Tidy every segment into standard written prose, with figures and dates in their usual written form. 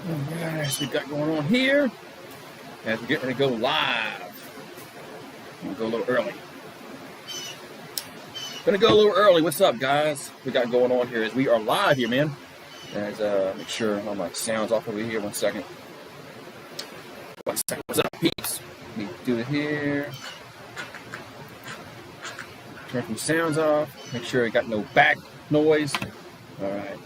All right, so we got going on here as we're getting ready to go live. I'm gonna go a little early. What's up, guys? We got going on here as we are live here, man. As make sure all my sound's off over here. 1 second. What's up, peeps? Let me do it here. Turn some sounds off. Make sure I got no back noise. All right.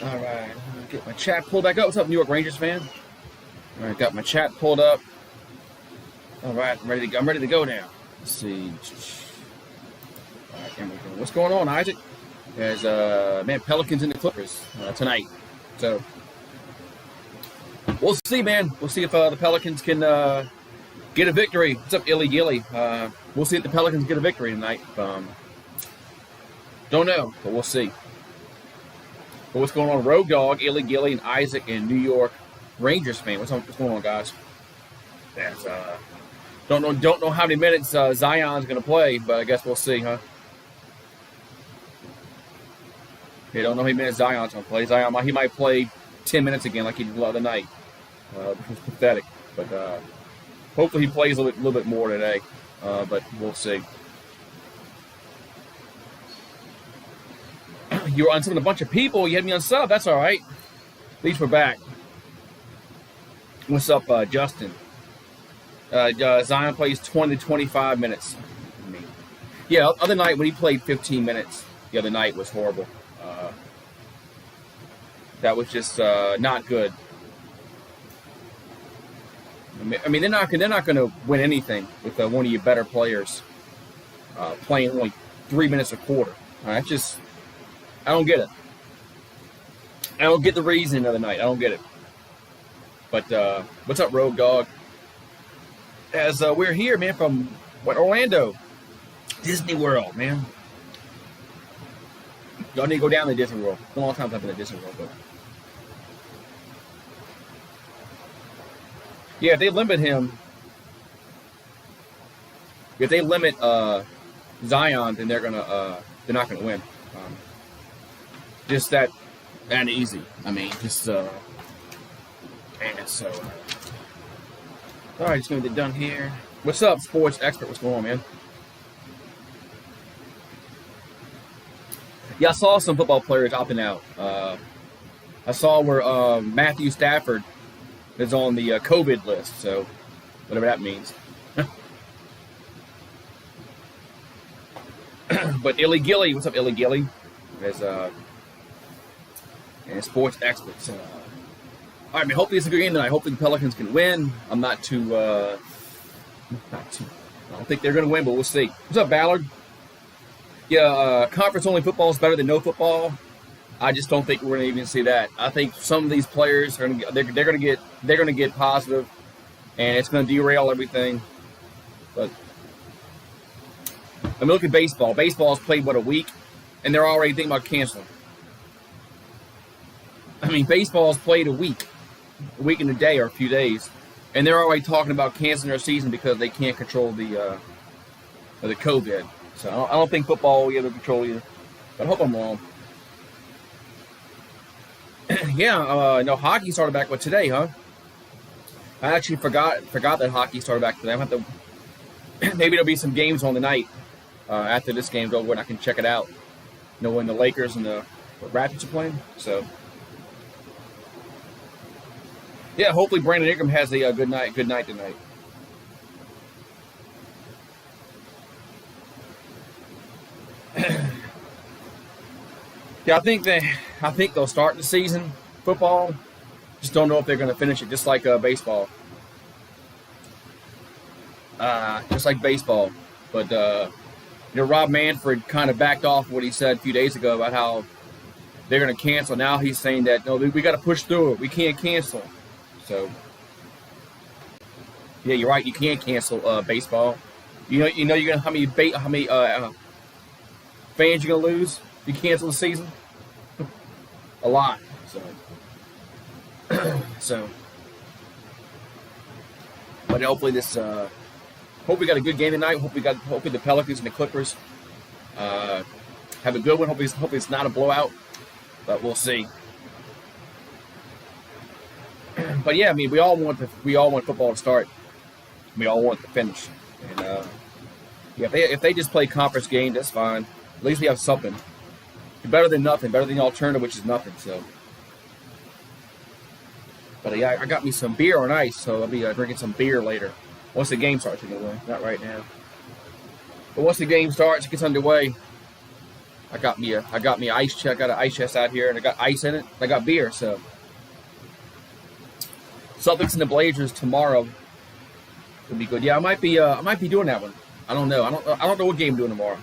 All right. Get my chat pulled back up. What's up, New York Rangers fan? All right, got my chat pulled up. All right, I'm ready to go now. Let's see. All right, here we go. What's going on, Isaac? There's man, Pelicans and the Clippers tonight. So we'll see, man. We'll see if the Pelicans can get a victory. What's up, Illy Gilly? We'll see if the Pelicans get a victory tonight. Don't know, but we'll see. But what's going on, Road Dog, Illy Gilly, and Isaac, and New York Rangers fan? What's going on, guys? That's don't know how many minutes Zion's going to play, but I guess we'll see, huh? Yeah, don't know how many minutes Zion's going to play. He might play 10 minutes again like he did the other night. Which was pathetic. But hopefully he plays a little bit more today. But we'll see. You were unsubbing a bunch of people. You had me unsub. That's all right. At least we're back. What's up, Justin? Zion plays 20 to 25 minutes. Yeah, other night when he played 15 minutes, the other night was horrible. That was just not good. I mean, they're not going to win anything with one of your better players playing only 3 minutes a quarter. I don't get it. I don't get the reason the other night. I don't get it. But what's up, Road Dog? As we're here, man, from Orlando, Disney World, man. Y'all need to go down to Disney World. It's a long time since I've been to Disney World, but yeah, if they limit him, if they limit Zion, then they're not gonna win. Just that easy. I mean, just and so. All right, just gonna get done here. What's up, sports expert? What's going on, man? Yeah, I saw some football players opting out. I saw where Matthew Stafford is on the COVID list, so whatever that means. But Illy Gilly, what's up, Illy Gilly? There's and sports experts. All right, man. Hopefully it's a good game tonight. Hopefully the Pelicans can win. I'm not too. I don't think they're going to win, but we'll see. What's up, Ballard? Yeah, conference only football is better than no football. I just don't think we're going to even see that. I think some of these players are going to they're going to get positive, and it's going to derail everything. But I mean, look at baseball. Baseball's played a week, and they're already thinking about canceling. I mean, baseball's played a week and a day or a few days, and they're already talking about canceling their season because they can't control the COVID. So I don't think football will be able to control either. But I hope I'm wrong. Yeah, no, hockey started back today, huh? I actually forgot that hockey started back today. I'm gonna have to maybe there'll be some games on tonight after this game's over, and I can check it out. You know, when the Lakers and the Raptors are playing. So yeah, hopefully Brandon Ingram has a good night tonight. Yeah, I think they'll start the season football. Just don't know if they're going to finish it. Just like baseball. But Rob Manfred kind of backed off what he said a few days ago about how they're going to cancel. Now he's saying that no, we got to push through it. We can't cancel. So yeah, you're right. You can't cancel baseball. You know you're gonna how many fans you're gonna lose if you cancel the season? A lot. So but hopefully hope we got a good game tonight. Hopefully the Pelicans and the Clippers have a good one. Hopefully it's not a blowout, but we'll see. But yeah, I mean, we all want football to start. We all want to finish. And yeah, if they just play conference games, that's fine. At least we have something. Better than nothing. Better than the alternative, which is nothing. So. But yeah, I got me some beer on ice, so I'll be drinking some beer later. Once the game starts, anyway. Not right now. But once the game starts, it gets underway. I got me an ice chest. I got an ice chest out here, and I got ice in it. I got beer, so. Celtics and the Blazers tomorrow would be good. Yeah, I might be doing that one. I don't know. I don't know what game I'm doing tomorrow.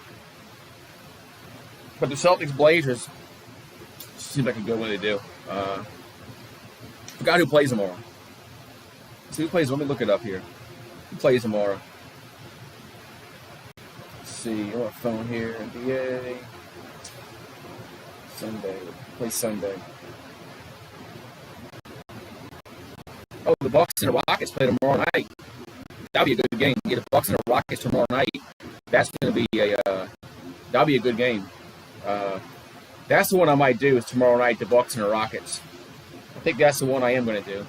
But the Celtics Blazers seems like a good one to do. Forgot who plays tomorrow. See who plays. Let me look it up here. Who plays tomorrow? Let's see. On my phone here. NBA. Sunday. Play Sunday. Oh, the Bucks and the Rockets play tomorrow night. That'll be a good game. Get the Bucks and the Rockets tomorrow night. That's going to be that'll be a good game. That's the one I might do is tomorrow night. The Bucks and the Rockets. I think that's the one I am going to do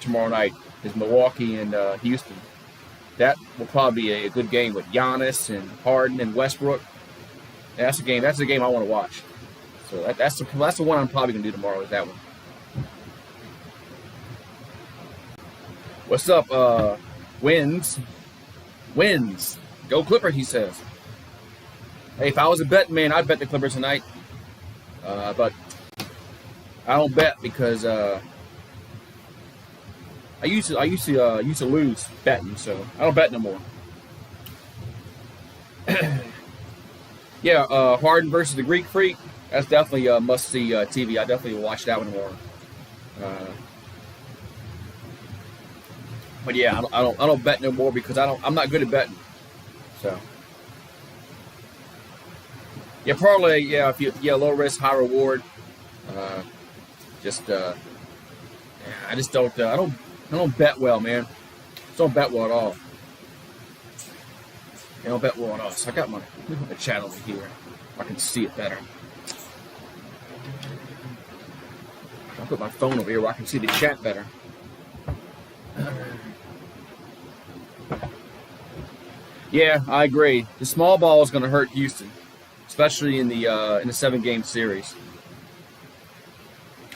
tomorrow night is Milwaukee and Houston. That will probably be a good game with Giannis and Harden and Westbrook. And that's the game I want to watch. So that's the one I'm probably going to do tomorrow is that one. What's up, Wins? Go Clippers, he says. Hey, if I was a betting man, I'd bet the Clippers tonight. But I don't bet because I used to lose betting, so I don't bet no more. Yeah, Harden versus the Greek Freak. That's definitely a must-see TV. I definitely will watch that one more. But yeah, I don't bet no more because I'm not good at betting. So yeah, parlay. Yeah, low risk, high reward. I just don't. I don't bet well, man. I don't bet well at all. I don't bet well at all. So I got let me put the chat over here. I can see it better. I'll put my phone over here where I can see the chat better. Yeah, I agree. The small ball is going to hurt Houston, especially in the 7-game series.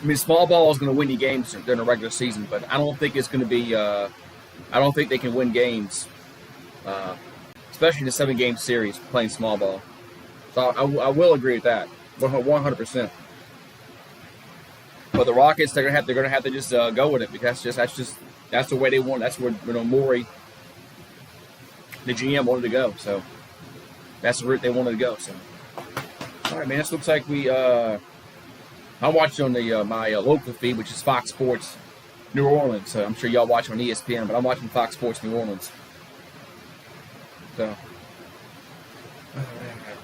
I mean, small ball is going to win you games during the regular season, but I don't think it's going to be. I don't think they can win games, especially in the 7-game series playing small ball. So I will agree with that, 100%. But the Rockets, they're going to have to just go with it because that's the way they want. That's where Morey, the GM, wanted to go. So that's the route they wanted to go. So all right, man. This looks like we. I watched on the my local feed, which is Fox Sports New Orleans. So I'm sure y'all watch on ESPN, but I'm watching Fox Sports New Orleans. So,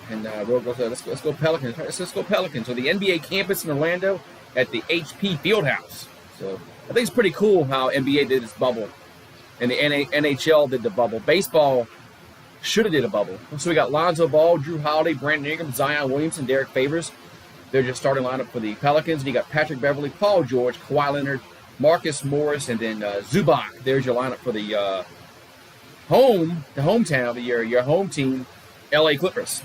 and let's go Pelicans. Let's go Pelicans. So the NBA campus in Orlando at the HP Fieldhouse. So I think it's pretty cool how NBA did this bubble, and the NHL did the bubble. Baseball should have did a bubble. So we got Lonzo Ball, Drew Holiday, Brandon Ingram, Zion Williamson, Derek Favors. They're just starting lineup for the Pelicans. And you got Patrick Beverly, Paul George, Kawhi Leonard, Marcus Morris, and then Zubac. There's your lineup for the hometown of your home team, LA Clippers.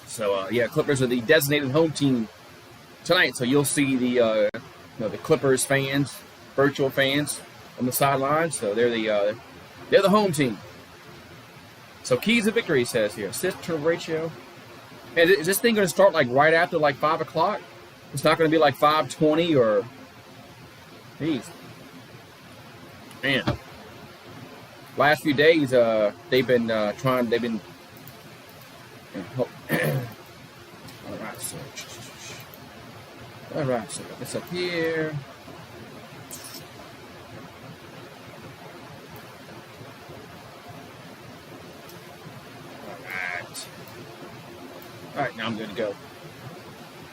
So Clippers are the designated home team tonight. So you'll see the Clippers fans, virtual fans on the sidelines. So they're the home team. So keys to victory, says here. Assist to ratio. And is this thing going to start like right after like 5 o'clock? It's not going to be like 5:20 or. Jeez. Man. Last few days, they've been trying. They've been. All right, so this up here. All right, now I'm good to go.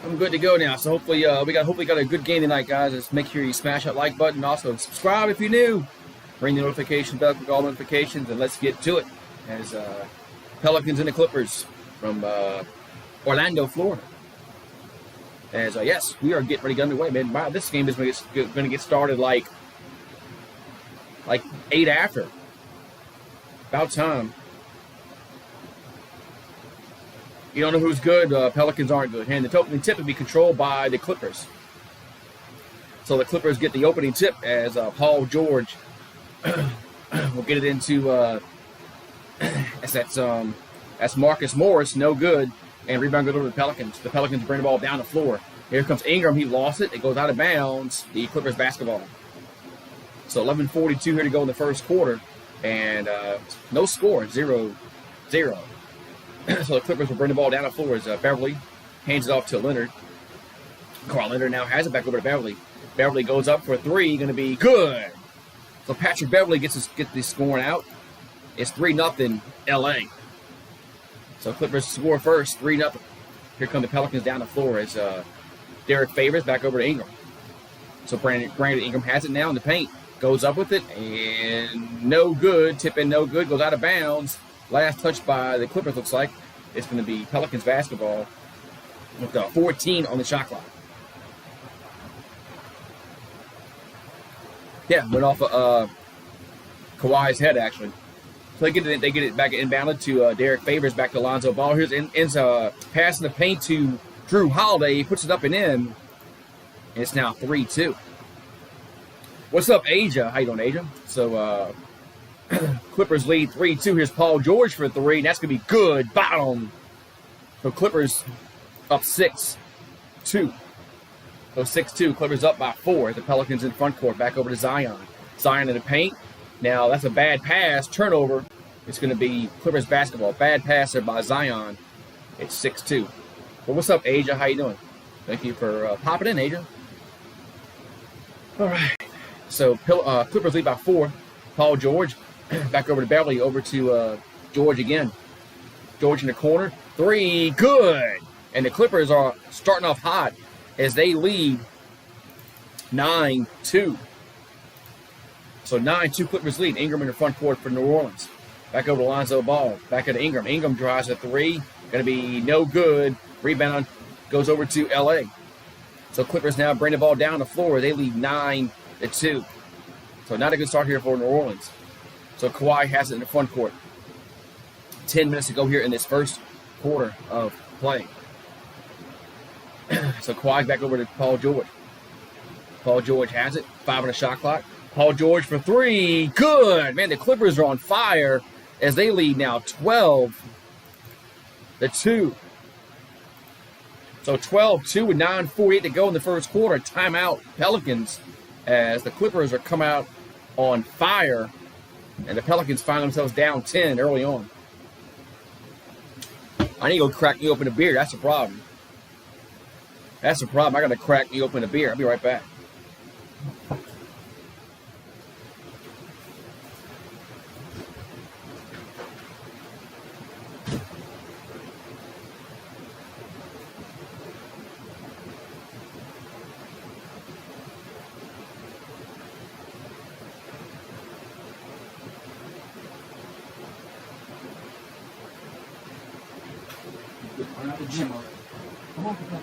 I'm good to go now. So hopefully we got a good game tonight, guys. Just make sure you smash that like button. Also subscribe if you're new. Ring the notification bell for all notifications, and let's get to it. As Pelicans and the Clippers from Orlando, Florida. As yes, we are getting ready to get underway, man. Wow, this game is going to get started like 8 after. About time. You don't know who's good. Pelicans aren't good. And the opening tip will be controlled by the Clippers. So the Clippers get the opening tip as Paul George will get it into that's Marcus Morris, no good, and rebound goes over to the Pelicans. The Pelicans bring the ball down the floor. Here comes Ingram. He lost it. It goes out of bounds. The Clippers basketball. So 11:42 here to go in the first quarter, and no score, 0-0. So the Clippers will bring the ball down the floor as Beverly hands it off to Leonard. Carl Leonard now has it back over to Beverly. Beverly goes up for a three, going to be good. So Patrick Beverly gets the scoring out. It's 3-0 LA. So Clippers score first, 3-0. Here come the Pelicans down the floor as Derek Favors back over to Ingram. So Brandon Ingram has it now in the paint. Goes up with it, and no good. Tip in, no good. Goes out of bounds. Last touch by the Clippers looks like. It's going to be Pelicans basketball with 14 on the shot clock. Yeah, went off Kawhi's head, actually. So they get it back inbounded to Derek Favors, back to Lonzo Ball. Here's passing the paint to Drew Holiday. He puts it up and in. And it's now 3-2. What's up, Asia? How you doing, Asia? So Clippers lead 3-2. Here's Paul George for 3, and that's going to be good. Bottom. So Clippers up 6-2. So 6-2. Clippers up by 4. The Pelicans in front court. Back over to Zion. Zion in the paint. Now, that's a bad pass. Turnover. It's going to be Clippers basketball. Bad pass there by Zion. It's 6-2. Well, what's up, Asia? How you doing? Thank you for popping in, Asia. All right. So Clippers lead by 4. Paul George back over to Beverly. Over to George again. George in the corner. 3. Good. And the Clippers are starting off hot as they lead 9-2. So 9-2 Clippers lead. Ingram in the front court for New Orleans. Back over to Lonzo Ball. Back into Ingram. Ingram drives a 3. Going to be no good. Rebound goes over to LA. So Clippers now bring the ball down the floor. They lead 9-2. So not a good start here for New Orleans. So Kawhi has it in the front court. 10 minutes to go here in this first quarter of play. So Kawhi back over to Paul George. Paul George has it. 5 on the shot clock. Paul George for 3. Good. Man, the Clippers are on fire as they lead now 12-2. So 12-2 with 9:48 to go in the first quarter. Timeout Pelicans as the Clippers are coming out on fire. And the Pelicans find themselves down 10 early on. I need to go crack me open a beer. That's the problem. That's the problem. I got to crack me open a beer. I'll be right back. I'm at the gym already. Come on, come on.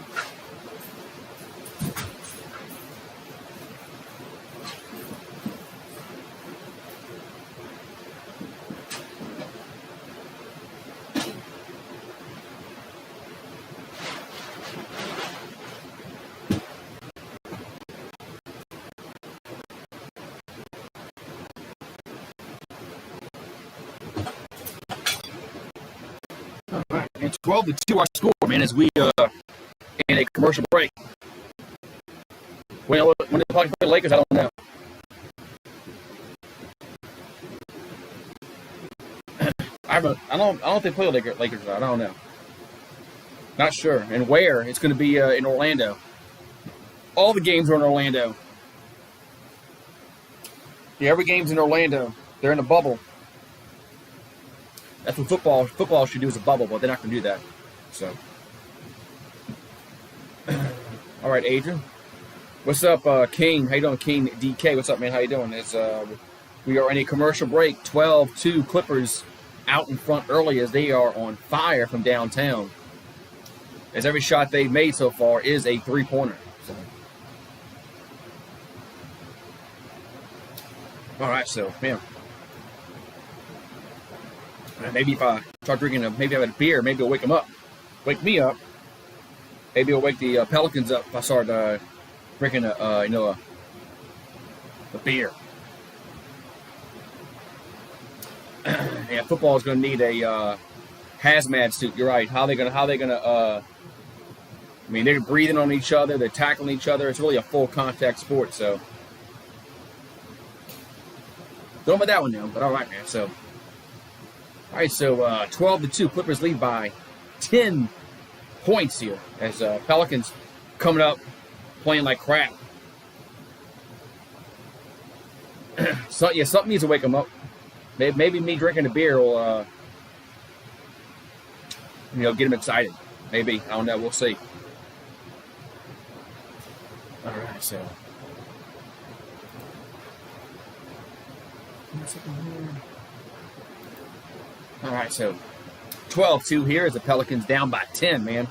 It's 12-2 our score, man, as we in a commercial break. When they play the Lakers, I don't know. I don't think they play the Lakers. I don't know. Not sure. And where? It's going to be in Orlando. All the games are in Orlando. Yeah, every game's in Orlando. They're in a bubble. That's what football should do, is a bubble, but they're not going to do that. So, all right, Adrian. What's up, King? How you doing, King DK? What's up, man? How you doing? We are in a commercial break. 12-2 Clippers out in front early as they are on fire from downtown. as every shot they've made so far is a three-pointer. So. All right, so, man. Maybe if I start drinking, maybe I have a beer, maybe it'll wake them up. Wake me up. Maybe it'll wake the Pelicans up if I start drinking a beer. Yeah, football is going to need a hazmat suit. You're right. How they gonna? I mean, they're breathing on each other. They're tackling each other. It's really a full contact sport. So, don't with that one now. But all right, man. So. All right, so 12-2, Clippers lead by 10 points here as Pelicans coming up playing like crap. So yeah, something needs to wake them up. Maybe me drinking a beer will, get them excited. Maybe, I don't know. We'll see. All right, so. All right, so 12-2 here as the Pelicans down by 10, man.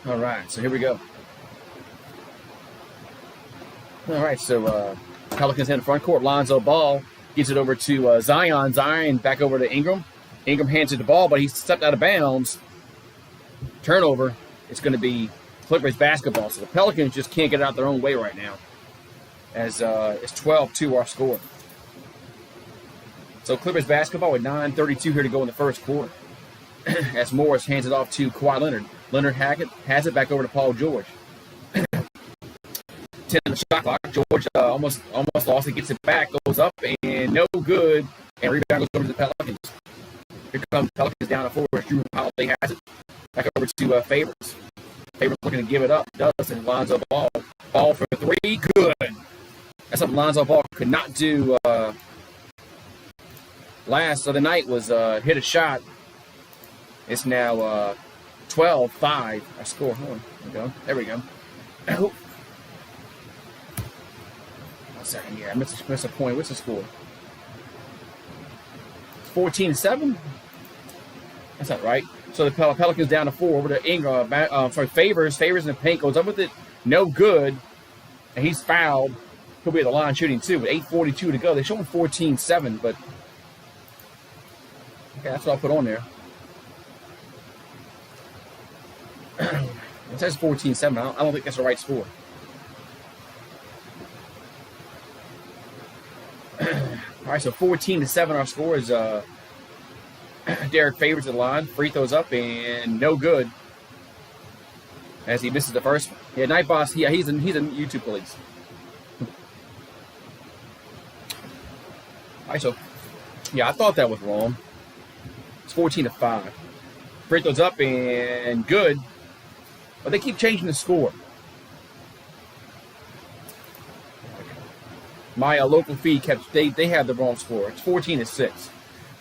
All right, so here we go. All right, so Pelicans in the front court. Lonzo Ball gives it over to Zion. Zion back over to Ingram. Ingram hands it the ball, but he stepped out of bounds. Turnover. It's going to be Clippers basketball. So the Pelicans just can't get it out their own way right now. As it's 12-2 our score. So Clippers basketball with 9:32 here to go in the first quarter. As Morris hands it off to Kawhi Leonard. Leonard has it back over to Paul George. 10 on the shot clock. George almost lost it, gets it back, goes up, and no good. And rebound goes over to the Pelicans. Here comes Pelicans down to 4. Drew Holiday has it. Back over to Favors. Favors looking to give it up. Does, and Lonzo Ball. Ball for 3. Good. That's something Lonzo Ball could not do last other night was hit a shot. It's now 12-5. I score. Hold on. There we go. Oh. One second here. I missed a point. What's the score? 14-7? That's not right. So the Pelicans down to 4 over to Ingram. Favors. Favors in the paint. Goes up with it. No good. And he's fouled. He'll be at the line shooting too. With 8:42 to go. They show him 14-7, but okay, that's what I'll put on there. It says 14-7. I don't think that's the right score. All right, so 14-7 our score is Derek Favors at the line. Free throws up and no good. As he misses the first one. Yeah, Night Boss, yeah, he's in YouTube police. All right, so yeah, I thought that was wrong. It's 14-5. Free throws up and good. But they keep changing the score. My local feed they had the wrong score. It's 14-6.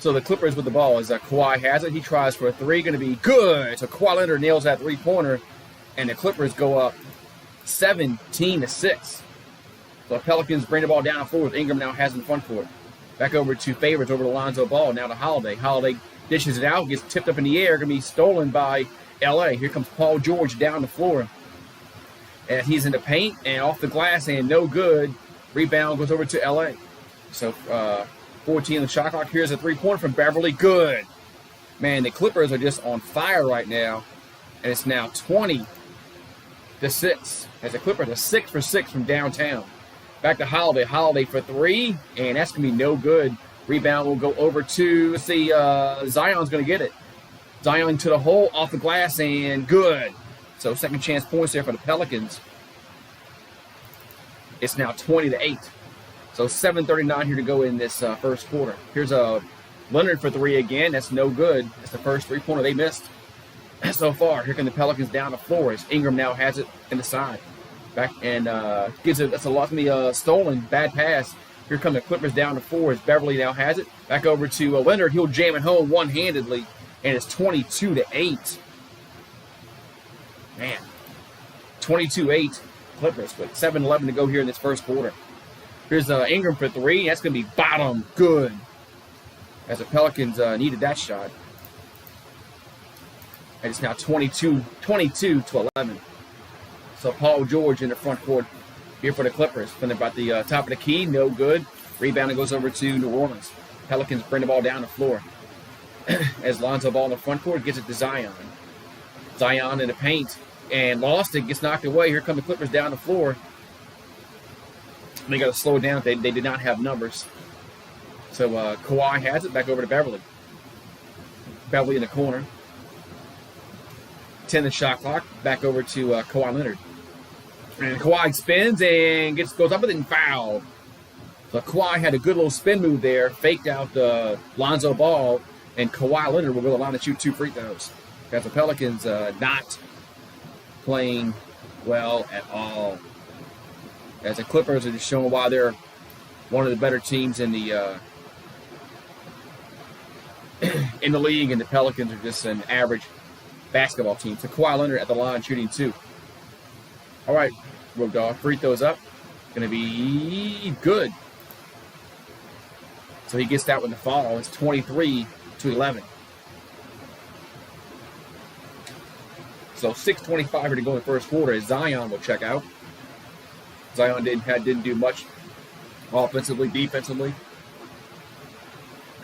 So the Clippers with the ball as Kawhi has it. He tries for a 3, going to be good. So Kawhi Leonard nails that 3-pointer, and the Clippers go up 17-6. So the Pelicans bring the ball down forward. Ingram now has in the front court. Back over to Favors, over to Lonzo Ball. Now to Holiday. Holiday dishes it out, gets tipped up in the air, going to be stolen by L.A. Here comes Paul George down the floor. And he's in the paint and off the glass and no good. Rebound goes over to L.A. So 14 on the shot clock. Here's a 3-pointer from Beverly. Good. Man, the Clippers are just on fire right now. And it's now 20-6. As the Clippers are 6 for 6 from downtown. Back to Holiday. Holiday for 3. And that's going to be no good. Rebound will go over to, let's see, Zion's going to get it. Zion to the hole, off the glass, and good. So second chance points there for the Pelicans. It's now 20-8. So 7:39 here to go in this first quarter. Here's Leonard for 3 again. That's no good. That's the first 3-pointer they missed so far. Here come the Pelicans down the floor as Ingram now has it in the side. Back and gives it. That's a lot to be stolen. Bad pass. Here come the Clippers down to 4 as Beverly now has it. Back over to Leonard. He'll jam it home one-handedly. And it's 22-8. Man. 22-8 Clippers with 7:11 to go here in this first quarter. Here's Ingram for 3. That's going to be bottom. Good. As the Pelicans needed that shot. And it's now 22 to 11. So Paul George in the front court here for the Clippers. From about the top of the key, no good. Rebound goes over to New Orleans. Pelicans bring the ball down the floor. As Lonzo Ball in the front court gets it to Zion. Zion in the paint. And lost it, gets knocked away. Here come the Clippers down the floor. They got to slow it down. They did not have numbers. So Kawhi has it back over to Beverly. Beverly in the corner. 10 the shot clock. Back over to Kawhi Leonard. And Kawhi spins and goes up with it and foul. So Kawhi had a good little spin move there. Faked out the Lonzo Ball. And Kawhi Leonard will go to the line to shoot 2 free throws. Got the Pelicans not playing well at all. As the Clippers are just showing why they're one of the better teams in the league, and the Pelicans are just an average basketball team. So Kawhi Leonard at the line shooting 2. All right, Road Dog, free throws up. Going to be good. So he gets that with the fall. It's 23 to 11. So 6:25 here to go in the first quarter as Zion will check out. Zion didn't do much offensively, defensively.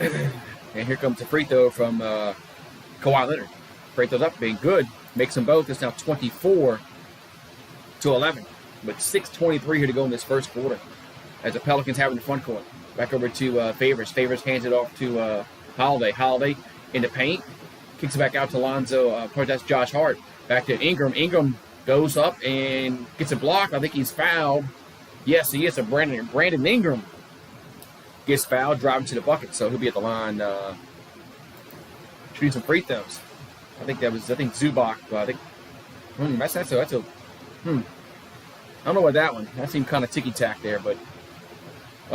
And here comes the free throw from Kawhi Leonard. Free throws up, being good. Makes them both. It's now 24 to 11. With 6:23 here to go in this first quarter. As the Pelicans have in the front court. Back over to Favors. Favors hands it off to Holiday. Holiday in the paint. Kicks it back out to Lonzo. That's Josh Hart. Back to Ingram. Ingram goes up and gets a block. I think he's fouled. Yes, he is. A Brandon Ingram gets fouled, driving to the bucket. So he'll be at the line shooting some free throws. I think Zubac. I don't know about that one. That seemed kind of ticky-tack there, but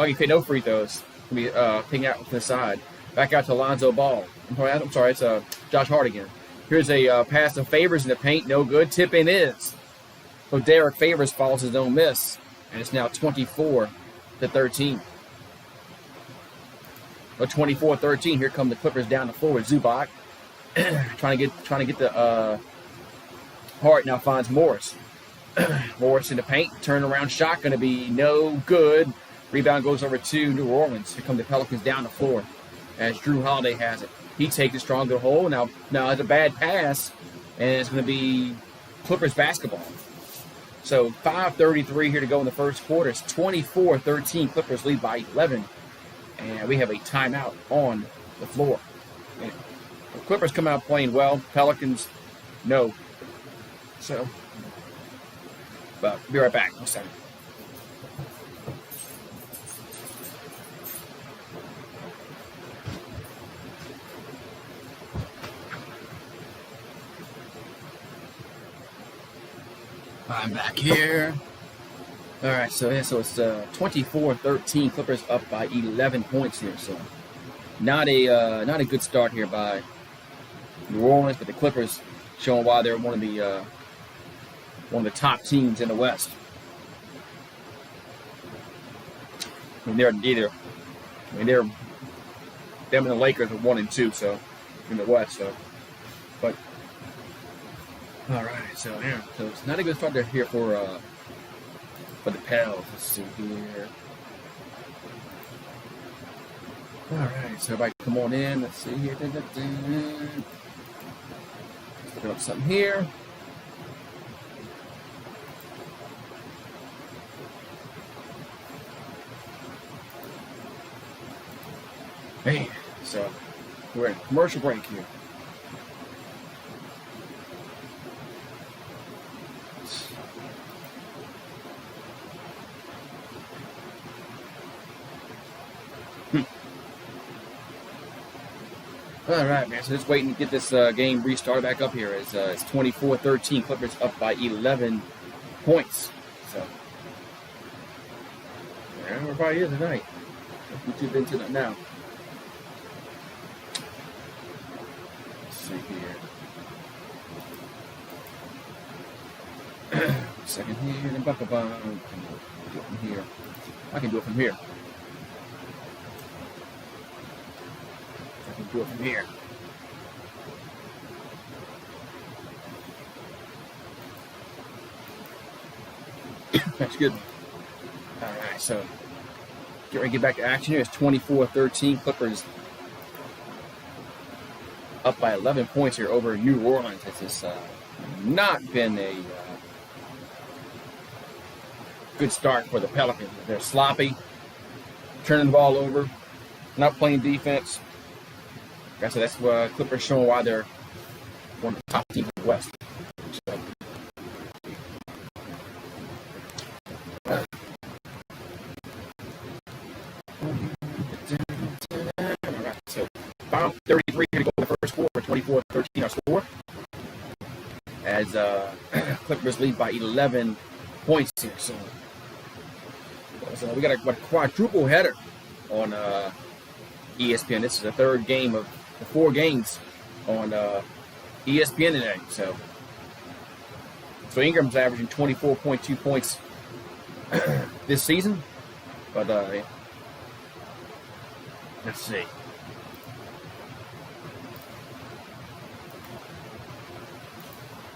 he paid no free throws. He'll be picking out from the side. Back out to Lonzo Ball. I'm sorry, it's Josh Hart again. Here's a pass to Favors in the paint. No good. Tip in is. So Derek Favors follows his own miss. And it's now 24 to 13. But 24-13. Here come the Clippers down the floor with Zubac. trying to get the Hart. Now finds Morris. Morris in the paint. Turnaround shot going to be no good. Rebound goes over to New Orleans. Here come the Pelicans down the floor as Drew Holiday has it. He takes a strong good hold. Now it's a bad pass, and it's going to be Clippers basketball. So 5:33 here to go in the first quarter. It's 24-13. Clippers lead by 11. And we have a timeout on the floor. And the Clippers come out playing well. Pelicans, no. So, but be right back. One second. I'm back here. All right, so it's 24-13. Clippers up by 11 points here. So not a good start here by New Orleans, but the Clippers showing why they're one of the top teams in the West. Them and the Lakers are 1 and 2, so in the West. So, but. All right, so it's not a good start there here for the Pels. Let's see here. All right, so everybody come on in. Let's see here. Let's look up something here. Hey, so we're in a commercial break here. All right, man. So just waiting to get this game restarted back up here. It's 24-13. Clippers up by 11 points. So, yeah, everybody is tonight. Let's get into that now. Let's see here. Second here, and back up on. Do it from here. I can do it from here. I can do it from here. That's good. All right, so get ready to get back to action here. It's 24-13. Clippers up by 11 points here over New Orleans. It's just not been a good start for the Pelicans. They're sloppy, turning the ball over, not playing defense. Like I said, that's Clippers showing why they're one of the top teams in the West. So, so about 33 here to go in the first quarter, 24-13 our score. As Clippers lead by 11 points here. So we got a quadruple header on ESPN. This is the third game of the 4 games on ESPN today. So Ingram's averaging 24.2 points this season. But let's see.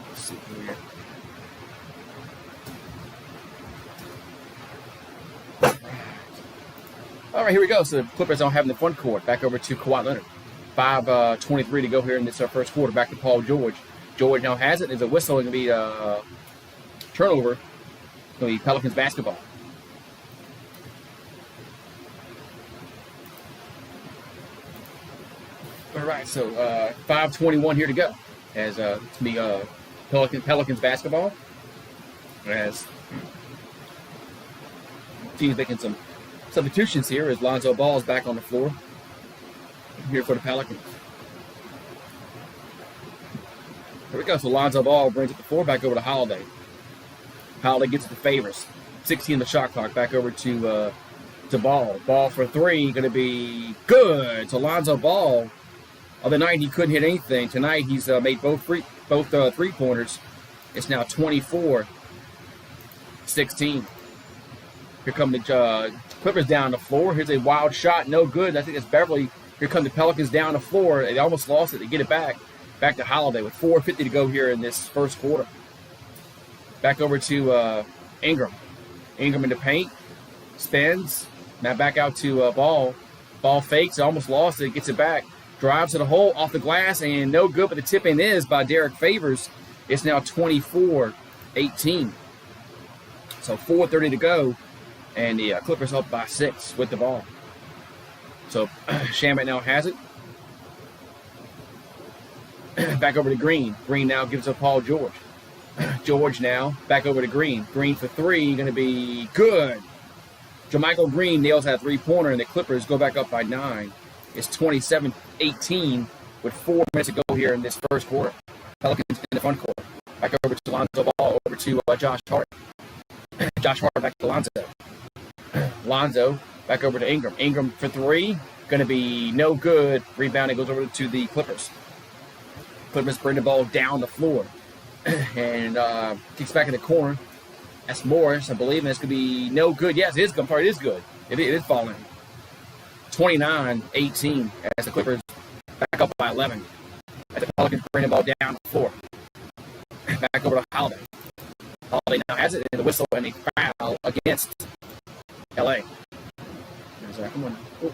Let's see here. All right, here we go. So the Clippers don't have in the front court. Back over to Kawhi Leonard. 5:23 to go here in this first quarter. Back to Paul George. George now has it. There's a whistle. It's going to be a turnover. It's going to be Pelicans basketball. All right, so 5:21 here to go. As it's going to be Pelicans basketball. As teams making some substitutions here as Lonzo Ball is back on the floor here for the Pelicans. Here we go. So Lonzo Ball brings up the floor back over to Holiday. Holiday gets the favors. 16 the shot clock. Back over to Ball. Ball for 3. Going to be good. So Lonzo Ball, other night he couldn't hit anything. Tonight he's made both three-pointers. It's now 24-16. Here come the Clippers down the floor. Here's a wild shot. No good. I think it's Beverly. Here come the Pelicans down the floor. They almost lost it. They get it back. Back to Holiday with 4:50 to go here in this first quarter. Back over to Ingram. Ingram in the paint. Spins. Now back out to Ball. Ball fakes. Almost lost it. Gets it back. Drives to the hole. Off the glass. And no good. But the tip-in is by Derek Favors. It's now 24-18. So 4:30 to go. And the Clippers up by 6 with the ball. So Shamet now has it. Back over to Green. Green now gives up Paul George. George now back over to Green. Green for 3, going to be good. JaMychal Green nails that three-pointer, and the Clippers go back up by 9. It's 27-18 with 4 minutes to go here in this first quarter. Pelicans in the front court. Back over to Lonzo Ball, over to Josh Hart. Josh Hart back to Lonzo. Lonzo back over to Ingram. Ingram for 3, going to be no good. Rebound, it goes over to the Clippers. Clippers bring the ball down the floor. And kicks back in the corner. That's Morris, I believe, and it's going to be no good. Yes, it is good. It is good. It is falling. 29-18 as the Clippers back up by 11. As the Pelicans bring the ball down the floor. Back over to Holiday. Holiday now has it in the whistle and a foul against LA. There's that. Come on. Oh.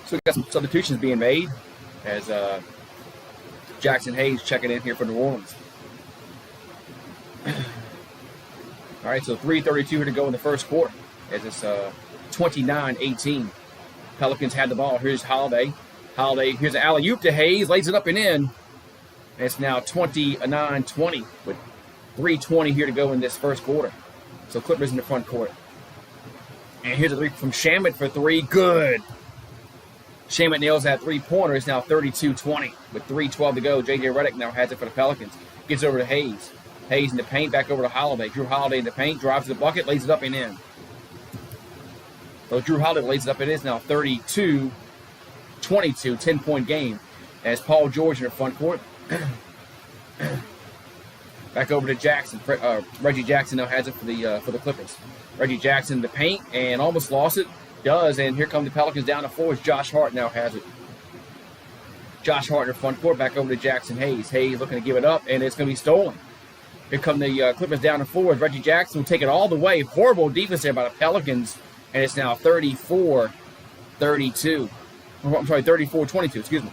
So we got some substitutions being made as Jackson Hayes checking in here for New Orleans. All right, so 3:32 here to go in the first quarter as it's 29-18. Pelicans had the ball. Here's Holiday. Holiday, here's an alley-oop to Hayes, lays it up and in. And it's now 29-20 with 3:20 here to go in this first quarter. So Clippers in the front court. And here's a 3 from Shamet for 3. Good. Shamet nails that three-pointer. It's now 32-20 with 3:12 to go. J.J. Redick now has it for the Pelicans. Gets over to Hayes. Hayes in the paint, back over to Holiday. Drew Holiday in the paint, drives to the bucket, lays it up and in. So Drew Holiday lays it up and in. It's now 32-22, 10-point game. As Paul George in the front court. Back over to Jackson. Reggie Jackson now has it for the Clippers. Reggie Jackson in the paint and almost lost it. Does, and here come the Pelicans down the floor as Josh Hart now has it. Josh Hart in the front court, back over to Jackson Hayes. Hayes looking to give it up, and it's going to be stolen. Here come the Clippers down the floor. Reggie Jackson will take it all the way. Horrible defense there by the Pelicans, and it's now 34-32. I'm sorry, 34-22, excuse me.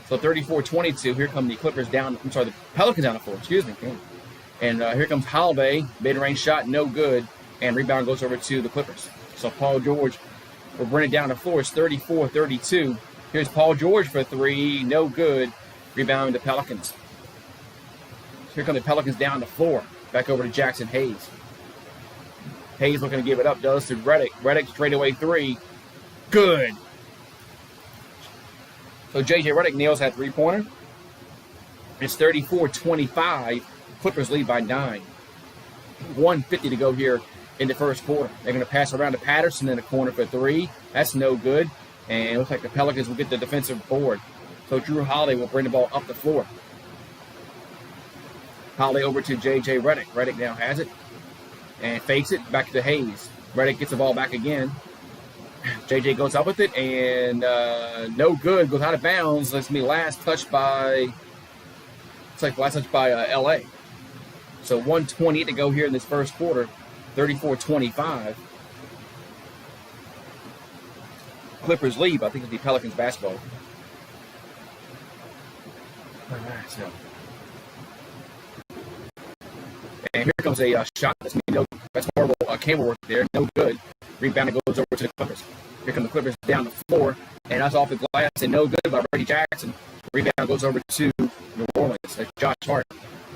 So 34-22. Here come the Clippers down. I'm sorry, the Pelicans down the floor, excuse me. And here comes Holiday. Mid-range shot, no good. And rebound goes over to the Clippers. So Paul George will bring it down the floor. It's 34-32. Here's Paul George for three. No good. Rebound the Pelicans. Here come the Pelicans down the floor. Back over to Jackson Hayes. Hayes looking to give it up. Does to Redick. Redick straightaway three. Good. So J.J. Redick nails that three-pointer. It's 34-25. Clippers lead by 9. 1:50 to go here in the first quarter. They're going to pass around to Patterson in the corner for three. That's no good. And it looks like the Pelicans will get the defensive board. So Drew Holiday will bring the ball up the floor. Holiday over to J.J. Redick. Redick now has it. And fakes it back to Hayes. Redick gets the ball back again. J.J. goes up with it. And no good. Goes out of bounds. Let's be last touched by... It's like last touched by L.A. So 1:28 to go here in this first quarter. 34-25. Clippers lead. I think it'll be Pelicans basketball. All right, so. And here comes a shot. That's horrible cable work there. No good. Rebound goes over to the Clippers. Here come the Clippers down the floor. And that's off the glass. And no good by Reggie Jackson. Rebound goes over to New Orleans. That's Josh Hart.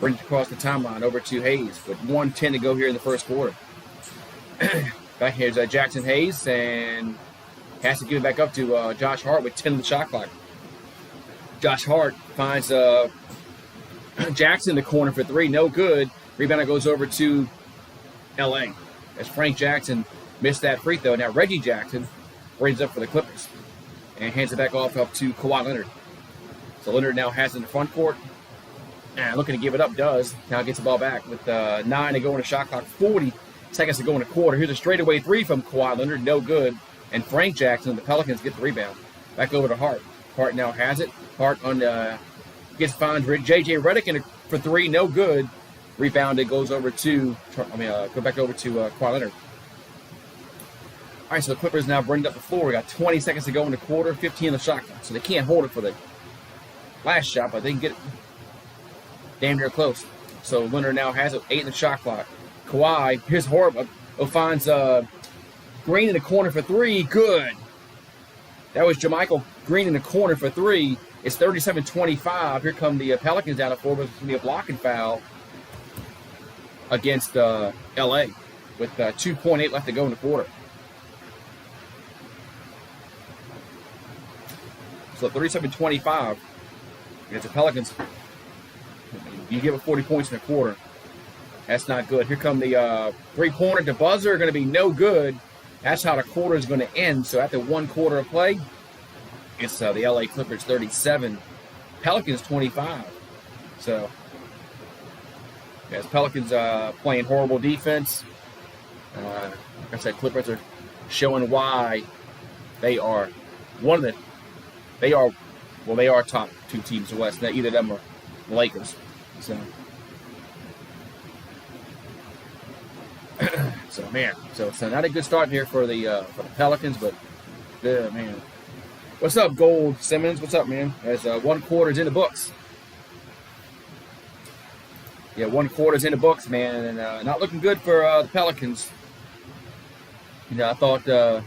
Brings it across the timeline over to Hayes. With 1:10 to go here in the first quarter. Back here's Jackson Hayes. And has to give it back up to Josh Hart with 10 on the shot clock. Josh Hart finds Jackson in the corner for three. No good. Rebound goes over to L.A. as Frank Jackson missed that free throw. Now Reggie Jackson brings up for the Clippers and hands it back off up to Kawhi Leonard. So Leonard now has it in the front court. And looking to give it up, does. Now gets the ball back with 9 to go in the shot clock. 40 seconds to go in the quarter. Here's a straightaway three from Kawhi Leonard. No good. And Frank Jackson, the Pelicans, get the rebound. Back over to Hart. Hart now has it. Hart finds J.J. Redick for three. No good. Rebounded goes over to, go back over to Kawhi Leonard. All right, so the Clippers now bring it up the floor. We got 20 seconds to go in the quarter, 15 on the shot clock. So they can't hold it for the last shot, but they can get it damn near close. So Leonard now has it, 8 in the shot clock. Kawhi, here's horrible. Finds Green in the corner for three. Good. That was Jermichael Green in the corner for three. It's 37-25. Here come the Pelicans down the floor, but it's going to be a blocking foul against L.A. with 2:8 left to go in the quarter. So 37-25 against the Pelicans. You give it 40 points in a quarter. That's not good. Here come the three-pointer. The buzzer going to be no good. That's how the quarter is going to end. So after 1 quarter of play, it's the LA Clippers 37, Pelicans 25. So, yes, Pelicans playing horrible defense. Like I said, Clippers are showing why they are they are top 2 teams in the West. Either of them are the Lakers. So, so not a good start here for the Pelicans, but man. What's up, Gold Simmons? What's up, man? As 1 quarter's in the books. Yeah, 1 quarter's in the books, man, and not looking good for the Pelicans. You know, I thought the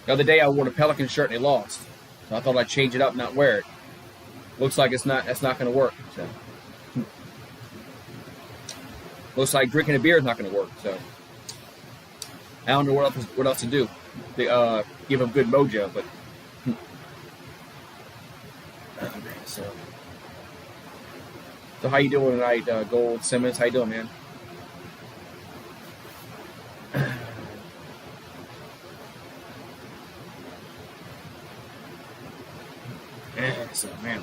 other day I wore the Pelicans shirt and they lost, so I thought I'd change it up, not wear it. Looks like that's not going to work. So. Looks like drinking a beer is not going to work. So I don't know what else to do. To give them good mojo, but so how you doing tonight, Gold Simmons? How you doing, man? So man,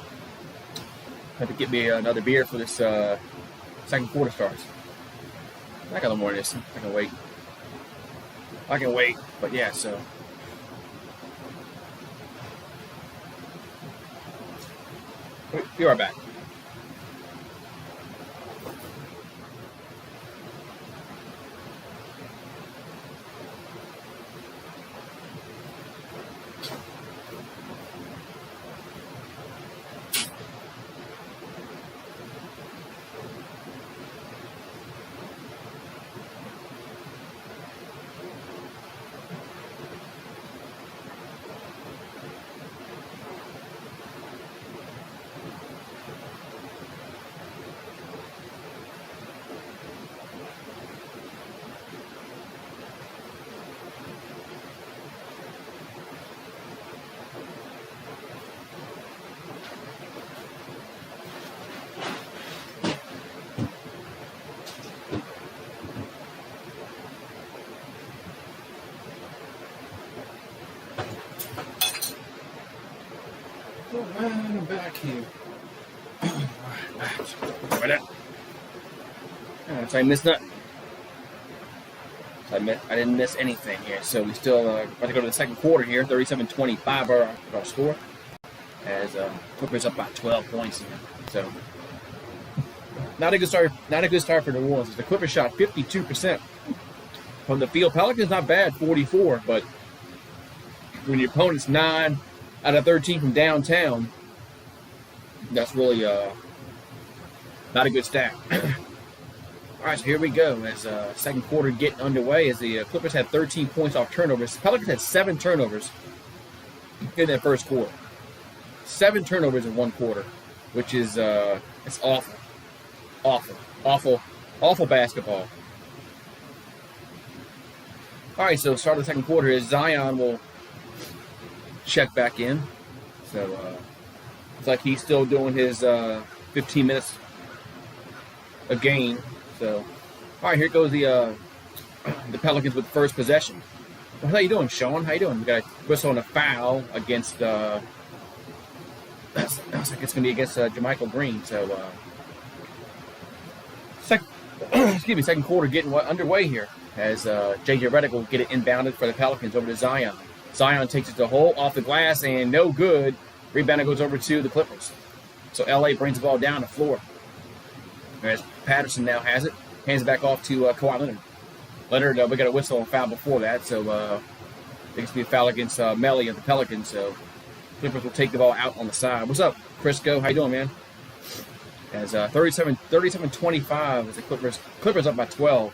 have to get me another beer for this second quarter starts. I got a little more of this. I can wait. But yeah, so Be right back. I'm back here. Right. So I missed nothing. I didn't miss anything here. So we still about to go to the second quarter here. 37-25 our score. As Clippers up by 12 points here. So not a good start. Not a good start for New Orleans. The Clippers shot 52% from the field. Pelicans not bad, 44. But when your opponent's 9 out of 13 from downtown, that's really not a good stat. All right, so here we go as second quarter getting underway as the Clippers had 13 points off turnovers. Pelicans had 7 turnovers in that first quarter. 7 turnovers in one quarter, which is it's awful. Awful basketball. All right, so start of the second quarter is Zion will check back in. So it's like he's still doing his 15 minutes a game. So, all right, here goes the Pelicans with the first possession. Well, how you doing, Sean? How you doing? We got a whistle and a foul against. Looks like it's going to be against Jermichael Green. So, second quarter getting underway here as J.J. Redick will get it inbounded for the Pelicans over to Zion. Zion takes it to the hole off the glass and no good. Rebound goes over to the Clippers. So L.A. brings the ball down the floor. As Patterson now has it, hands it back off to Kawhi Leonard. Leonard, we got a whistle and foul before that, so I think it's going to be a foul against Melly of the Pelicans. So Clippers will take the ball out on the side. What's up, Crisco? How you doing, man? As 37-25 as the Clippers up by 12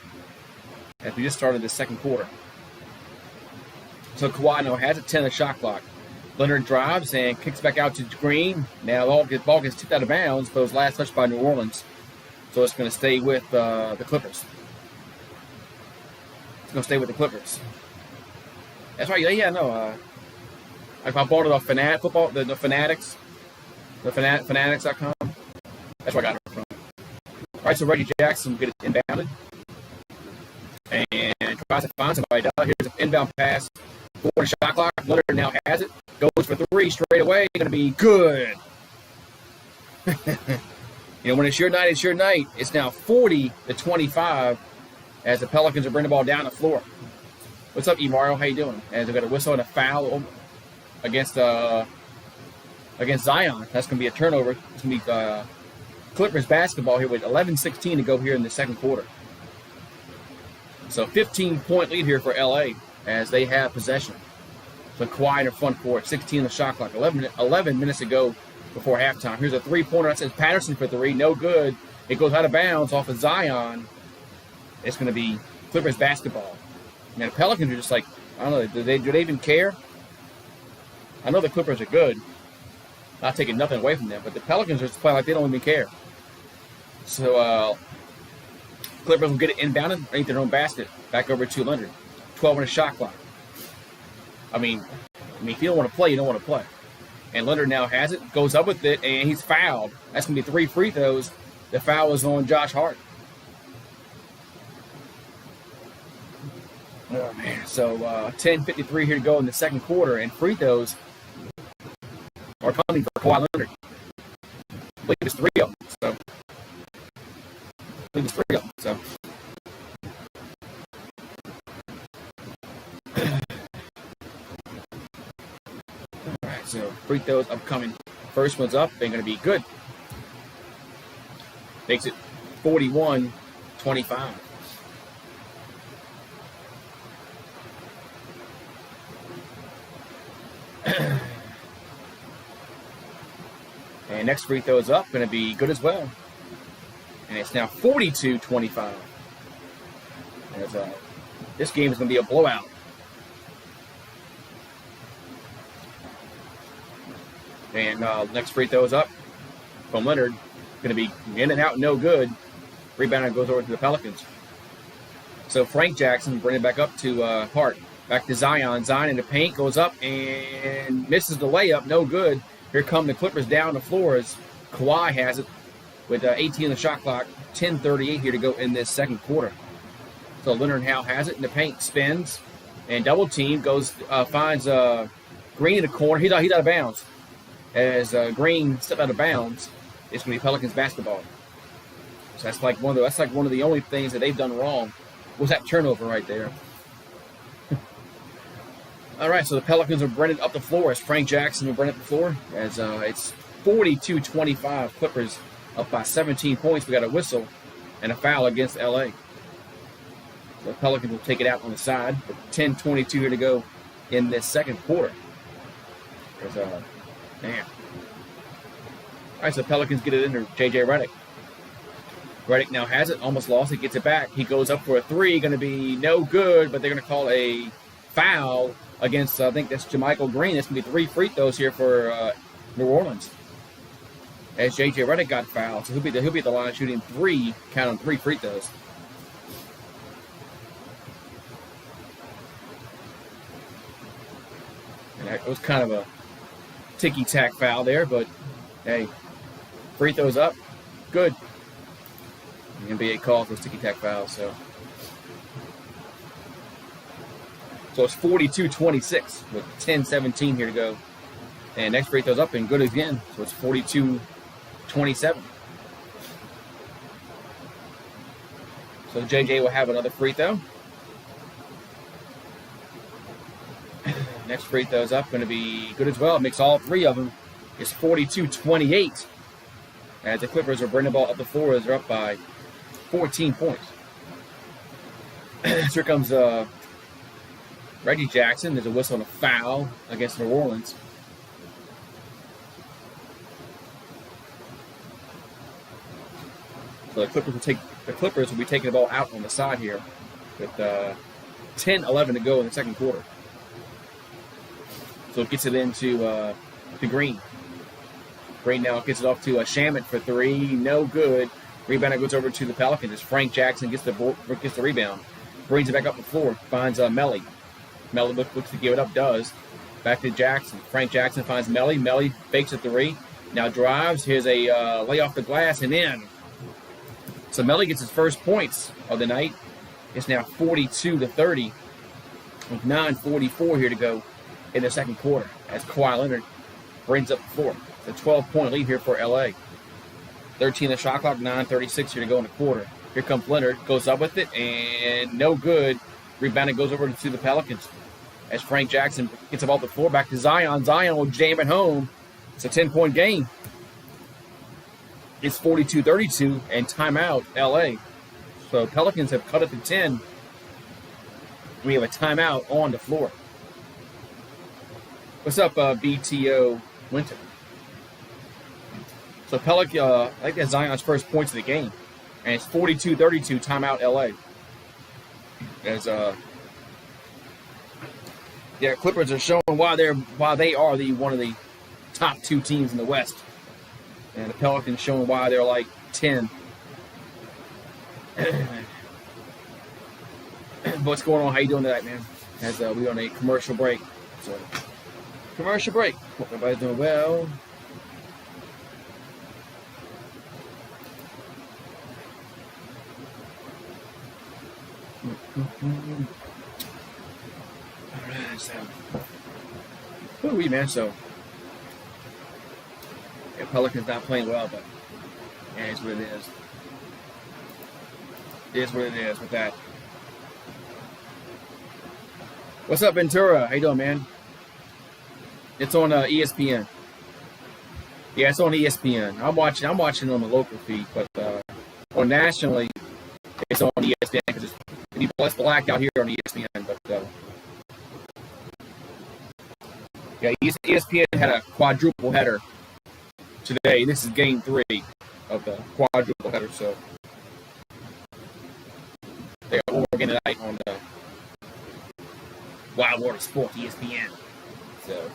as we just started the second quarter. So Kawhi now has it, 10 on the shot clock. Leonard drives and kicks back out to Green. Now the ball gets tipped out of bounds, but it was last touched by New Orleans. So it's going to stay with the Clippers. It's going to stay with the Clippers. That's right. Yeah, no. I bought it off Football, the Fanatics. Fanatics.com. That's where I got it from. All right, so Reggie Jackson will get it inbounded. And tries to find somebody. Here's an inbound pass. For the shot clock. Leonard now has it. Goes for 3 straight away. Going to be good. When it's your night, it's your night. It's now 40-25 as the Pelicans are bringing the ball down the floor. What's up, Mario? How you doing? As we got a whistle and a foul against Zion. That's going to be a turnover. It's going to be Clippers basketball here with 11:16 to go here in the second quarter. So 15-point lead here for L.A. as they have possession. So Kawhi in the front court, 16 on the shot clock, 11 minutes to go before halftime. Here's a three-pointer. That says Patterson for 3. No good. It goes out of bounds off of Zion. It's going to be Clippers basketball. Now, the Pelicans are just like, I don't know, do they even care? I know the Clippers are good. Not taking nothing away from them, but the Pelicans are just playing like they don't even care. So, Clippers will get it inbounded underneath their own basket. Back over to Leonard. 12 on the shot clock. I mean, if you don't want to play, you don't want to play. And Leonard now has it, goes up with it, and he's fouled. That's going to be 3 free throws. The foul is on Josh Hart. Oh, man. So 10:53 here to go in the second quarter, and free throws are coming for Kawhi Leonard. I believe it's 3 of them. So. All right, so free throws upcoming First one's up. Ain't going to be good. Makes it 41-25. And next free throw is up. Going to be good as well. And it's now 42-25. This game is going to be a blowout. And next free throw is up from Leonard. Going to be in and out, no good. Rebound goes over to the Pelicans. So Frank Jackson bring it back up to Hart. Back to Zion. Zion in the paint, goes up and misses the layup, no good. Here come the Clippers down the floor as Kawhi has it with 18 on the shot clock. 10:38 here to go in this second quarter. So Leonard Howe has it in the paint, spins, and double team goes, finds Green in the corner. He's out of bounds. As Green stepped out of bounds, it's going to be Pelicans basketball. So that's like one of the only things that they've done wrong was that turnover right there. All right, so the Pelicans are bringing up the floor as Frank Jackson will bring up the floor as it's 42-25. Clippers up by 17 points. We got a whistle and a foul against LA. The Pelicans will take it out on the side with 10:22 here to go in this second quarter. Man. All right, so the Pelicans get it into J.J. Redick. Redick now has it, almost lost it, gets it back. He goes up for a three, going to be no good, but they're going to call a foul against, I think that's Jermichael Green. That's going to be 3 free throws here for New Orleans. As J.J. Redick got fouled, so he'll be at the line shooting 3 free throws. And that was kind of a ticky-tack foul there, but hey, free throws up, good. The NBA calls those ticky-tack fouls, so it's 42-26 with 10:17 here to go. And next free throw's up and good again, so it's 42-27. So JJ will have another free throw. Next free throw's up, going to be good as well. Makes all 3 of them. It's 42-28. As the Clippers are bringing the ball up the floor as they're up by 14 points. So here comes Reggie Jackson. There's a whistle and a foul against New Orleans. So the Clippers will be taking the ball out on the side here with 10:11 to go in the second quarter. So it gets it into to Green. Green now gets it off to Shamet for 3. No good. Rebound goes over to the Pelicans as Frank Jackson gets the rebound. Brings it back up the floor. Finds Melly. Melly looks to give it up. Does. Back to Jackson. Frank Jackson finds Melly. Melly fakes a 3. Now drives. Here's a lay off the glass and in. So Melly gets his first points of the night. It's now 42-30 with 9:44 here to go in the second quarter as Kawhi Leonard brings up the floor. It's a 12-point lead here for LA. 13 the shot clock, 9:36 here to go in the quarter. Here comes Leonard, goes up with it, and no good. Rebound goes over to the Pelicans as Frank Jackson gets the ball off the floor. Back to Zion. Zion will jam it home. It's a 10-point game. It's 42-32 and timeout LA. So Pelicans have cut it to 10. We have a timeout on the floor. What's up, BTO Winter? So Pelican, I think that's Zion's first points of the game. And it's 42-32, timeout LA. As Clippers are showing why they are one of the top 2 teams in the West. And the Pelicans showing why they're like 10. What's going on? How you doing tonight, man? As we're on a commercial break. So commercial break. Hope everybody's doing well. Alright, so who are we, man? So Pelicans not playing well, but yeah, it's what it is. It is what it is with that. What's up, Ventura? How you doing, man? It's on ESPN. Yeah, it's on ESPN. I'm watching on the local feed, but on nationally, it's on ESPN because it's blacked out here on ESPN. But yeah, ESPN had a quadruple header today. This is game 3 of the quadruple header. So they got Oregon tonight on the Wild World of Sports, ESPN. So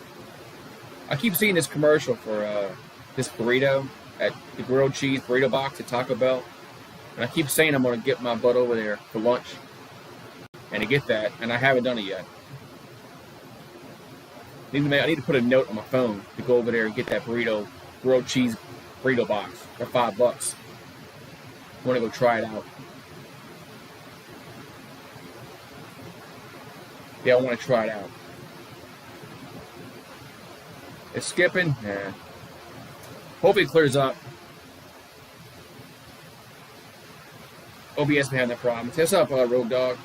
I keep seeing this commercial for this burrito at the grilled cheese burrito box at Taco Bell. And I keep saying I'm going to get my butt over there for lunch and to get that, and I haven't done it yet. I need to put a note on my phone to go over there and get that grilled cheese burrito box for $5. I want to go try it out. Yeah, I want to try it out. It's skipping. Yeah. Hopefully it clears up. OBS been having that problem. What's up, Road Dog?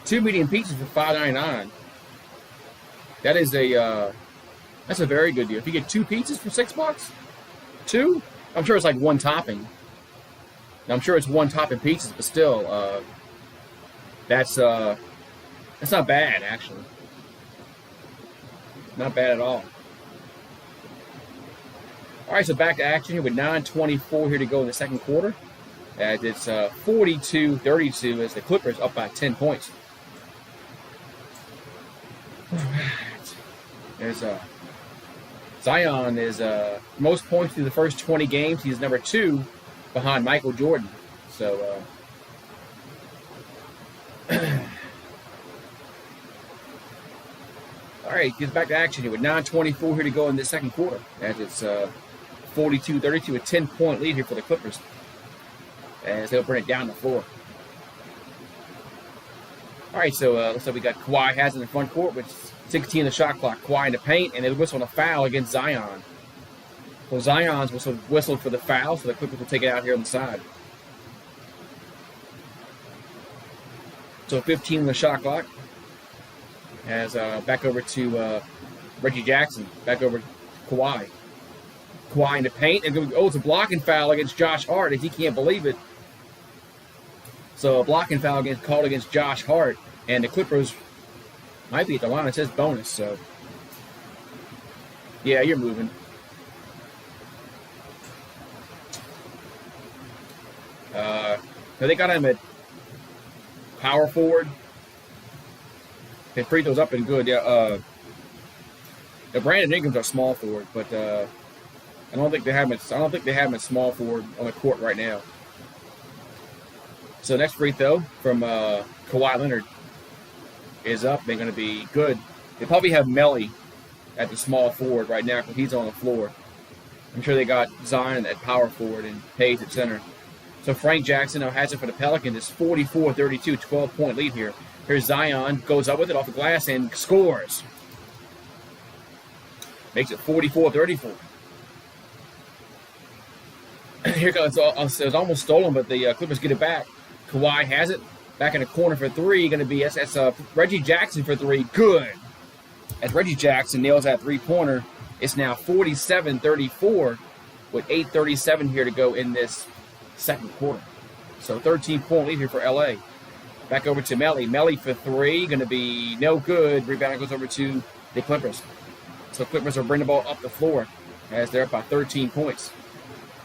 Two medium pizzas for $5.99. That is that's a very good deal. If you get 2 pizzas for $6, 2, I'm sure it's like one topping. Now, I'm sure it's one topping pizzas, but still, that's not bad actually. Not bad at all. All right, so back to action here with 9:24 here to go in the second quarter. As it's 42-32 as the Clippers up by 10 points. All right. There's Zion is most points through the first 20 games. He's number 2 behind Michael Jordan. So all right, gets back to action here with 9:24 here to go in the second quarter. As it's 42-32, a 10-point lead here for the Clippers. As they'll bring it down the floor. All right, so looks like we got Kawhi has in the front court with 16 in the shot clock. Kawhi in the paint, and they whistle on a foul against Zion. So Zion's whistled for the foul, so the Clippers will take it out here on the side. So 15 in the shot clock. As back over to Reggie Jackson. Back over to Kawhi. Kawhi in the paint. And it's a blocking foul against Josh Hart, as he can't believe it. So a blocking foul called against Josh Hart. And the Clippers might be at the line. It says bonus, so. Yeah, you're moving. They got him at power forward. His free throws up and good. Yeah. The Brandon Ingram's are small forward, but I don't think they have him at small forward on the court right now. So next free throw from Kawhi Leonard is up. They're going to be good. They probably have Melly at the small forward right now because he's on the floor. I'm sure they got Zion at power forward and Page at center. So Frank Jackson now has it for the Pelicans. It's 44-32, 12-point lead here. Here's Zion, goes up with it off the glass and scores. Makes it 44-34. Here comes, it was almost stolen, but the Clippers get it back. Kawhi has it. Back in the corner for 3. Going to be that's Reggie Jackson for 3. Good. As Reggie Jackson nails that 3-pointer, it's now 47-34 with 8:37 here to go in this second quarter. So 13-point lead here for LA. Back over to Melly. Melly for 3. Going to be no good. Rebound goes over to the Clippers. So Clippers will bring the ball up the floor as they're up by 13 points.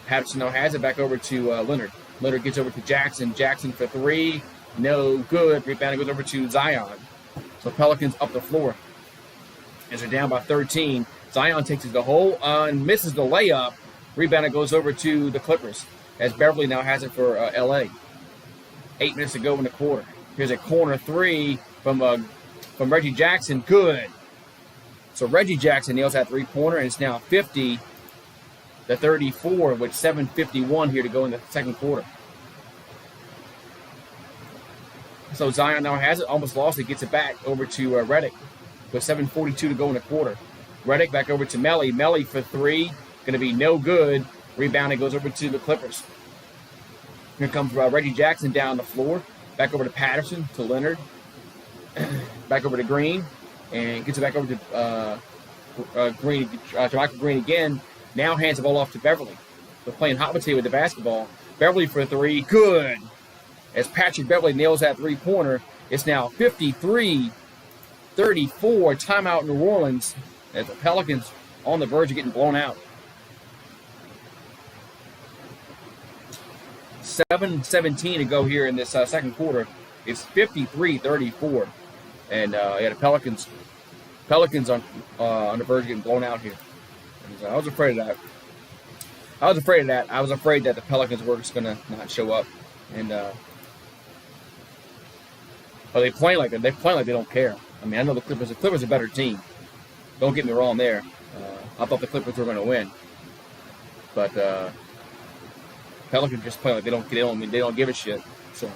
Patterson now has it back over to Leonard. Leonard gets over to Jackson. Jackson for 3. No good. Rebound goes over to Zion. So Pelicans up the floor as they're down by 13. Zion takes it to the hole and misses the layup. Rebound goes over to the Clippers as Beverly now has it for L.A. 8 minutes to go in the quarter. Here's a corner 3 from Reggie Jackson. Good. So Reggie Jackson nails that 3-pointer, and it's now 50-34 with 7:51 here to go in the second quarter. So Zion now has it, almost lost it, gets it back over to Redick with 7:42 to go in the quarter. Redick back over to Melly. Melly for 3, going to be no good. Rebound, it goes over to the Clippers. Here comes Reggie Jackson down the floor. Back over to Patterson, to Leonard. Back over to Green. And gets it back over to Green, to Michael Green again. Now hands the ball off to Beverly. They're playing hot potato with the basketball. Beverly for 3. Good. As Patrick Beverly nails that three-pointer, it's now 53-34. Timeout New Orleans as the Pelicans on the verge of getting blown out. 7:17 to go here in this second quarter. It's 53-34. And the Pelicans on the verge of getting blown out here. And, I was afraid of that. I was afraid that the Pelicans were just going to not show up. And but they play like they don't care. I mean, I know the Clippers are a better team. Don't get me wrong there. I thought the Clippers were going to win. But Pelicans just play like they don't give a shit. So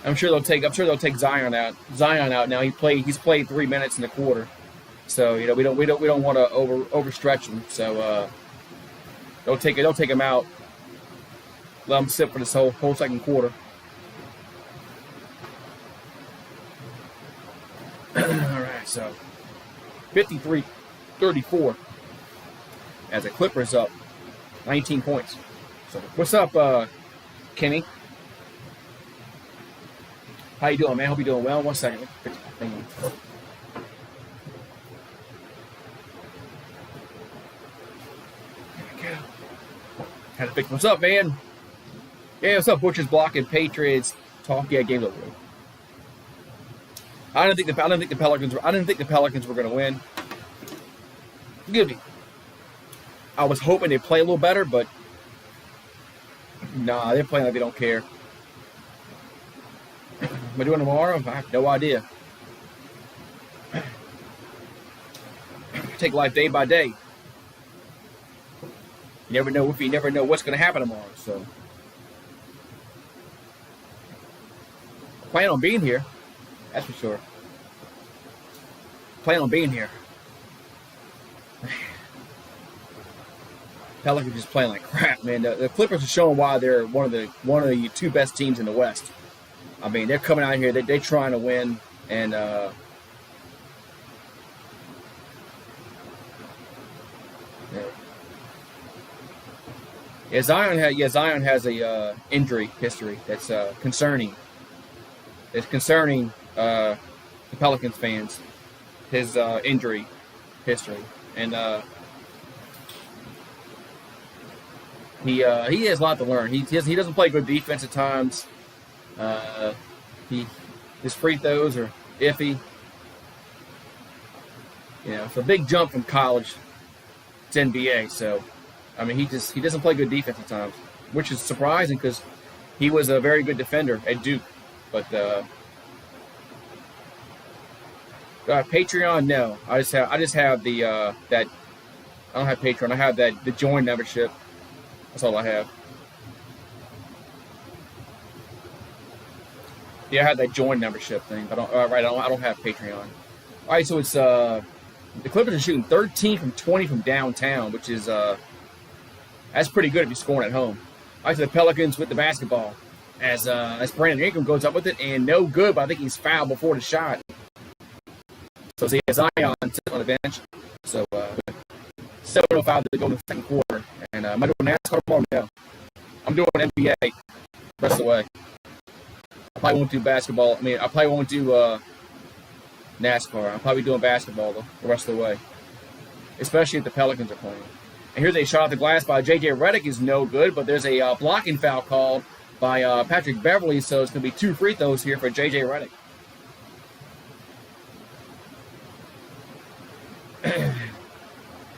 I'm sure they'll take Zion out now. He's played 3 minutes in the quarter. So we don't want to overstretch him. So they'll take him out. Let him sit for this whole second quarter. All right, so 53-34 as the Clippers up 19 points. So what's up, Kenny? How you doing, man? Hope you're doing well. 1 second. Hang on. There we go. Had to pick what's up, man. Yeah, what's up, Butchers blocking Patriots talk? Yeah, game's over. I didn't think the Pelicans were going to win. Forgive me. I was hoping they'd play a little better, but nah, they're playing like they don't care. Am I doing tomorrow? I have no idea. Take life day by day. You never know what's going to happen tomorrow. So, I plan on being here. That's for sure. Plan on being here. Pelicans just playing like crap, man. The Clippers are showing why they're one of the two best teams in the West. I mean, they're coming out here. They're trying to win, and Zion has a injury history that's concerning. It's concerning the Pelicans fans. His injury history, and he has a lot to learn. He doesn't play good defense at times. His free throws are iffy. It's a big jump from college to NBA. So, I mean, he doesn't play good defense at times, which is surprising because he was a very good defender at Duke. But Patreon, no. I just have the that. I don't have Patreon. I have the join membership. That's all I have. Yeah, I had that join membership thing. I don't have Patreon. All right, so it's the Clippers are shooting 13 from 20 from downtown, which is that's pretty good if you're scoring at home. All right, so the Pelicans with the basketball as Brandon Ingram goes up with it and no good, but I think he's fouled before the shot. So he has Zion sitting on the bench. So 7:05 to go in the second quarter. And am I doing NASCAR tomorrow? No. I'm doing NBA the rest of the way. I probably won't do basketball. I mean, I probably won't do NASCAR. I'm probably doing basketball the rest of the way, especially if the Pelicans are playing. And here's a shot off the glass by J.J. Redick is no good, but there's a blocking foul called by Patrick Beverly, so it's going to be 2 free throws here for J.J. Redick.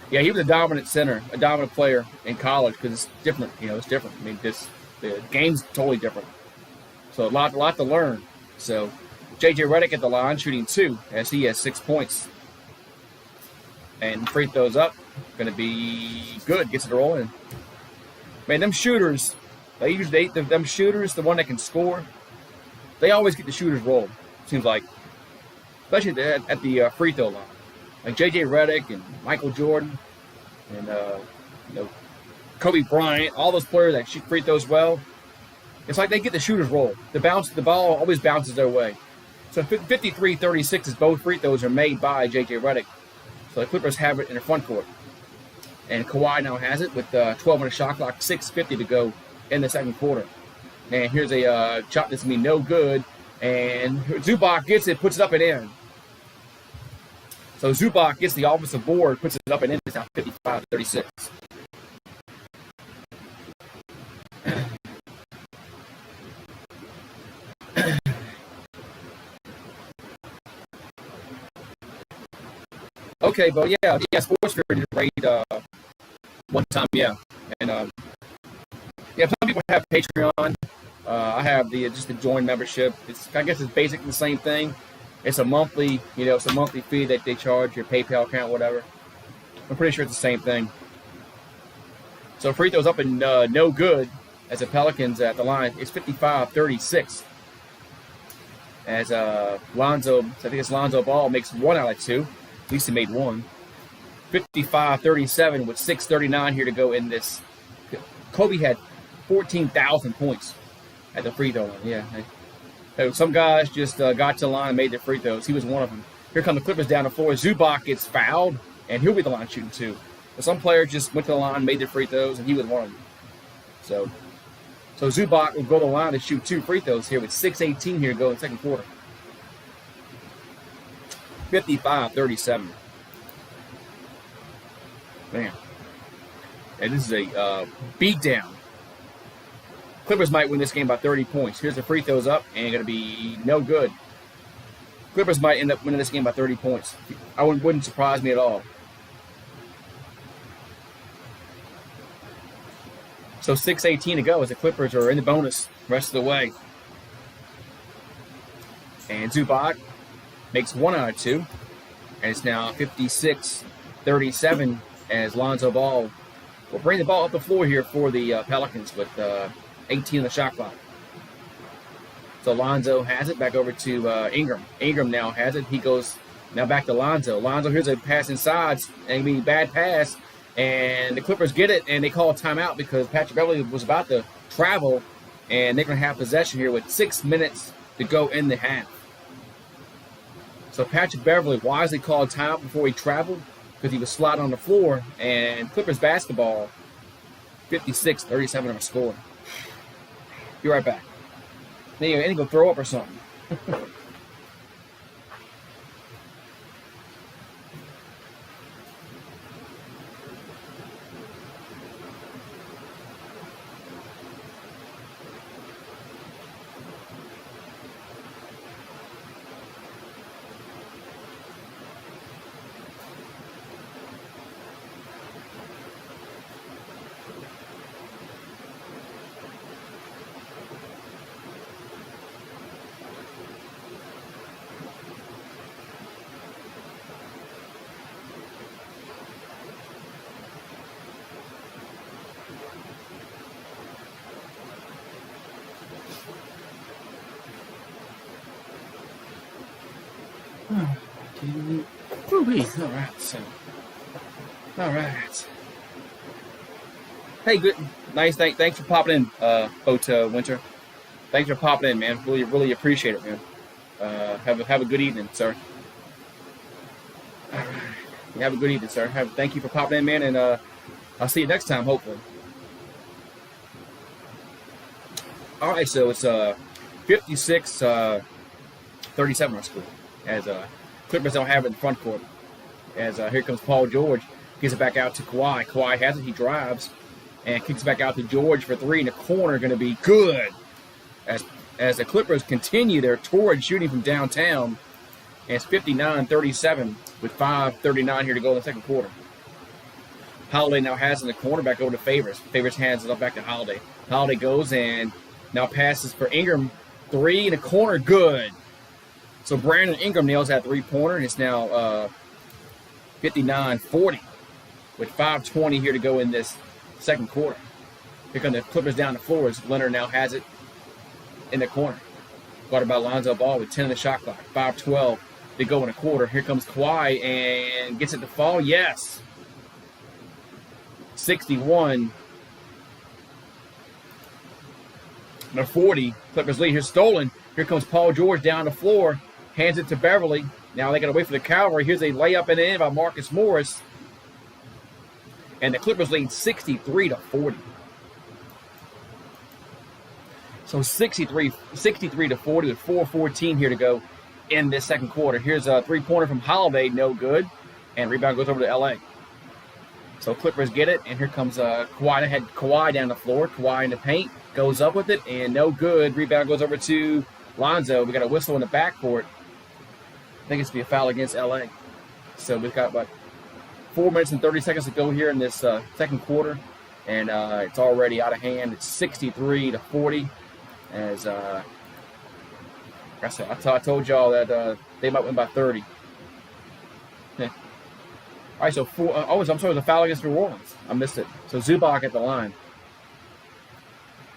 Yeah, he was a dominant center, a dominant player in college because it's different. It's different. I mean, the game's totally different. So a lot to learn. So J.J. Redick at the line shooting 2 as he has 6 points. And free throws up. Going to be good. Gets it rolling. Man, them shooters, them shooters, the one that can score, they always get the shooters rolled, seems like. Especially at the free throw line. like J.J. Redick and Michael Jordan and Kobe Bryant, all those players that shoot free throws well, it's like they get the shooter's roll. The ball always bounces their way. So 53-36 is both free throws are made by J.J. Redick. So the Clippers have it in their front court. And Kawhi now has it with 12 on the shot clock, 6:50 to go in the second quarter. And here's a shot that's going to be no good. And Zubac gets it, puts it up and in. So Zubac gets the offensive board, puts it up and in. It's now 55-36. Okay, but yeah, Sports Fair did a raid one time, yeah. And some people have Patreon. I have just the join membership. I guess it's basically the same thing. It's a monthly, fee that they charge, your PayPal account, whatever. I'm pretty sure it's the same thing. So free throws up and no good as the Pelicans at the line. It's 55-36. As Lonzo Ball makes 1 out of 2. At least he made 1. 55-37 with 6:39 here to go in this. Kobe had 14,000 points at the free throw line. Yeah. Some guys just got to the line and made their free throws. He was one of them. Here come the Clippers down the floor. Zubac gets fouled, and he'll be the line shooting too. But some players just went to the line, made their free throws, and he was one of them. So Zubac will go to the line to shoot 2 free throws here with 6:18 here to go in the second quarter. 55-37. Man. And this is a beatdown. Clippers might win this game by 30 points. Here's the free throws up, and going to be no good. Clippers might end up winning this game by 30 points. Wouldn't surprise me at all. So 6:18 to go as the Clippers are in the bonus the rest of the way. And Zubac makes 1 out of 2. And it's now 56-37 as Lonzo Ball will bring the ball up the floor here for the Pelicans with 18 on the shot clock. So Lonzo has it back over to Ingram. Ingram now has it. He goes now back to Lonzo. Lonzo, here's a pass inside. And bad pass. And the Clippers get it, and they call a timeout because Patrick Beverly was about to travel, and they're going to have possession here with 6 minutes to go in the half. So Patrick Beverly wisely called timeout before he traveled because he was sliding on the floor, and Clippers basketball, 56-37 on the score. Be right back. Then you're going to go throw up or something. All right. Hey, good, nice. Thanks for popping in, Boat Winter. Thanks for popping in, man. Really appreciate it, man. Have a good evening, sir. All right. Have a good evening, sir. Thank you for popping in, man, and I'll see you next time, hopefully. All right, so it's 56-37 our score as Clippers don't have it in the front court. As here comes Paul George, gives it back out to Kawhi. Kawhi has it, he drives, and kicks it back out to George for 3 in the corner, going to be good. As the Clippers continue their torrid shooting from downtown, and it's 59-37 with 5:39 here to go in the second quarter. Holiday now has it in the corner, back over to Favors. Favors hands it up back to Holiday. Holiday goes and now passes for Ingram. 3 in the corner, good. So Brandon Ingram nails that 3-pointer, and it's now 59-40 with 5:20 here to go in this second quarter. Here come the Clippers down the floor as Leonard now has it in the corner. Guarded by Lonzo Ball with 10 on the shot clock. 5:12 to go in a quarter. Here comes Kawhi and gets it to fall. Yes. 61 to 40. Clippers lead here stolen. Here comes Paul George down the floor. Hands it to Beverly. Now they got to wait for the Cavalry. Here's a layup in the end by Marcus Morris. And the Clippers lead 63 to 40. So 63 to 40 with 4:14 here to go in this second quarter. Here's a three-pointer from Holiday, no good. And rebound goes over to LA. So Clippers get it, and here comes Kawhi. They had Kawhi down the floor. Kawhi in the paint, goes up with it, and no good. Rebound goes over to Lonzo. We got a whistle in the backcourt. I think it's going to be a foul against LA. So we've got about 4 minutes and 30 seconds to go here in this second quarter, and it's already out of hand. It's 63 to 40. As like I said, I told y'all that they might win by 30. Yeah. All right, so I'm sorry, it was a foul against New Orleans. I missed it. So Zubac at the line.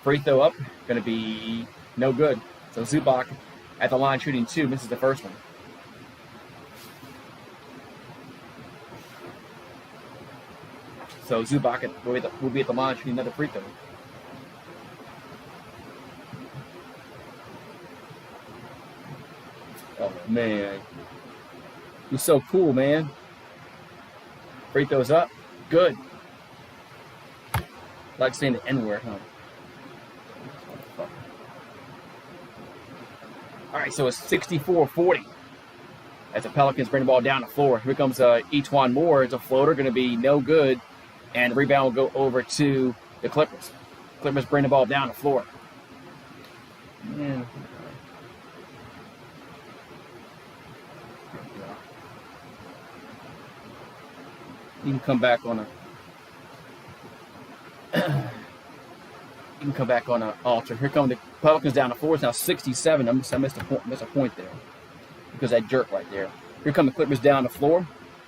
Free throw up, going to be no good. So Zubac at the line shooting 2, misses the first one. So Zubac will be at the line shooting another free throw. Oh, man. You're so cool, man. Free throws up. Good. Like saying the N-word, huh? All right, so it's 64-40 as the Pelicans bring the ball down the floor. Here comes E'Twaun Moore. It's a floater, going to be no good. And the rebound will go over to the Clippers. Clippers bring the ball down the floor. Yeah. You can come back on a altar. Here come the Pelicans down the floor. It's now 67. I missed a point there because that jerk right there. Here come the Clippers down the floor.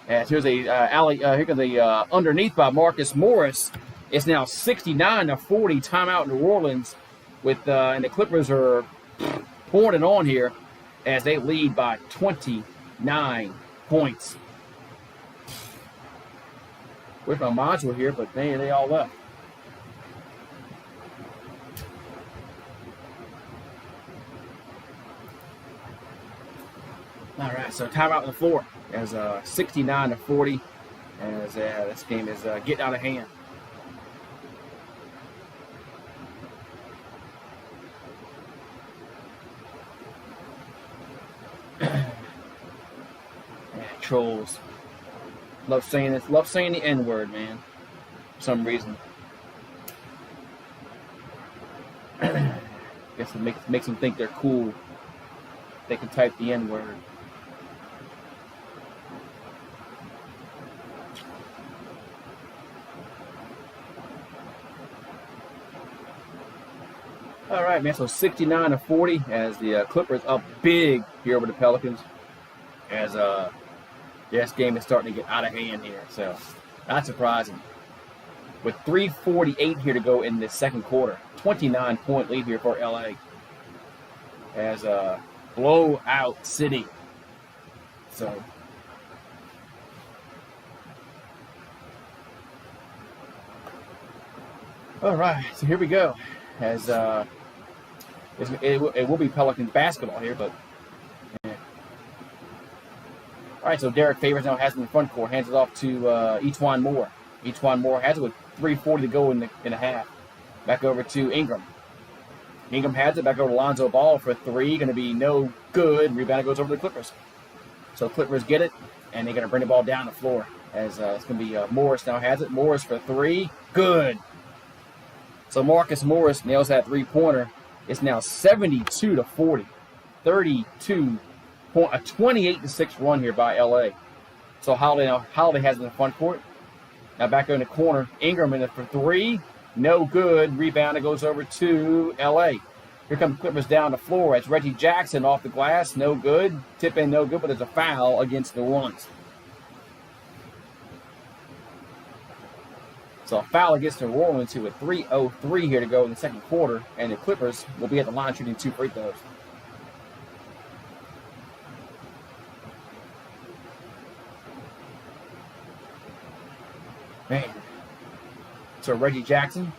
As here's a here comes a underneath by Marcus Morris. It's now 69 to 40. Timeout New Orleans with and the Clippers are pouring it on here as they lead by 29 points. Wish my mods were here, but they all left. All right, so timeout on the floor as 69 to 40 as this game is getting out of hand. Trolls. Love saying this. Love saying the N-word, man. For some reason. Guess it makes them think they're cool. They can type the N-word. All right, man. So 69 to 40 as the Clippers up big here over the Pelicans. As this game is starting to get out of hand here, so not surprising. With 3:48 here to go in this second quarter, 29-point lead here for LA. As blowout city. So all right, so here we go. As it will be Pelicans basketball here, but. All right, so Derek Favors now has it in the front court, hands it off to E'Twaun Moore. E'Twaun Moore has it with 3:40 to go in the half. Back over to Ingram. Ingram has it, back over to Lonzo Ball for 3, going to be no good. Rebound goes over to the Clippers. So Clippers get it, and they're going to bring the ball down the floor. As it's going to be Morris now has it. Morris for 3, good. So Marcus Morris nails that three-pointer. It's now 72 to 40, 32. A 28-6 run here by LA. So Holiday has it in the front court. Now back in the corner, Ingram in it for 3, no good. Rebound, it goes over to LA. Here come the Clippers down the floor. It's Reggie Jackson off the glass, no good. Tip in, no good, but there's a foul against New Orleans. So a foul against New Orleans, who with 3:03 here to go in the second quarter, and the Clippers will be at the line shooting 2 free throws. Man. So Reggie Jackson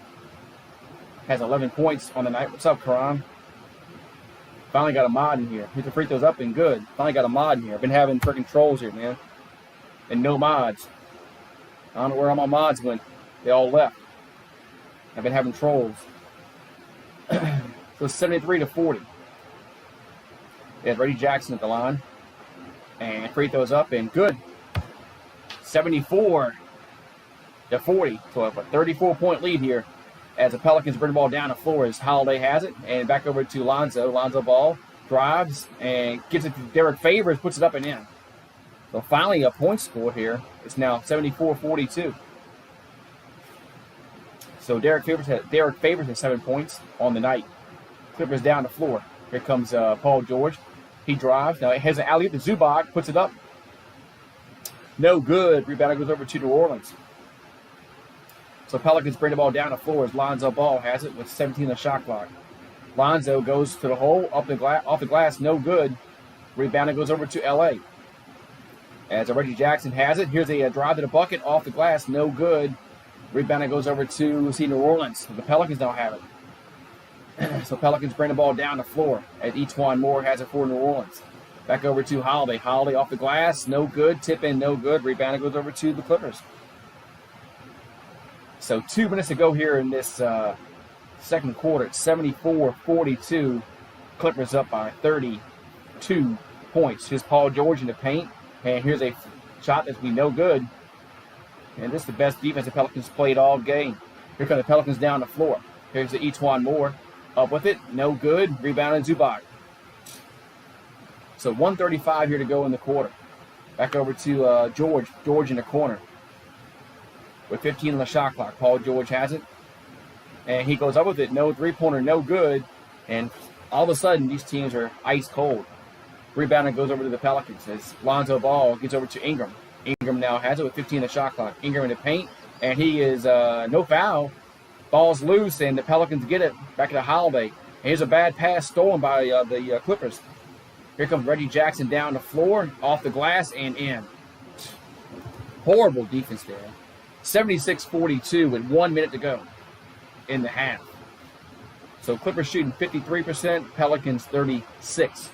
has 11 points on the night. What's up, Karan? Finally got a mod in here. Hit the free throws up and good. Finally got a mod in here. I've been having freaking trolls here, man. And no mods. I don't know where all my mods went. They all left. I've been having trolls. So 73-40. There's Reggie Jackson at the line. And free throws up and good. 74-40. So a 34-point lead here as the Pelicans bring the ball down the floor as Holiday has it. And back over to Lonzo. Lonzo ball drives and gives it to Derek Favors, puts it up and in. So finally a point score here. It's now 74-42. So Derek Favors has 7 points on the night. Clippers down the floor. Here comes Paul George. He drives. Now he has an alley-oop to Zubac. Puts it up. No good. Rebound goes over to New Orleans. So Pelicans bring the ball down the floor as Lonzo Ball has it with 17 on the shot clock. Lonzo goes to the hole, off the glass, no good. Rebound goes over to L.A. As Reggie Jackson has it. Here's a drive to the bucket, off the glass, no good. Rebound goes over to New Orleans. The Pelicans don't have it. So Pelicans bring the ball down the floor as E'Twaun Moore has it for New Orleans. Back over to Holiday. Holiday off the glass, no good. Tip in, no good. Rebound goes over to the Clippers. So 2 minutes to go here in this second quarter. It's 74-42. Clippers up by 32 points. Here's Paul George in the paint. And here's a shot that's no good. And this is the best defense the Pelicans played all game. Here come the Pelicans down the floor. Here's the E'Twaun Moore. Up with it. No good. Rebound in Zubac. So 1:35 here to go in the quarter. Back over to George. George in the corner. With 15 on the shot clock. Paul George has it. And he goes up with it. No three-pointer, no good. And all of a sudden, these teams are ice cold. Rebound goes over to the Pelicans as Lonzo Ball gets over to Ingram. Ingram now has it with 15 on the shot clock. Ingram in the paint. And he is no foul. Ball's loose, and the Pelicans get it back to Holiday. And here's a bad pass stolen by the Clippers. Here comes Reggie Jackson down the floor, off the glass, and in. Horrible defense there. 76-42 with 1 minute to go in the half. So Clippers shooting 53%, Pelicans 36%.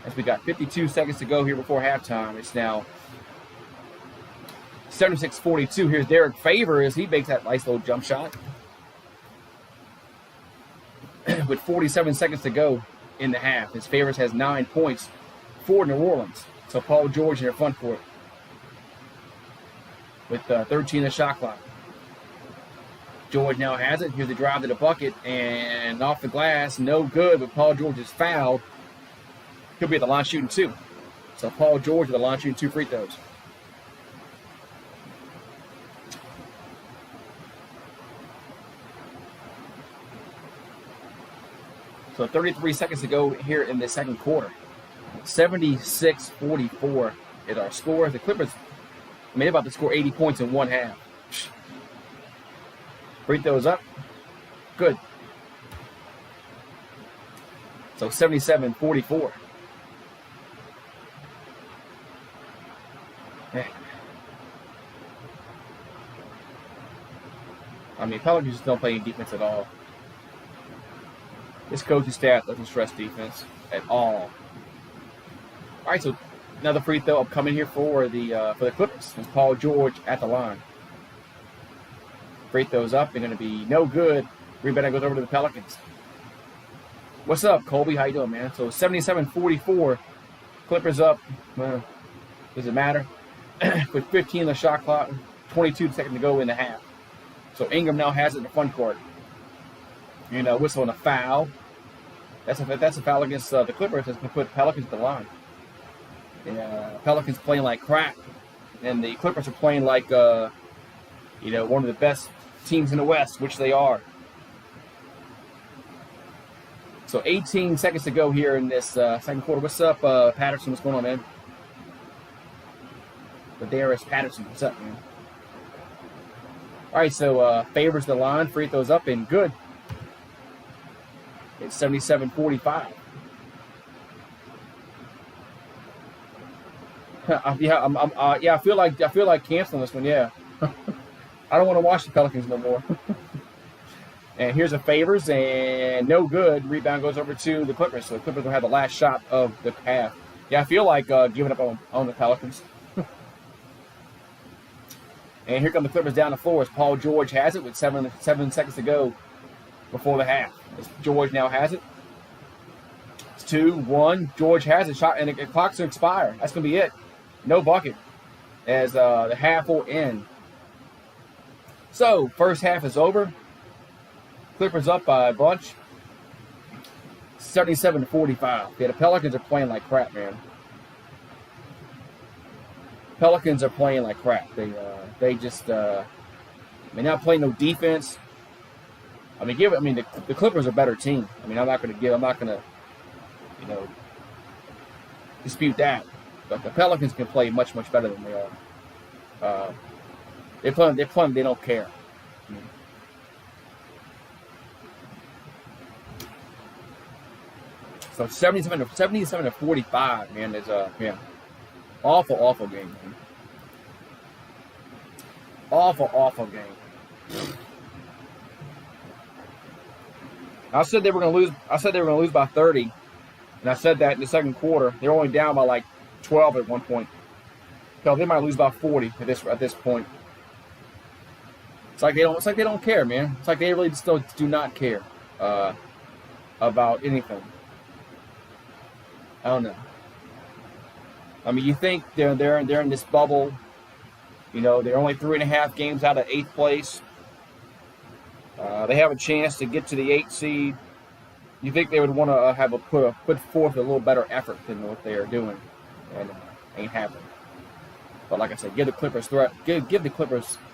As we got 52 seconds to go here before halftime, it's now 76-42. Here's Derek Favors. He makes that nice little jump shot. With 47 seconds to go in the half. His Favors has 9 points for New Orleans. So Paul George in their front court with 13 in the shot clock. George now has it. Here's the drive to the bucket, and off the glass, no good, but Paul George is fouled. He'll be at the line shooting 2. So Paul George at the line shooting 2 free throws. So 33 seconds to go here in the second quarter. 76-44 is our score. The Clippers they're about to score 80 points in one half. Free throws up. Good. So 77-44. I mean, Pelicans just don't play any defense at all. This coaching staff doesn't stress defense at all. All right, so another free throw coming here for the Clippers. It's Paul George at the line. Free throws up. They're going to be no good. Rebound goes over to the Pelicans. What's up, Colby? How you doing, man? So 77-44. Clippers up. Well, does it matter? With 15 on the shot clock, 22 seconds to go in the half. So Ingram now has it in the front court. Whistle on a foul. That's a foul against the Clippers. That's going to put Pelicans at the line. Pelicans playing like crap, and the Clippers are playing like one of the best teams in the West, which they are. So 18 seconds to go here in this second quarter. What's up, Patterson? What's going on, man? Ladarius Patterson. What's up, man? All right, so Favors the line. Free throws up and good. It's 77-45. I feel like canceling this one. Yeah, I don't want to watch the Pelicans no more. And here's a Favors, and no good. Rebound goes over to the Clippers. So the Clippers will have the last shot of the half. Yeah, I feel like giving up on the Pelicans. And here come the Clippers down the floor as Paul George has it with 7 seconds to go before the half. As George now has it. It's 2-1. George has it. Shot, and the clock's to expire. That's going to be it. No bucket as the half will end. So, first half is over. Clippers up by a bunch. 77-45. Yeah, the Pelicans are playing like crap, man. Pelicans are playing like crap. They just they're not playing no defense. I mean, the Clippers are a better team. I mean, I'm not gonna dispute that. But the Pelicans can play much, much better than they are. They're playing. They don't care. I mean, so 77-45, man, is awful game, man. Awful game. I said they were going to lose. I said they were going to lose by 30, and I said that in the second quarter. They were only down by like 12 at one point. So they might lose by 40 at this point. It's like they don't care, man. It's like they really still do not care about anything. I don't know. I mean, you think they're in this bubble. You know, they're only 3.5 games out of 8th place. They have a chance to get to the 8th seed. You think they would want to put forth a little better effort than what they are doing, and ain't happening. But like I said, give the Clippers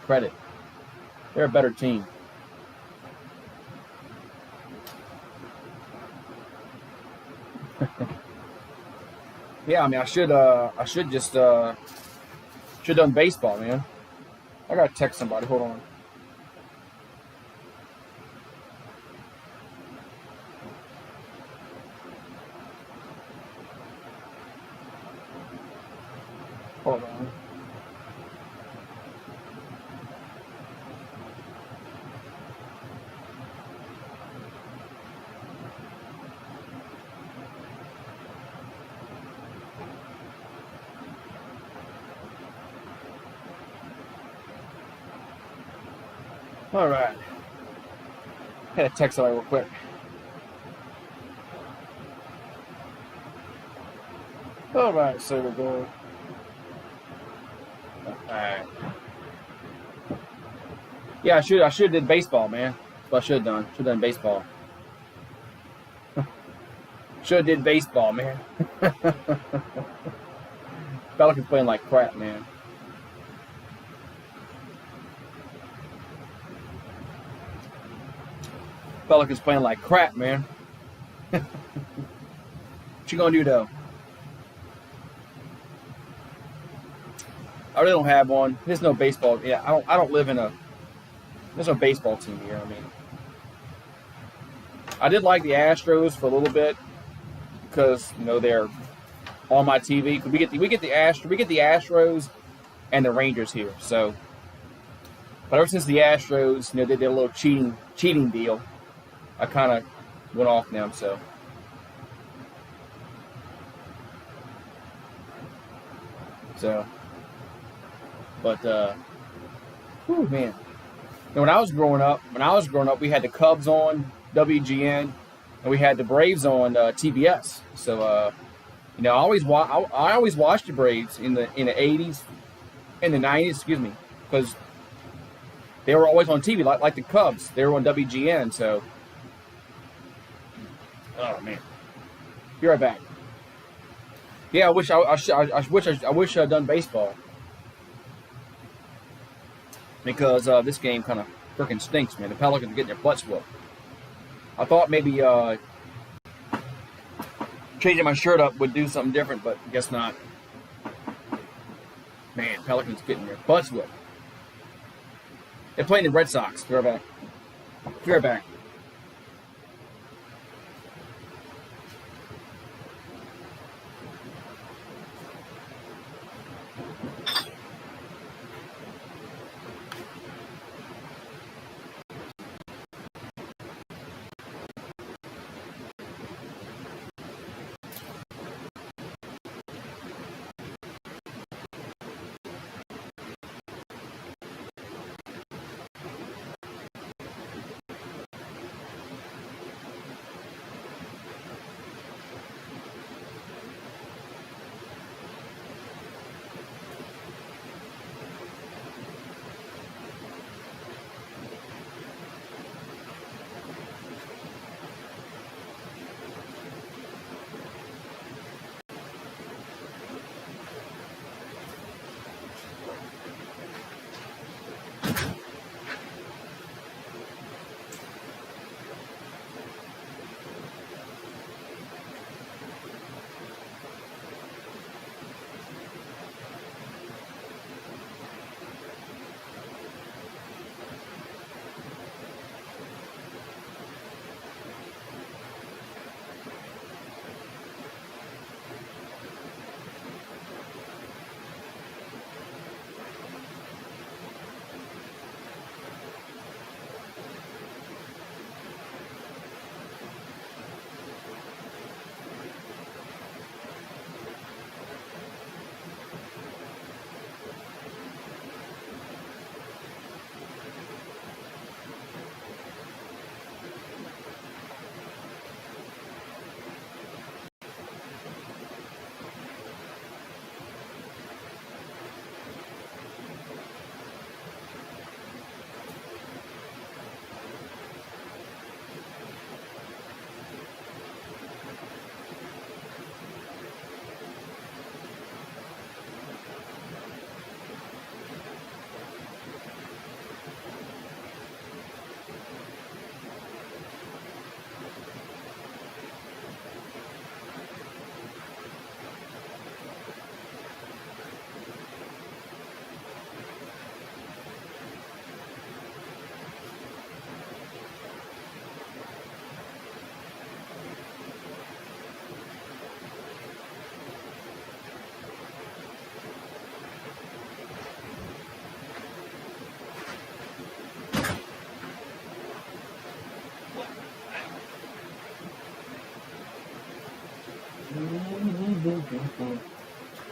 credit. They're a better team. Yeah, I mean, I should have done baseball, man. I gotta text somebody. Hold on. Hold on. All right. Had to text somebody real quick. All right, so we're going. All right. Yeah, I should have did baseball, man. That's what I should have done. Should have done baseball. Should have did baseball, man. Pelicans playing like crap, man. Pelicans playing like crap, man. What you gonna do though? I really don't have one. There's no baseball. Yeah, I don't live in a. There's no baseball team here. I mean, I did like the Astros for a little bit because they're on my TV. We get the Astros and the Rangers here. So, but ever since the Astros, they did a little cheating deal, I kind of went off them. So, but whew, man. When I was growing up, we had the Cubs on WGN, and we had the Braves on TBS. So, I always watched the Braves in the 80s, in the 90s, excuse me, because they were always on TV, like the Cubs. They were on WGN. So, oh man, be right back. Yeah, I wish I'd done baseball. Because this game kind of freaking stinks, man. The Pelicans are getting their butts whooped. I thought maybe changing my shirt up would do something different, but guess not. Man, Pelicans getting their butts whooped. They're playing the Red Sox. Be right back. Be right back.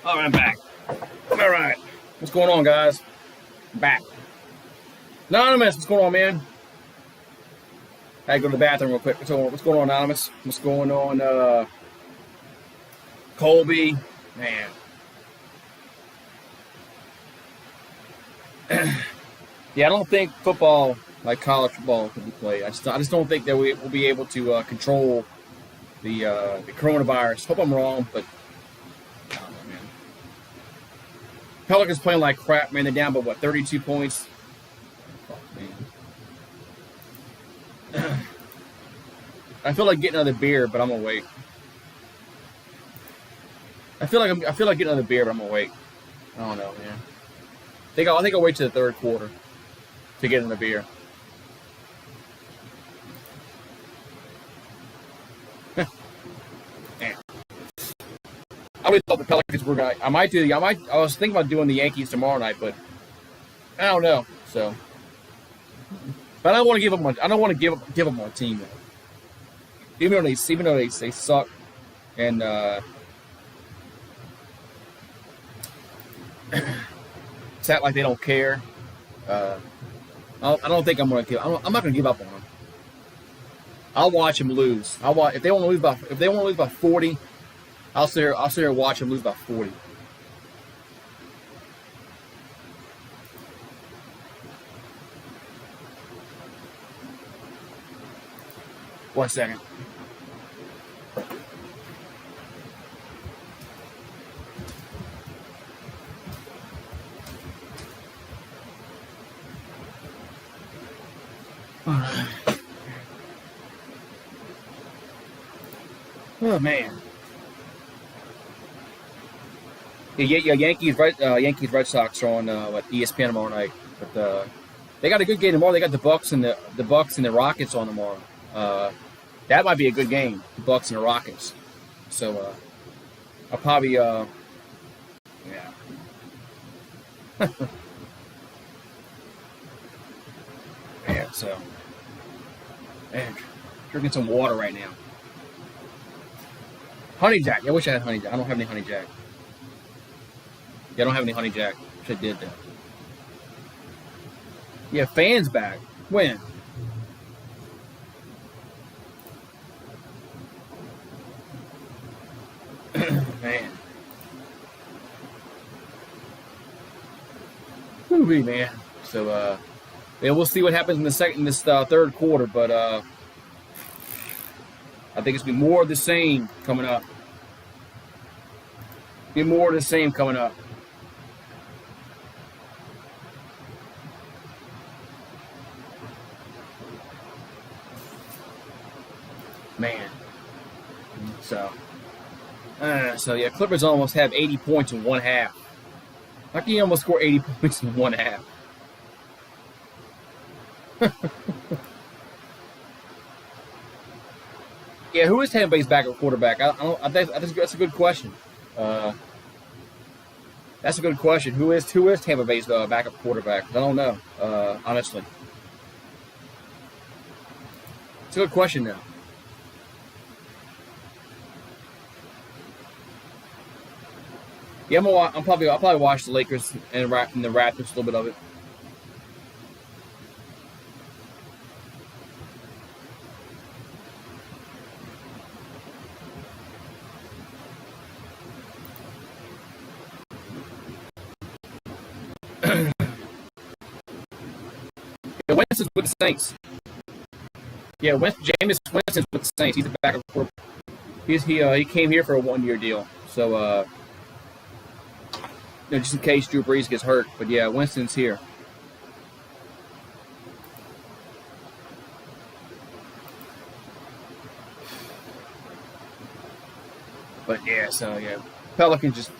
All right, I'm back. All right. What's going on, guys? I'm back. Anonymous, what's going on, man? I had to go to the bathroom real quick. What's going on, Anonymous? What's going on, Colby? Man. Yeah, I don't think football, like college football, can be played. I just don't think that we will be able to control the coronavirus. Hope I'm wrong, but I don't know, man. Pelicans playing like crap, man. They're down by 32 points. Fuck, man. I feel like getting another beer, but I'm gonna wait. I feel like getting another beer, but I'm gonna wait. I don't know, man. I think I'll wait till the third quarter to get another beer. I always thought the Pelicans were gonna. I was thinking about doing the Yankees tomorrow night, but I don't know. So, but I don't want to give them. I don't want to give them my team though. Even though they suck, and it's not like they don't care. I don't think I'm gonna give. I'm not gonna give up on them. I'll watch them lose. If they want to lose by 40. I'll sit here and watch them lose by 40. One second. All right. Oh man. Yeah, Yankees Red Sox are on ESPN tomorrow night, but they got a good game tomorrow. They got the Bucks and the Rockets on tomorrow. That might be a good game, the Bucks and the Rockets. So I'll probably yeah. Yeah, so man, drinking some water right now. Honey Jack. I wish I had Honey Jack. I don't have any Honey Jack. Yeah, I don't have any Honey Jack. Wish I did that. Yeah, fans back. When? Man. Woo-wee, man. So, yeah, we'll see what happens in this third quarter, but I think it's gonna be more of the same coming up. Be more of the same coming up. Man. So yeah, Clippers almost have 80 points in one half. How can you almost score 80 points in one half? Yeah, who is Tampa Bay's backup quarterback? I think that's a good question. That's a good question. Who is Tampa Bay's backup quarterback? I don't know, honestly. It's a good question now. Yeah, I'll probably watch the Lakers and the Raptors, a little bit of it. Yeah, Winston's with the Saints. Yeah, Jameis Winston's with the Saints. He's a backup quarterback. He came here for a 1-year deal. So just in case Drew Brees gets hurt. But yeah, Winston's here. But yeah, so yeah, Pelicans just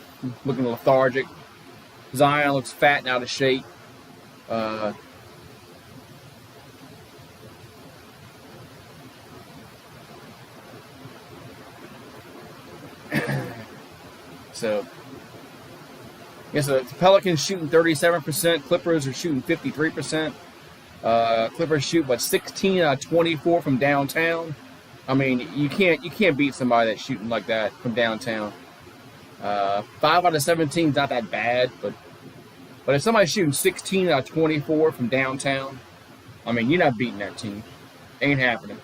looking lethargic. Zion looks fat and out of shape. So, yeah, so the Pelicans shooting 37%. Clippers are shooting 53%. Clippers shoot 16 out of 24 from downtown. I mean, you can't beat somebody that's shooting like that from downtown. 5 out of 17 is not that bad, but if somebody's shooting 16 out of 24 from downtown, I mean, you're not beating that team. Ain't happening.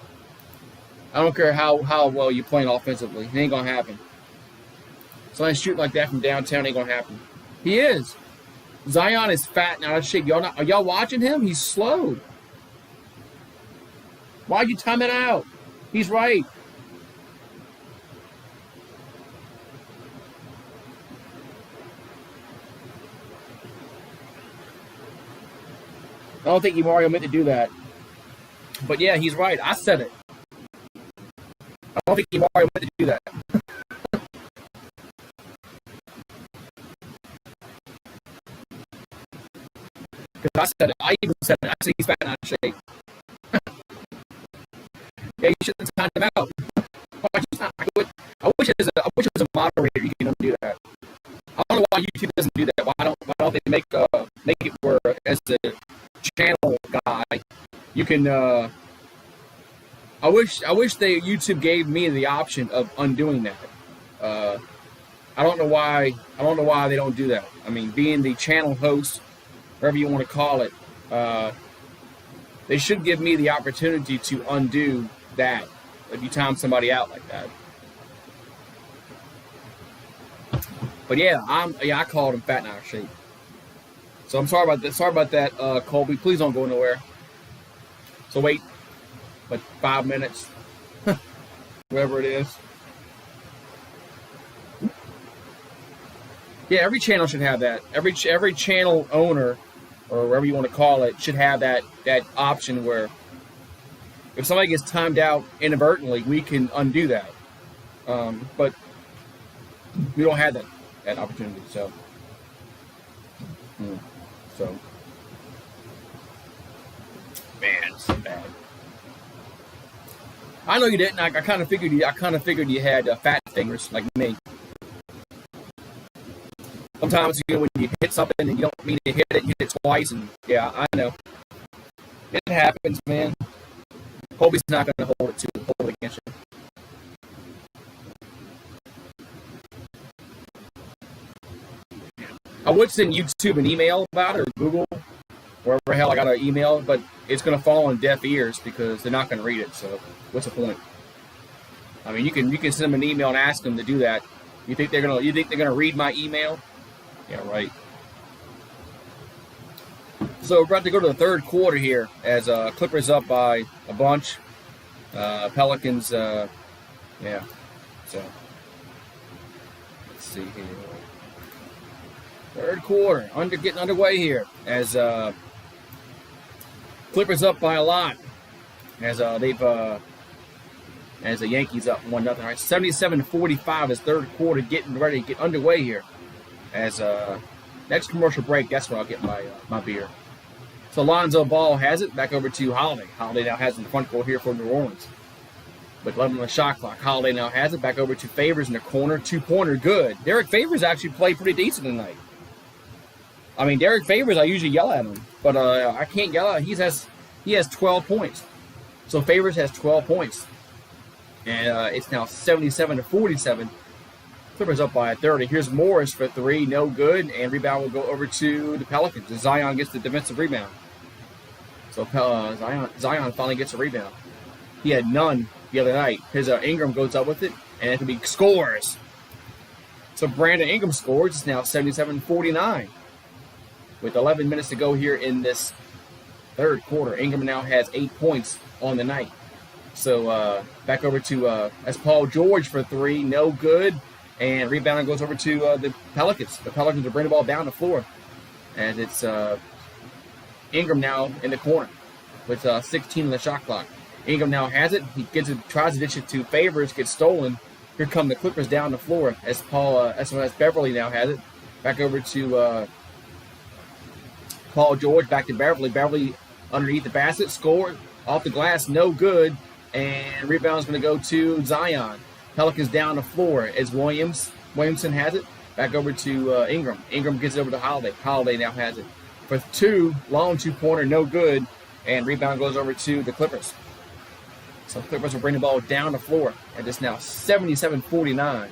I don't care how well you're playing offensively. It ain't going to happen. Somebody shooting like that from downtown ain't going to happen. He is. Zion is fat and out of shape. Are y'all watching him? He's slowed. Why'd you time it out? He's right. I don't think Mario meant to do that. But yeah, he's right. I said it. I don't think Mario meant to do that. Because I said it. I even said it. I said he's fat and out of shape. Yeah, you shouldn't have timed him out. I wish it was a moderator you can do that. I don't know why YouTube doesn't do that. Why don't they make it where as a channel guy you can I wish YouTube gave me the option of undoing that. I don't know why they don't do that. I mean, being the channel host, whatever you want to call it, they should give me the opportunity to undo that if you time somebody out like that. But yeah, I called him fat and out of shape. So I'm sorry about that. Sorry about that, Colby. Please don't go nowhere. So wait, 5 minutes, whatever it is. Yeah, every channel should have that. Every channel owner, or whatever you want to call it, should have that option where if somebody gets timed out inadvertently, we can undo that. But we don't have that opportunity. So man, it's so bad. I know you didn't. I kind of figured you had fat fingers like me. Sometimes when you hit something and you don't mean to hit it, you hit it twice, and yeah, I know it happens, man. Colby's not going to hold it against you. I would send YouTube an email about it, or Google, wherever the hell I got an email, but it's going to fall on deaf ears because they're not going to read it. So what's the point? I mean, you can send them an email and ask them to do that. You think they're gonna read my email? Yeah, right. So we're about to go to the third quarter here as Clippers up by a bunch. Pelicans, yeah. So let's see here. Third quarter, getting underway here as Clippers up by a lot. As as the Yankees up 1-0. All right, 77-45 is third quarter, getting ready to get underway here. As next commercial break, that's when I'll get my beer. So Lonzo Ball has it back over to Holiday. Holiday now has it in the front court here for New Orleans. With 11 on the shot clock, Holiday now has it back over to Favors in the corner. 2-pointer, good. Derek Favors actually played pretty decent tonight. I mean, Derek Favors, I usually yell at him, but I can't yell at him. He has 12 points. So Favors has 12 points. And it's now 77-47. Clippers up by 30. Here's Morris for three, no good. And rebound will go over to the Pelicans. And Zion gets the defensive rebound. So Zion finally gets a rebound. He had none the other night. His Ingram goes up with it, and it can be scores. So Brandon Ingram scores. It's now 77-49. With 11 minutes to go here in this third quarter, Ingram now has 8 points on the night. So back over to that's Paul George for three, no good. And rebound goes over to the Pelicans. The Pelicans will bring the ball down the floor. And it's Ingram now in the corner with 16 on the shot clock. Ingram now has it. He tries to ditch it to Favors, gets stolen. Here come the Clippers down the floor as as Beverly now has it. Back over to Paul George, back to Beverly. Beverly underneath the basket, scored off the glass, no good. And rebound is going to go to Zion. Pelicans down the floor as Williamson has it. Back over to Ingram. Ingram gets it over to Holiday. Holiday now has it. For two, long two-pointer, no good. And rebound goes over to the Clippers. So the Clippers will bring the ball down the floor. And it's now 77-49.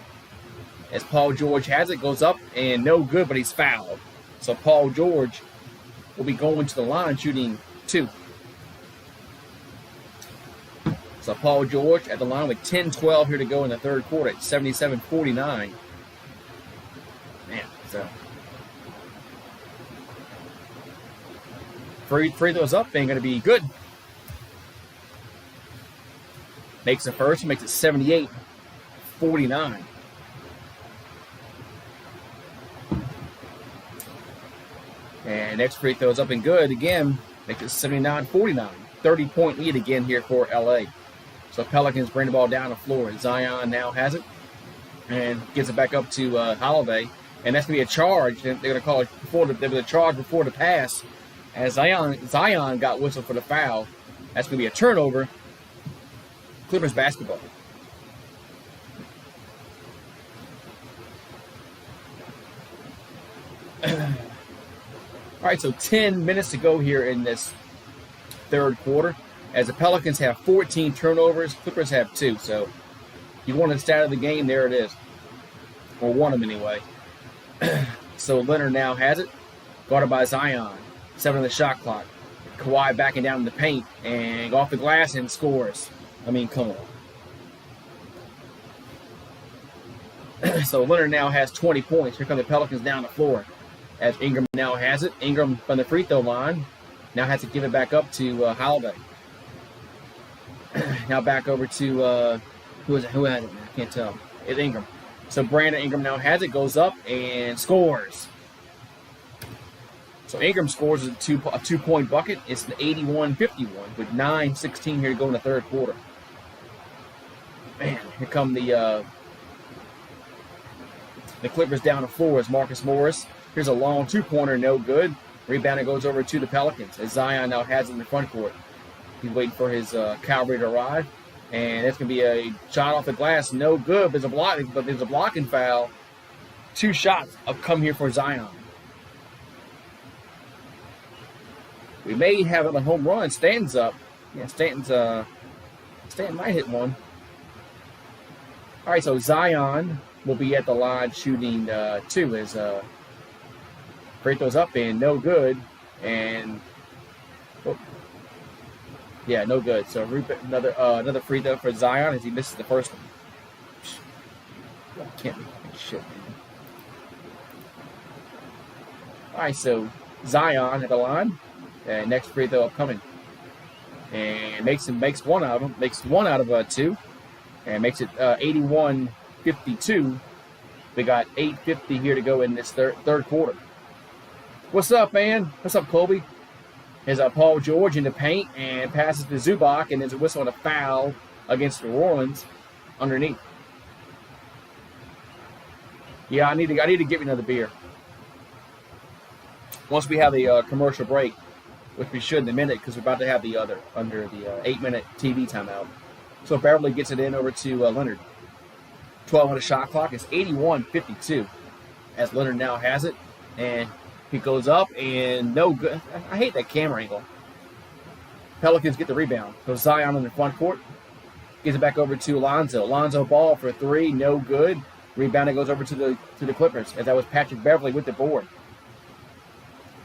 as Paul George has it, goes up and no good, but he's fouled. So Paul George will be going to the line shooting 2. So Paul George at the line with 10-12 here to go in the third quarter at 77-49. Man, so free throws up ain't going to be good. Makes the first, makes it 78-49. And next free throws up and good again, makes it 79-49. 30-point lead again here for LA. So Pelicans bring the ball down the floor. Zion now has it and gives it back up to Holiday. And that's going to be a charge. They're going to call it there was a charge before the pass. As Zion got whistled for the foul. That's going to be a turnover. Clippers basketball. All right, so 10 minutes to go here in this third quarter. As the Pelicans have 14 turnovers, Clippers have 2. So you want the stat of the game, there it is. Or one of them anyway. So Leonard now has it. Guarded by Zion. 7 on the shot clock. Kawhi backing down in the paint and off the glass and scores. I mean, come on. So Leonard now has 20 points. Here come the Pelicans down the floor. As Ingram now has it. Ingram from the free throw line. Now has to give it back up to Holiday. Now back over to, who had it? I can't tell. It's Ingram. So Brandon Ingram now has it, goes up, and scores. So Ingram scores a two-point bucket. It's an 81-51 with 9:16 here to go in the third quarter. Man, here come the Clippers down the floor as Marcus Morris. Here's a long two-pointer, no good. Rebound goes over to the Pelicans as Zion now has it in the front court. He's waiting for his cavalry to arrive. And it's going to be a shot off the glass, no good. There's a blocking foul. 2 shots have come here for Zion. We may have a home run. Stanton's up. Yeah, Stanton might hit one. All right, so Zion will be at the line shooting 2 as free throws up and no good. And no good. So another free throw for Zion as he misses the first one. Can't be shit, man. All right, so Zion at the line. And next free throw upcoming. And makes one out of them. Makes 1 out of 2. And makes it 81-52. We got 8:50 here to go in this third quarter. What's up, man? What's up, Colby? Here's Paul George in the paint and passes to Zubac, and there's a whistle on a foul against New Orleans underneath. Yeah, I need to get me another beer. Once we have the commercial break, which we should in a minute because we're about to have the 8-minute TV timeout. So Beverly gets it in over to Leonard. 12 on the shot clock. It's 81-52 as Leonard now has it. And he goes up and no good. I hate that camera angle. Pelicans get the rebound. So Zion in the front court. Gives it back over to Alonzo. Alonzo ball for 3, no good. Rebound goes over to the Clippers as that was Patrick Beverly with the board.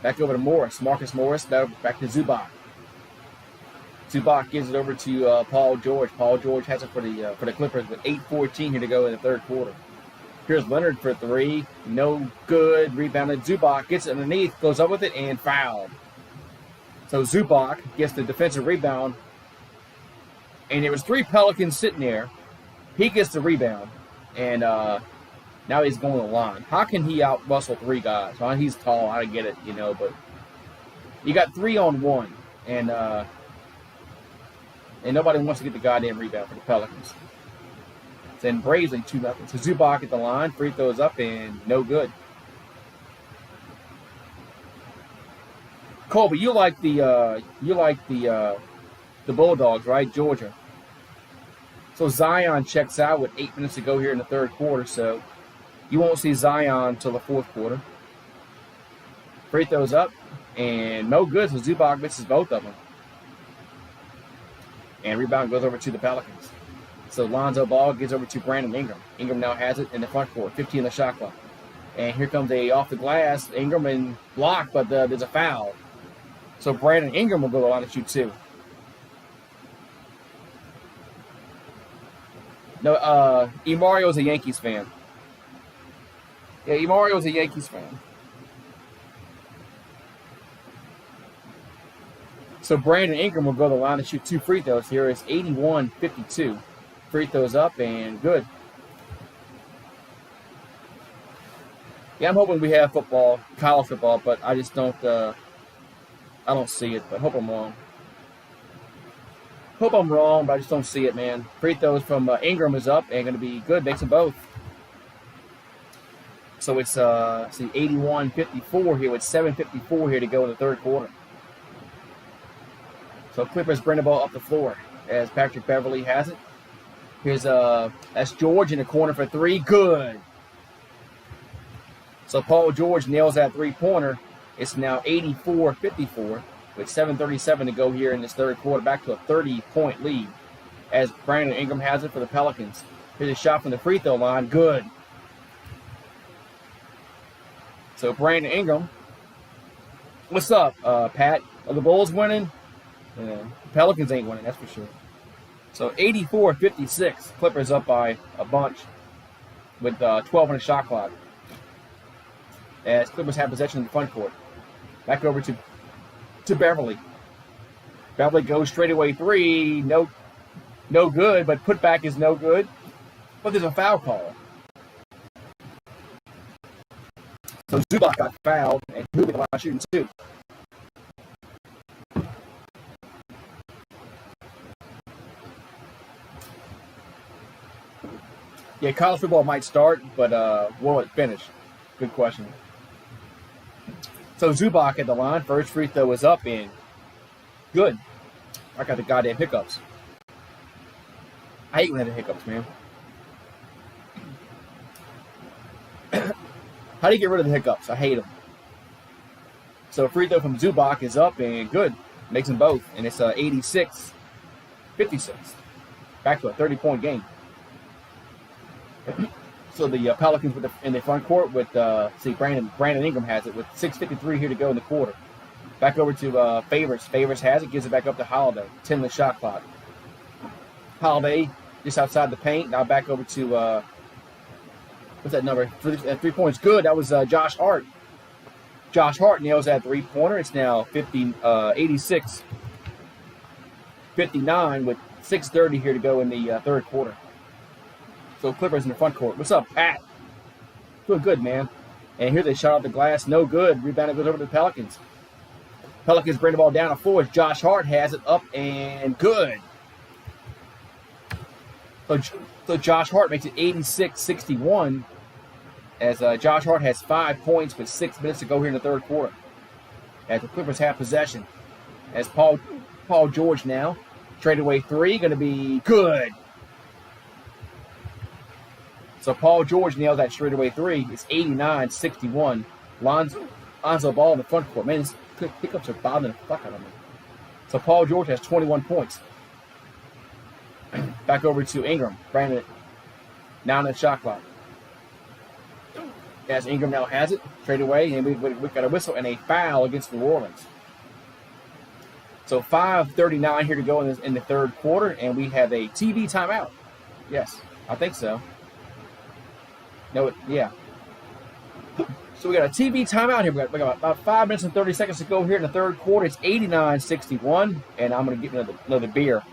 Back over to Morris. Marcus Morris. Back to Zubac. Zubac gives it over to Paul George. Paul George has it for the Clippers with 8:14 here to go in the third quarter. Here's Leonard for 3. No good. Rebounded. Zubac gets it underneath. Goes up with it and fouled. So Zubac gets the defensive rebound. And there was 3 Pelicans sitting there. He gets the rebound. And now he's going to the line. How can he out-muscle 3 guys? Well, he's tall. I get it, but you got 3-on-1. And nobody wants to get the goddamn rebound for the Pelicans. Then Braves 2-0. So Zubac at the line. Free throws up and no good. Colby, you like the Bulldogs, right? Georgia. So Zion checks out with 8 minutes to go here in the third quarter. So you won't see Zion until the fourth quarter. Free throws up and no good. So Zubac misses both of them. And rebound goes over to the Pelicans. So Lonzo Ball gives over to Brandon Ingram. Ingram now has it in the front court, 15 on the shot clock. And here comes a off the glass. Ingram and blocked, but there's a foul. So Brandon Ingram will go to the line to shoot 2. No, Emario's a Yankees fan. Yeah, Emario's a Yankees fan. So Brandon Ingram will go to the line to shoot 2 free throws here. It's 81-52. Free throws up and good. Yeah, I'm hoping we have football, college football, but I just don't. I don't see it. But hope I'm wrong. Hope I'm wrong, but I just don't see it, man. Free throws from Ingram is up and going to be good. Makes them both. So it's 81-54 here with 7:54 here to go in the third quarter. So Clippers bring the ball up the floor as Patrick Beverly has it. Here's that's George in the corner for 3. Good. So Paul George nails that 3-pointer. It's now 84-54 with 7:37 to go here in this third quarter. Back to a 30-point lead as Brandon Ingram has it for the Pelicans. Here's a shot from the free throw line. Good. So Brandon Ingram. What's up, Pat? Are the Bulls winning? Yeah. The Pelicans ain't winning, that's for sure. So 84-56. Clippers up by a bunch with 12 on the shot clock. As Clippers have possession in the front court. Back over to Beverly. Beverly goes straight away 3. No good, but putback is no good. But there's a foul call. So Zubac got fouled, and he'll be the line shooting 2. Yeah, college football might start, but will it finish? Good question. So Zubac at the line. First free throw is up and good. I got the goddamn hiccups. I hate when I have the hiccups, man. How do you get rid of the hiccups? I hate them. So free throw from Zubac is up and good. Makes them both. And it's 86-56. Back to a 30-point game. So the Pelicans in the front court with, Brandon Ingram has it with 6:53 here to go in the quarter. Back over to Favors. Favors has it, gives it back up to Holiday. 10 on the shot clock. Holiday just outside the paint. Now back over to, what's that number? 3 points. Good. That was Josh Hart. Josh Hart nails that 3-pointer. It's now 86-59 with 6:30 here to go in the third quarter. So Clippers in the front court. What's up, Pat? Doing good, man. And here's a shot off the glass. No good. Rebound goes over to the Pelicans. Pelicans bring the ball down to 4. Josh Hart has it up and good. So Josh Hart makes it 86-61 as Josh Hart has 5 points with 6 minutes to go here in the third quarter. As the Clippers have possession. As Paul George now. Traded away 3. Going to be good. So Paul George nails that straightaway 3. It's 89-61. Lonzo Ball in the front court. Man, his pickups are bothering the fuck out of me. So Paul George has 21 points. Back over to Ingram. Brandon now on the shot clock. As Ingram now has it, straight away, and we've got a whistle and a foul against New Orleans. So 5:39 here to go in the third quarter, and we have a TV timeout. Yes, I think so. No, yeah. So we got a TV timeout here. We got about 5 minutes and 30 seconds to go here in the third quarter. It's 89-61, and I'm going to get another beer.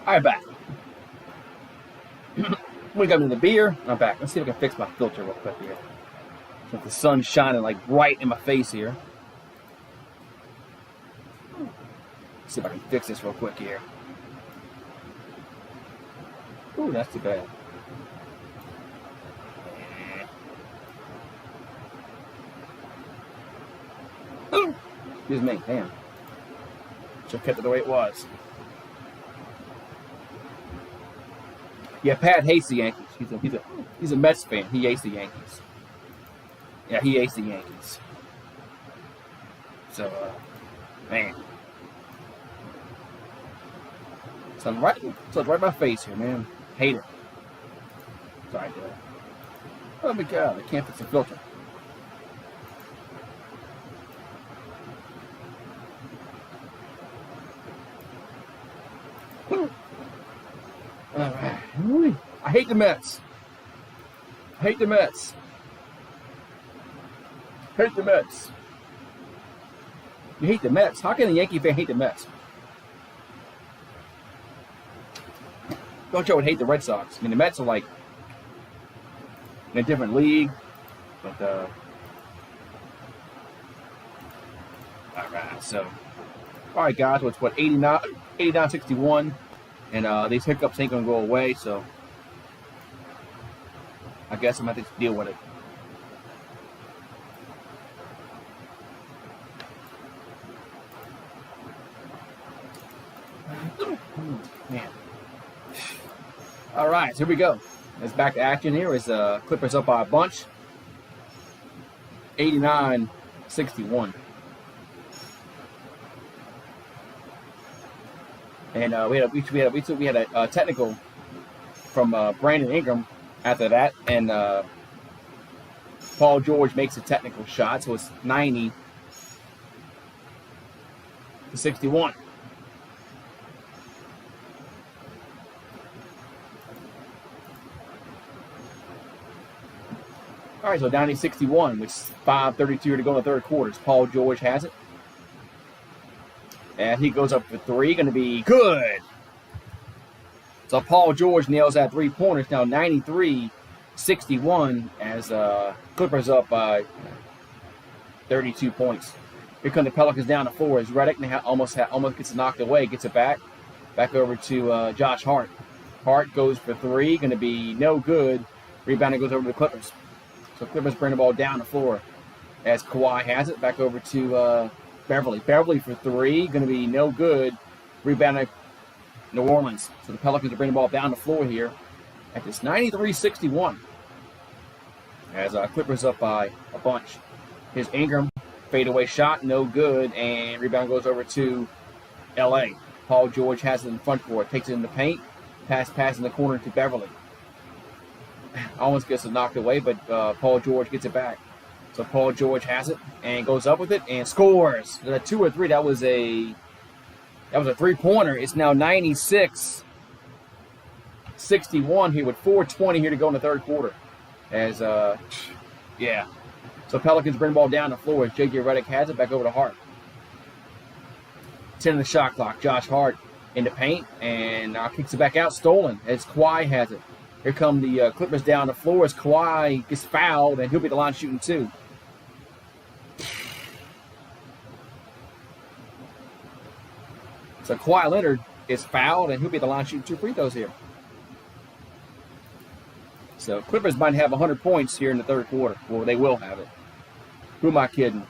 All right, back. We got me the beer. I'm back. Let's see if I can fix my filter real quick here. So the sun's shining like right in my face here. Let's see if I can fix this real quick here. Ooh, that's too bad. Ooh, excuse me, damn. Should have kept it the way it was. Yeah, Pat hates the Yankees. He's a Mets fan. He hates the Yankees. Yeah, he hates the Yankees. So, man. So it's right in my face here, man. Hate it. Sorry, dude. Oh my God, I can't fix the filter. All right. I hate the Mets. Hate the Mets. Hate the Mets. You hate the Mets? How can a Yankee fan hate the Mets? Don't you would hate the Red Sox? I mean, the Mets are like in a different league, but all right. So, all right, guys. Well, it's what 89-61, and these hiccups ain't gonna go away. So, I guess I'm gonna have to deal with it. Man. All right, here we go. It's back to action here. Is Clippers up by a bunch. 89-61. And we had a technical from Brandon Ingram after that, and Paul George makes a technical shot, so it's 90-61. All right, so 90-61, which is 5:32 to go in the third quarter. Paul George has it. And he goes up for three, going to be good. So Paul George nails that three-pointer. Now 93-61 as Clippers up by 32 points. Here come the Pelicans down to 4 as Redick almost gets knocked away, gets it back over to Josh Hart. Hart goes for three, going to be no good. Rebounding goes over to the Clippers. So Clippers bring the ball down the floor as Kawhi has it. Back over to Beverly. Beverly for three. Going to be no good. Rebounding New Orleans. So the Pelicans are bringing the ball down the floor here at this 93-61. As Clippers up by a bunch. Here's Ingram. Fadeaway shot. No good. And rebound goes over to L.A. Paul George has it in front court. Takes it in the paint. Pass in the corner to Beverly. Almost gets it knocked away, but Paul George gets it back. So Paul George has it and goes up with it and scores. The 2 or 3, that was a three-pointer. It's now 96-61 here with 4:20 here to go in the third quarter. As yeah. So Pelicans bring the ball down the floor as J.J. Redick has it back over to Hart. 10 on the shot clock. Josh Hart in the paint and kicks it back out. Stolen as Kawhi has it. Here come the Clippers down the floor as Kawhi gets fouled, and he'll be the line shooting two. So Kawhi Leonard is fouled, and he'll be the line shooting 2 free throws here. So Clippers might have 100 points here in the third quarter. Well, they will have it. Who am I kidding?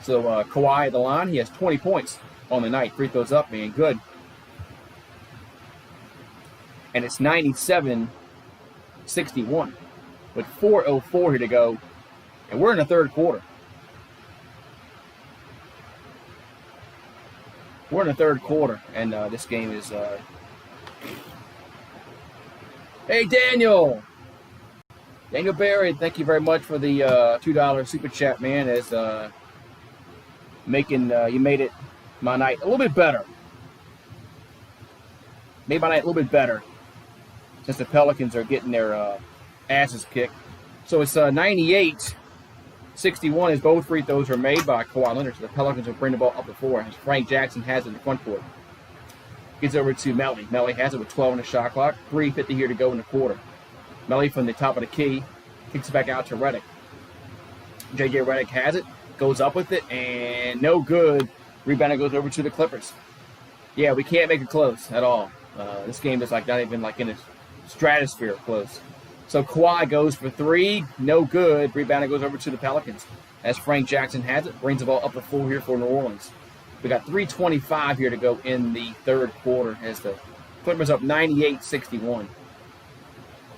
So Kawhi at the line, he has 20 points on the night. Free throws up, man, good. And it's 97-61 with 4:04 here to go. And we're in the third quarter. We're in the third quarter, and this game is... Hey, Daniel! Daniel Barry, thank you very much for the $2 super chat, man, as... you made it my night a little bit better. Made my night a little bit better since the Pelicans are getting their asses kicked. So it's 98-61 61 as both free throws are made by Kawhi Leonard. So the Pelicans will bring the ball up the floor as Frank Jackson has it in the front court. Gets over to Melly. Melly has it with 12 on the shot clock. 3:50 here to go in the quarter. Melly from the top of the key kicks it back out to Redick. J.J. Redick has it, goes up with it, and no good. Rebound goes over to the Clippers. Yeah, we can't make it close at all. This game is like not even like in a stratosphere close. So Kawhi goes for three, no good. Rebound goes over to the Pelicans as Frank Jackson has it, brings the ball up the floor here for New Orleans. We got 3:25 here to go in the third quarter as the Clippers up 98-61.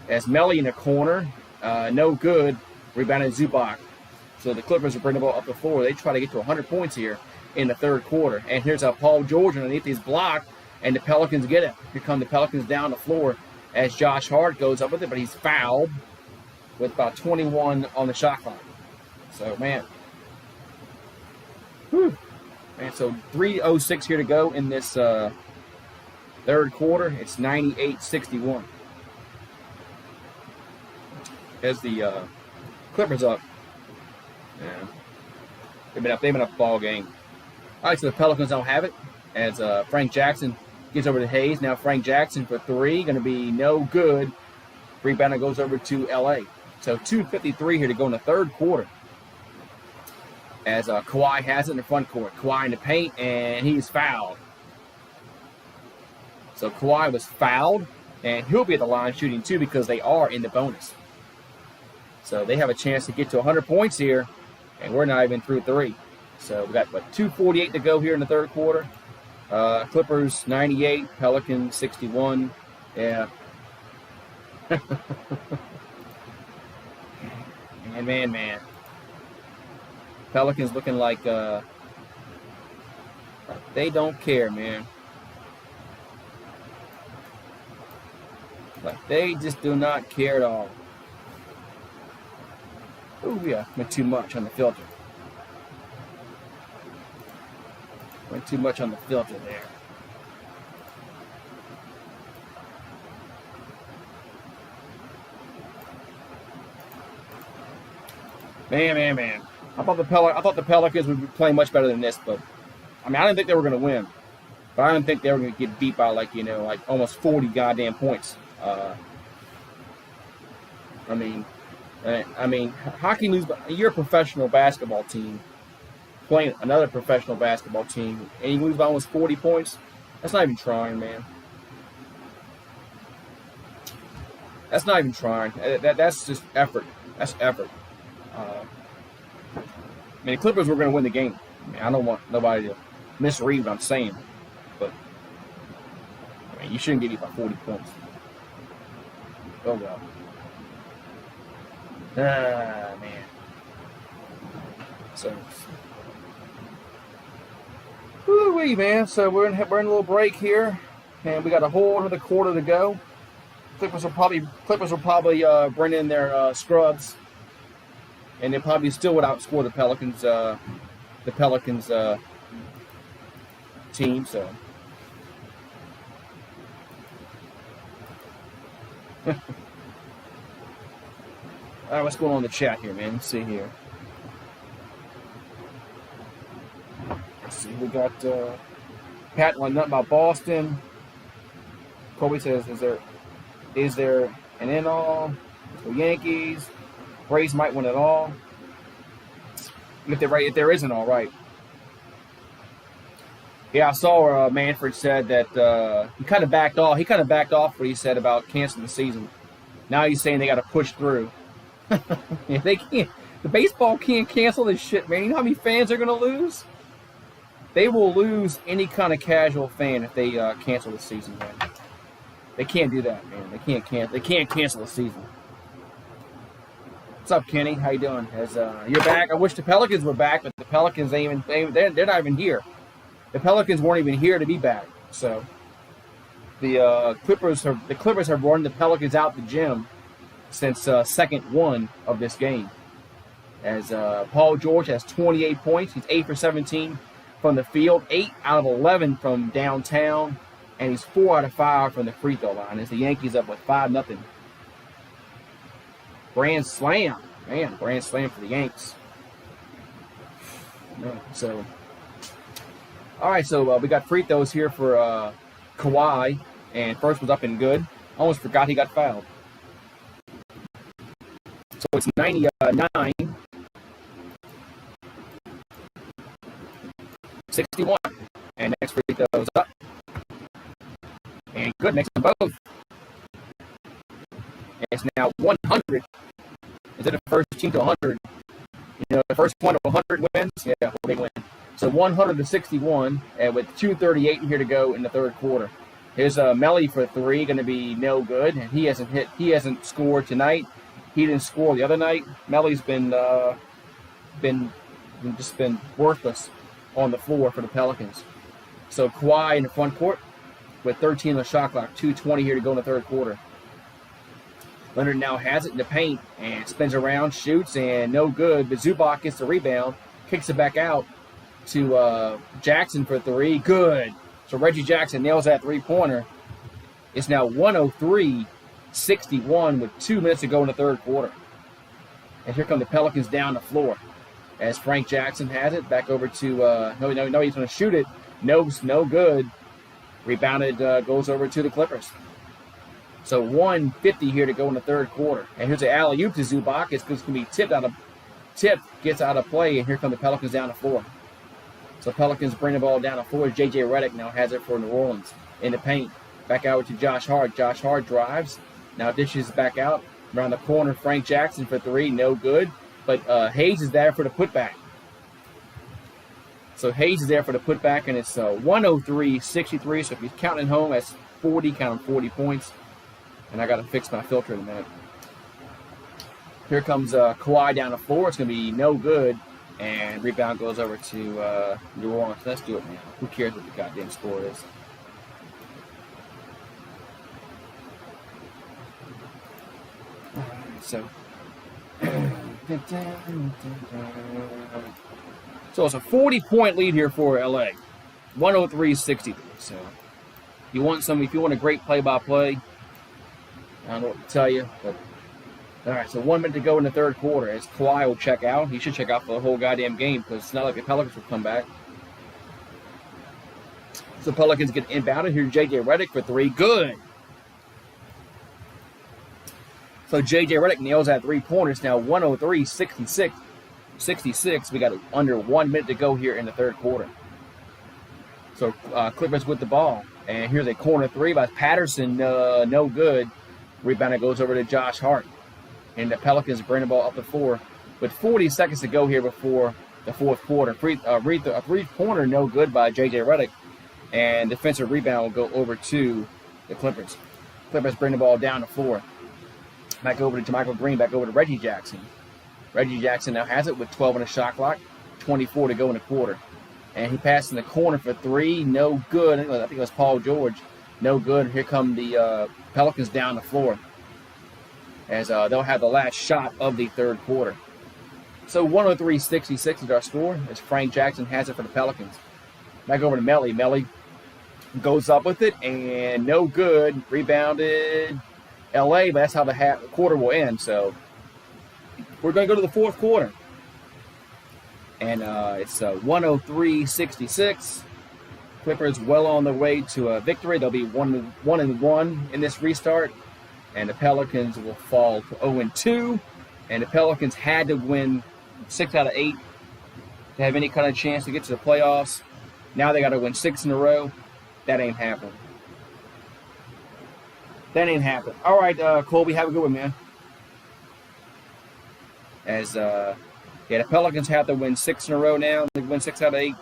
As Melly in the corner, no good. Rebounded Zubac. So the Clippers will bring the ball up the floor. They try to get to 100 points here in the third quarter. And here's a Paul George underneath his block, and the Pelicans get it. Here come the Pelicans down the floor as Josh Hart goes up with it, but he's fouled with about 21 on the shot clock. So, man. Whew. Man, so 3:06 here to go in this third quarter. It's 98-61. As the Clippers up. Yeah. They've been up all game. All right, so the Pelicans don't have it as Frank Jackson gets over to Hayes. Now Frank Jackson for three, going to be no good. Rebound goes over to L.A. So 2:53 here to go in the third quarter. As Kawhi has it in the front court. Kawhi in the paint, and he's fouled. So Kawhi was fouled, and he'll be at the line shooting too because they are in the bonus. So they have a chance to get to 100 points here, and we're not even through three. So we got, 2:48 to go here in the third quarter. Clippers 98, Pelicans 61. Yeah. Man. Pelicans looking like they don't care, man. Like they just do not care at all. Oh yeah, went too much on the filter. Went too much on the filter there. Man. I thought the Pelicans would be playing much better than this, but I didn't think they were going to win. But I didn't think they were going to get beat by like almost 40 goddamn points. How can you lose? You're a professional basketball team playing another professional basketball team, and you lose by almost 40 points. That's not even trying, man. That's not even trying. That's just effort. That's effort. The Clippers were going to win the game. I don't want nobody to misread what I'm saying, but you shouldn't get beat by 40 points. Oh well. Man. So, woo-wee, man. So we're in a little break here, and we got a whole another quarter to go. Clippers will probably bring in their scrubs, and they probably still would outscore the Pelicans. Team. So. All right, what's going on in the chat here, man? Let's see here. Let's see, we got Pat wanting nothing about Boston. Kobe says, is there an in all? The Yankees. Braves might win it all. If there isn't all right. Yeah, I saw Manfred said that he kind of backed off. He kind of backed off what he said about canceling the season. Now he's saying they got to push through. If they can't, the baseball can't cancel this shit, man. You know how many fans they're gonna lose? They will lose any kind of casual fan if they cancel the season, man. They can't do that, man. They can't cancel the season. What's up, Kenny? How you doing? You're back. I wish the Pelicans were back, but the Pelicans they're not even here. The Pelicans weren't even here to be back. So the Clippers have run the Pelicans out the gym since second one of this game. As Paul George has 28 points. He's 8 for 17 from the field, 8 out of 11 from downtown, and he's 4 out of 5 from the free throw line. As the Yankees up with 5-0. Grand slam. Man, grand slam for the Yanks. No. So, all right. So we got free throws here for Kawhi, and first was up and good. Almost forgot he got fouled. So it's 99, 61, and next free throws up, and good. Makes them both. And it's now 100. Instead of the first team to 100. You know, the first one of 100 wins, yeah, they win. So 100 to 61, and with 2:38 here to go in the third quarter. Here's Melly for three, going to be no good. He hasn't scored tonight. He didn't score the other night. Melly's been worthless on the floor for the Pelicans. So Kawhi in the front court with 13 on the shot clock, 2:20 here to go in the third quarter. Leonard now has it in the paint and spins around, shoots, and no good. But Zubac gets the rebound, kicks it back out to Jackson for three. Good. So Reggie Jackson nails that three-pointer. It's now 103-61 with 2 minutes to go in the third quarter. And here come the Pelicans down the floor as Frank Jackson has it. Back over to, no, he's going to shoot it. No good. Rebounded, goes over to the Clippers. So 1:50 here to go in the third quarter. And here's an alley-oop to Zubac. It's going to be tipped, gets out of play, and here come the Pelicans down the floor. So Pelicans bring the ball down the floor. J.J. Redick now has it for New Orleans in the paint. Back out to Josh Hart. Josh Hart drives. Now dishes back out. Around the corner, Frank Jackson for three. No good. But Hayes is there for the putback. So Hayes is there for the putback, and it's 103-63. So if you're counting at home, that's 40, counting 40 points. And I got to fix my filter in a minute. Here comes Kawhi down the floor. It's going to be no good. And rebound goes over to New Orleans. Let's do it now. Who cares what the goddamn score is? So it's a 40-point lead here for LA. 103-63. So if you want a great play-by-play, I don't know what to tell you, but all right, so 1 minute to go in the third quarter as Kawhi will check out. He should check out for the whole goddamn game because it's not like the Pelicans will come back. So Pelicans get inbounded. Here's J.J. Redick for three. Good. So J.J. Redick nails that three-pointer. It's now 103-66. We got under 1 minute to go here in the third quarter. So Clippers with the ball. And here's a corner three by Patterson. No good. Rebound goes over to Josh Hart. And the Pelicans bring the ball up the floor with 40 seconds to go here before the fourth quarter. A three-pointer no good by J.J. Redick. And defensive rebound will go over to the Clippers. Clippers bring the ball down the floor. Back over to Michael Green, back over to Reggie Jackson. Reggie Jackson now has it with 12 on the shot clock, 24 to go in the quarter. And he passed in the corner for three, no good. I think it was Paul George, no good. Here come the Pelicans down the floor as they'll have the last shot of the third quarter. So 103-66 is our score as Frank Jackson has it for the Pelicans. Back over to Melly. Melly goes up with it, and no good. Rebounded LA, but that's how the quarter will end. So we're going to go to the fourth quarter. And it's 103-66. Clippers well on their way to a victory. They'll be 1-1 in this restart. And the Pelicans will fall to 0-2. And the Pelicans had to win 6 out of 8 to have any kind of chance to get to the playoffs. Now they got to win 6 in a row. That ain't happening. All right, Colby, have a good one, man. As the Pelicans have to win 6 in a row now. They win 6 out of 8.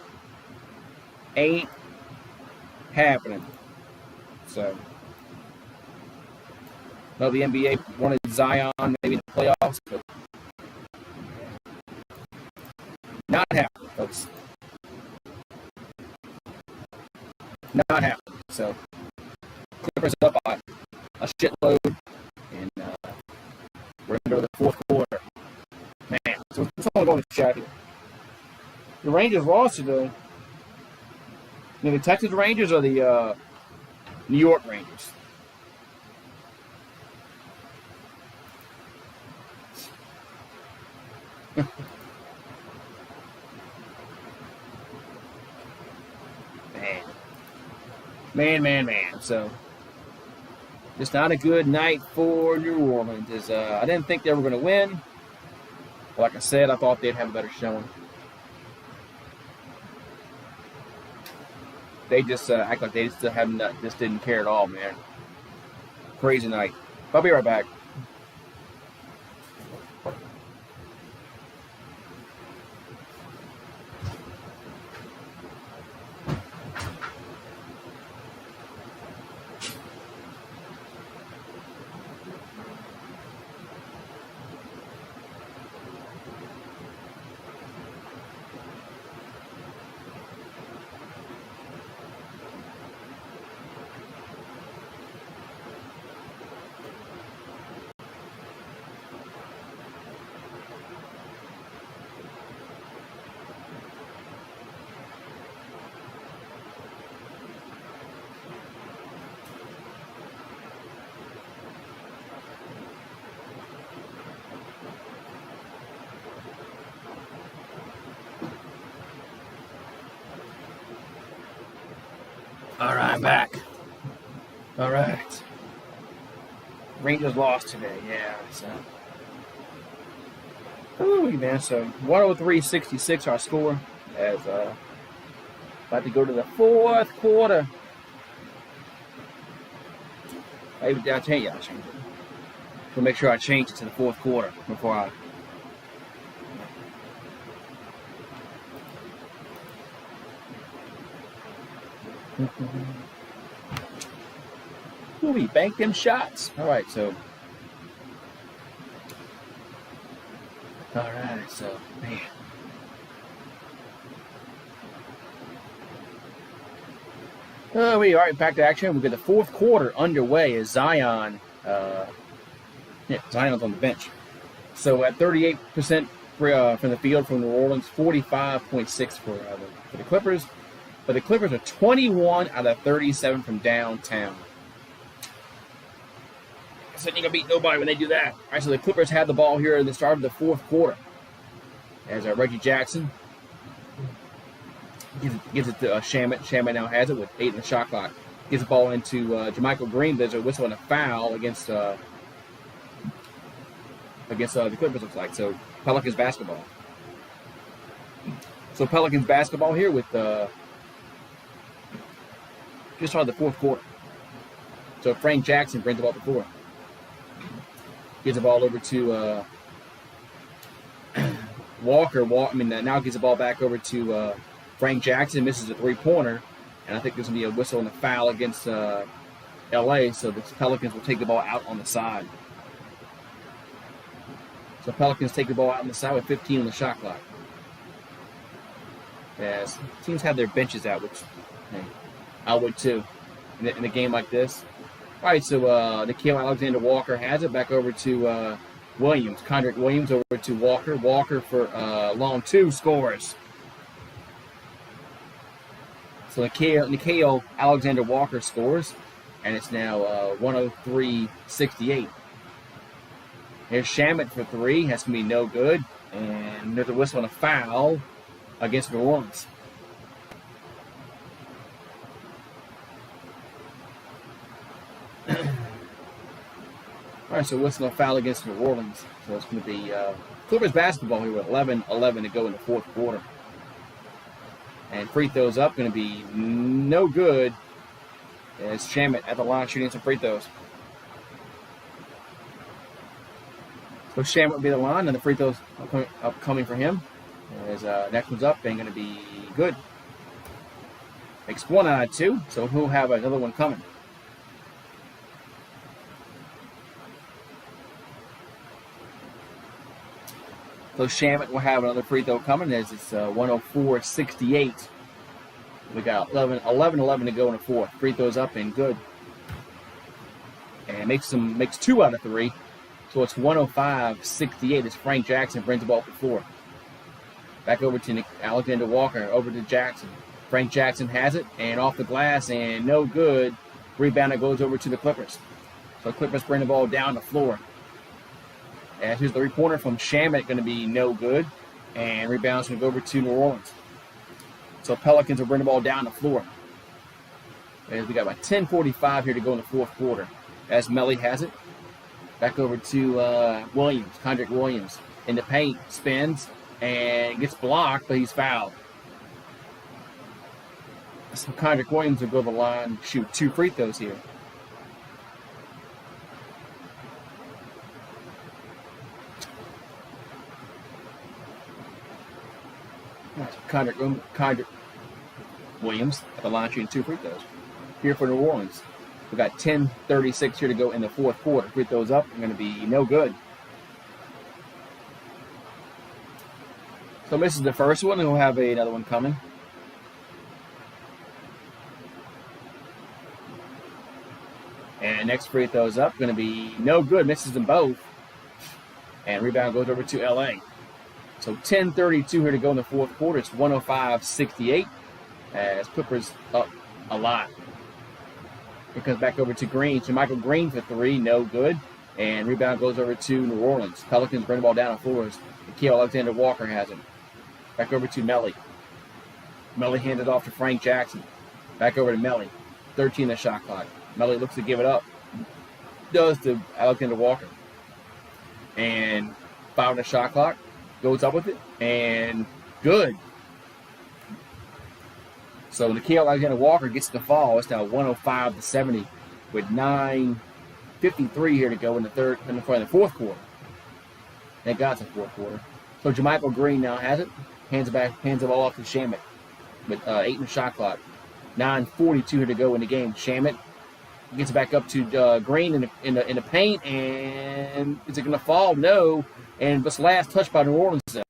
Ain't happening. So, well, the NBA wanted Zion maybe in the playoffs, but not happening, folks. Not happening. So, Clippers up by a shitload, and we're going to go to the fourth quarter. Man, so it's only going to chat here. The Rangers lost today. The Texas Rangers or the New York Rangers? Man. So, just not a good night for New Orleans. I didn't think they were going to win. Like I said, I thought they'd have a better showing. They just act like they just didn't care at all, man. Crazy night. I'll be right back. All right, I'm back. All right. Rangers lost today, yeah. So, man. So 103-66 our score as about to go to the fourth quarter. I'll change it. So make sure I change it to the fourth quarter before I. Ooh, he banked them shots. All right, so. Man. We all right, back to action. We get the fourth quarter underway as Zion. Zion's on the bench. So at 38% from the field from New Orleans, 45.6 for the Clippers. But the Clippers are 21 out of 37 from downtown. I said you ain't gonna beat nobody when they do that. All right, so the Clippers had the ball here at the start of the fourth quarter. As Reggie Jackson gives it to Shamet. Shamet now has it with 8 in the shot clock. Gives the ball into Jermichael Green. There's a whistle and a foul against the Clippers, looks like. So Pelicans basketball. So Pelicans basketball here with just started the fourth quarter. So Frank Jackson brings the ball to the floor. Gives the ball over to Walker. Now gives the ball back over to Frank Jackson. Misses a three-pointer. And I think there's going to be a whistle and a foul against LA. So the Pelicans will take the ball out on the side. So Pelicans take the ball out on the side with 15 on the shot clock. As teams have their benches out, which I would too in a game like this. All right, so Nickeil Alexander-Walker has it back over to Williams. Condrick Williams over to Walker. Walker for long two scores. So Nickeil Alexander-Walker scores, and it's now 103-68. Here's Shamet for three. That's going to be no good. And there's a whistle and a foul against New Orleans. All right, so whistle and a foul against New Orleans. So it's going to be Clippers basketball here with 11-11 to go in the fourth quarter. And free throws up, going to be no good. As Shamet at the line shooting some free throws. So Shamet will be the line, and the free throws upcoming for him. As next one's up, ain't going to be good. Makes 1 out of 2, so he'll have another one coming. So Shamet will have another free throw coming as it's 104-68. We got 11-11 to go in the fourth. Free throws up and good. And makes 2 out of 3. So it's 105-68 as Frank Jackson brings the ball to the floor. Back over to Alexander Walker, over to Jackson. Frank Jackson has it, and off the glass, and no good. Rebound that goes over to the Clippers. So Clippers bring the ball down the floor. And here's the three-pointer from Shamet, going to be no good. And rebound's going to go over to New Orleans. So Pelicans will bring the ball down the floor. And we got about 10:45 here to go in the fourth quarter. As Melly has it. Back over to Williams, Condrick Williams. In the paint, spins, and gets blocked, but he's fouled. So Condrick Williams will go to the line, shoot 2 free throws here. Condrick Williams at the line shooting 2 free throws. Here for New Orleans. We got 10:36 here to go in the fourth quarter. Free throws up, going to be no good. So misses the first one, and we'll have another one coming. And next free throws up, going to be no good. Misses them both. And rebound goes over to LA. So 10:32 here to go in the fourth quarter. It's 105-68 as Clippers up a lot. It comes back over to Green. Jermichael Green for 3, no good. And rebound goes over to New Orleans. Pelicans bring the ball down on floors. Nikhil Alexander-Walker has it. Back over to Melly. Melly hands it off to Frank Jackson. Back over to Melly. 13 the shot clock. Melly looks to give it up. Does to Alexander-Walker. And 5 on the shot clock. Goes up with it. And good. So Nikhil Alexander-Walker gets the fall. It's now 105-70 with 9:53 here to go in the fourth quarter. Thank God it's the fourth quarter. So Jermichael Green now has it. Hands it all off to Shamet with 8 in the shot clock. 9:42 here to go in the game. Shamet gets it back up to Green in the paint, and is it going to fall? No. And this last touch by New Orleans. So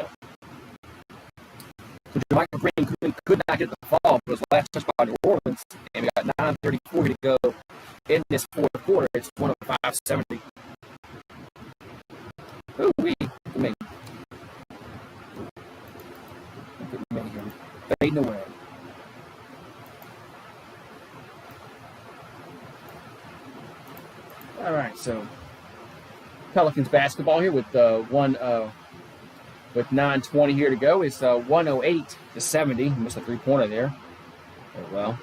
Jermichael Green could not get the fall, but it was the last touch by New Orleans, and we got 9:34 to go in this fourth quarter. It's 105-70. Ooh, me. Fading away. All right, so Pelicans basketball here with with 9:20 here to go. It's 108-70. Missed a 3-pointer there. Oh, well,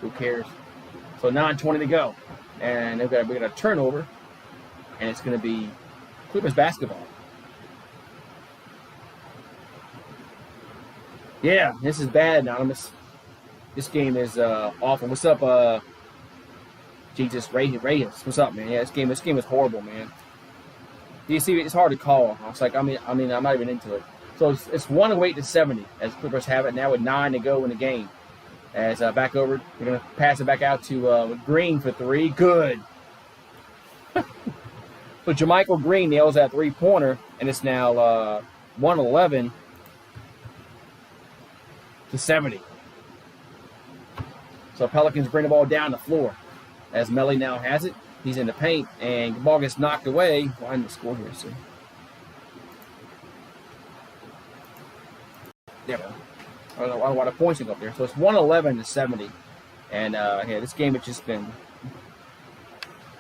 who cares? So 9:20 to go, and we got a turnover, and it's going to be Clippers basketball. Yeah, this is bad, Anonymous. This game is awful. What's up, Jesus Reyes? What's up, man? Yeah, this game is horrible, man. You see, it's hard to call. I'm not even into it. So it's 108-70 as Clippers have it now with 9 to go in the game. As back over, we're gonna pass it back out to Green for 3. Good. So Jermichael Green nails that 3-pointer, and it's now 111-70. So Pelicans bring the ball down the floor as Melly now has it. He's in the paint, and the ball gets knocked away. Why didn't the score here, sir? There we go. I don't know why the points are up there. So it's 111-70. And, this game has just been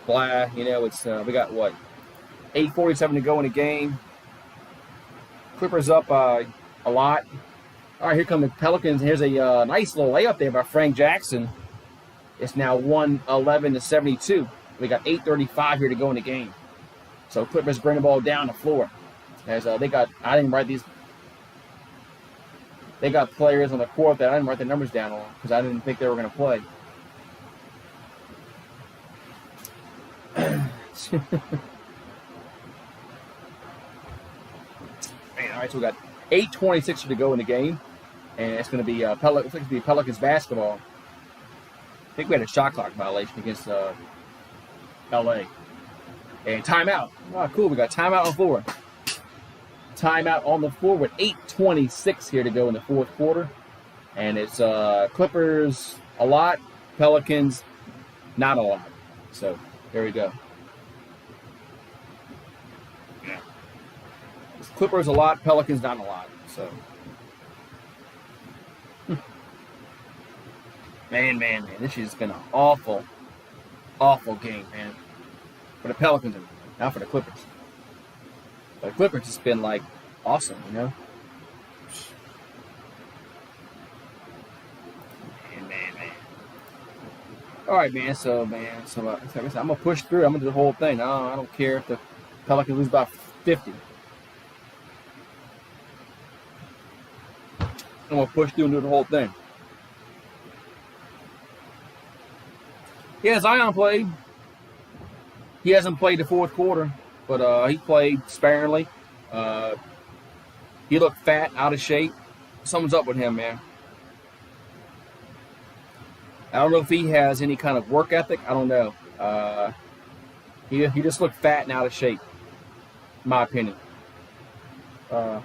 blah. It's we got, 8:47 to go in the game. Clippers up a lot. All right, here come the Pelicans. Here's a nice little layup there by Frank Jackson. It's now 111-72. We got 8:35 here to go in the game. So Clippers bring the ball down the floor. As I didn't write these. They got players on the court that I didn't write the numbers down on because I didn't think they were going to play. Man, all right, so we got 8:26 to go in the game, and it's going to be Pelicans basketball. I think we had a shot clock violation against LA. And timeout. Oh, cool. We got timeout on the floor. Timeout on the floor with 8:26 here to go in the fourth quarter. And it's Clippers a lot, Pelicans not a lot. So there we go. Yeah. It's Clippers a lot, Pelicans not a lot. So man. This has been an awful game, man. For the Pelicans, not for the Clippers. But the Clippers has been, awesome, Man. All right, man. So I'm gonna push through. I'm gonna do the whole thing. I don't care if the Pelicans lose by 50. I'm gonna push through and do the whole thing. Yeah, Zion played. He hasn't played the fourth quarter, but he played sparingly. Uh, he looked fat, out of shape. Something's up with him, man. I don't know if he has any kind of work ethic. I don't know. He just looked fat and out of shape, in my opinion. Uh,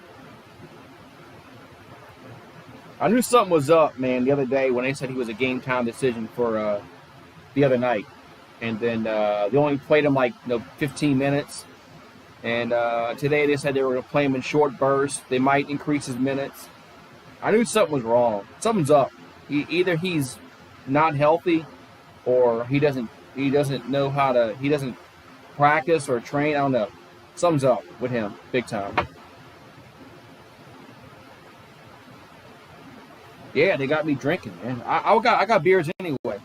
I knew something was up, man, the other day when they said he was a game time decision for the other night. And then they only played him 15 minutes. And today they said they were going to play him in short bursts. They might increase his minutes. I knew something was wrong. Something's up. Either he's not healthy, or he doesn't know how to. He doesn't practice or train. I don't know. Something's up with him, big time. Yeah, they got me drinking, man. I got beers anyway.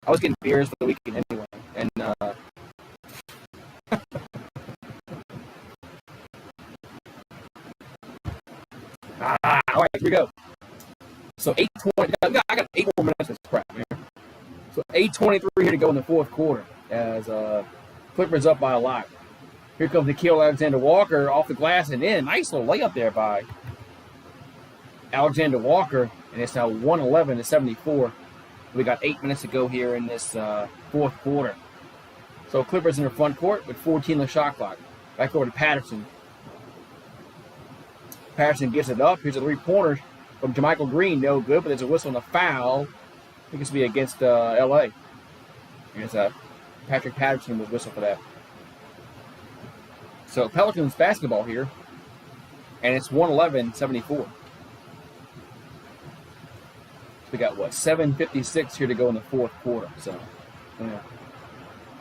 I was getting beers for the weekend anyway, and all right, here we go. So 8:20. I got 8 more minutes of this crap, man. So 8:23 here to go in the fourth quarter as Clippers up by a lot. Here comes Nickeil Alexander-Walker off the glass and in. Nice little layup there by Alexander-Walker, and it's now 111-74. We got 8 minutes to go here in this fourth quarter. So Clippers in the front court with 14 on the shot clock. Back over to Patterson. Patterson gets it up. Here's a three-pointer from JaMychal Green. No good, but there's a whistle and a foul. I think it's going to be against L.A. Here's Patrick Patterson was whistled for that. So Pelicans basketball here, and it's 111-74. We got, 7:56 here to go in the fourth quarter. So, yeah.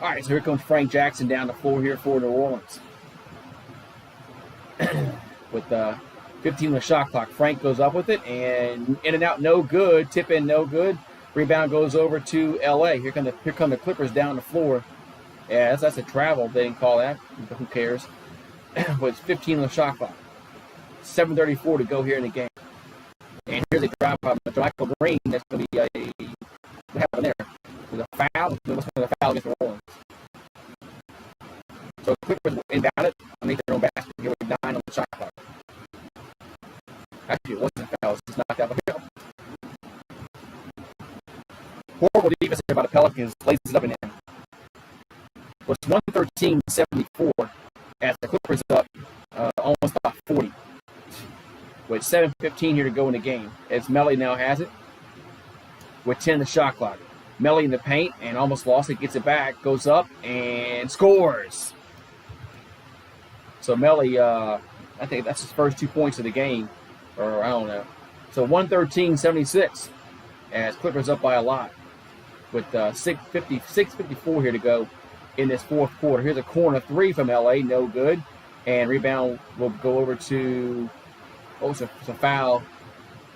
All right, so here comes Frank Jackson down the floor here for New Orleans. With 15 on the shot clock. Frank goes up with it, and in and out, no good. Tip in, no good. Rebound goes over to L.A. Here come the Clippers down the floor. Yeah, that's a travel. They didn't call that. But who cares? But it's 15 on the shot clock. 7:34 to go here in the game. And here's a drive by JaMychal Green. That's going to be what happened there? There's a foul. There's a foul against New Orleans. So Clippers inbound it. Make their own basket. Here with 9 on the shot clock. Actually, it wasn't a foul. It's just knocked out the field. Horrible defense here by the Pelicans. Lays it up and in. Well, it's 113-74 as the Clippers up almost about 40. With 7:15 here to go in the game. As Melly now has it with 10 the shot clock. Melly in the paint and almost lost it. Gets it back. Goes up and scores. So Melly, I think that's his first 2 points of the game. Or I don't know. So 113-76 as Clippers up by a lot. With 6:54 here to go in this fourth quarter. Here's a corner three from L.A. No good. And rebound will go over to... Oh, it's a foul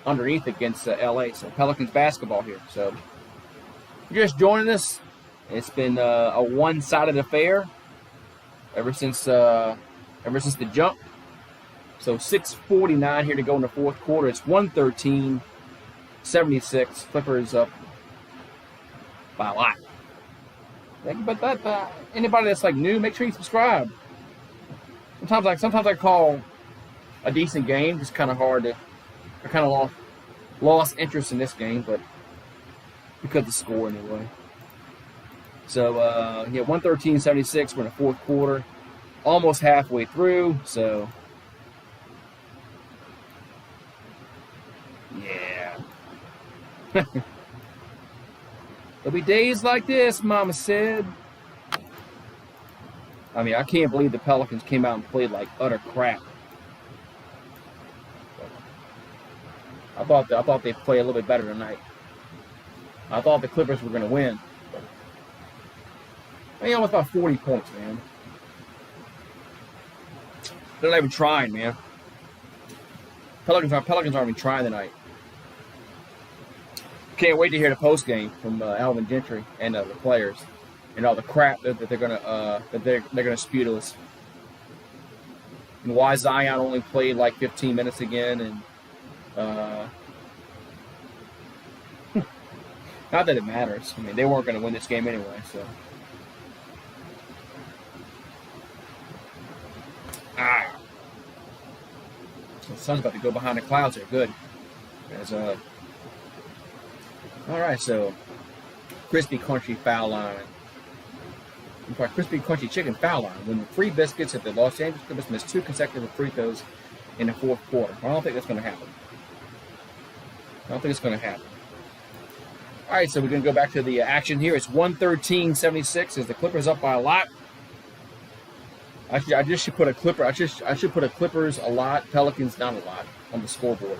underneath against L.A. So Pelicans basketball here. So if you're just joining us, it's been a one-sided affair ever since the jump. So 6:49 here to go in the fourth quarter. It's 113-76. Clippers up by a lot. But anybody that's new, make sure you subscribe. Sometimes I call a decent game. Just kind of hard to. I kind of lost interest in this game, but because of the score anyway. So 113-76. We're in the fourth quarter, almost halfway through. So yeah, there'll be days like this, Mama said. I mean, I can't believe the Pelicans came out and played like utter crap. I thought they'd play a little bit better tonight. I thought the Clippers were going to win. Almost about 40 points, man. They're not even trying, man. Pelicans aren't even trying tonight. Can't wait to hear the post game from Alvin Gentry and the players, and all the crap that they're gonna spew to us, and why Zion only played like 15 minutes again, and not that it matters. I mean, they weren't gonna win this game anyway, so. The sun's about to go behind the clouds here. Good. All right, so crispy, crunchy foul line. In fact, crispy, crunchy chicken foul line. When the Free Biscuits at the Los Angeles Clippers missed 2 consecutive free throws in the fourth quarter. I don't think that's going to happen. All right, so we're going to go back to the action here. It's 113-76 as the Clippers up by a lot. Actually, I should put a Clippers a lot, Pelicans not a lot on the scoreboard.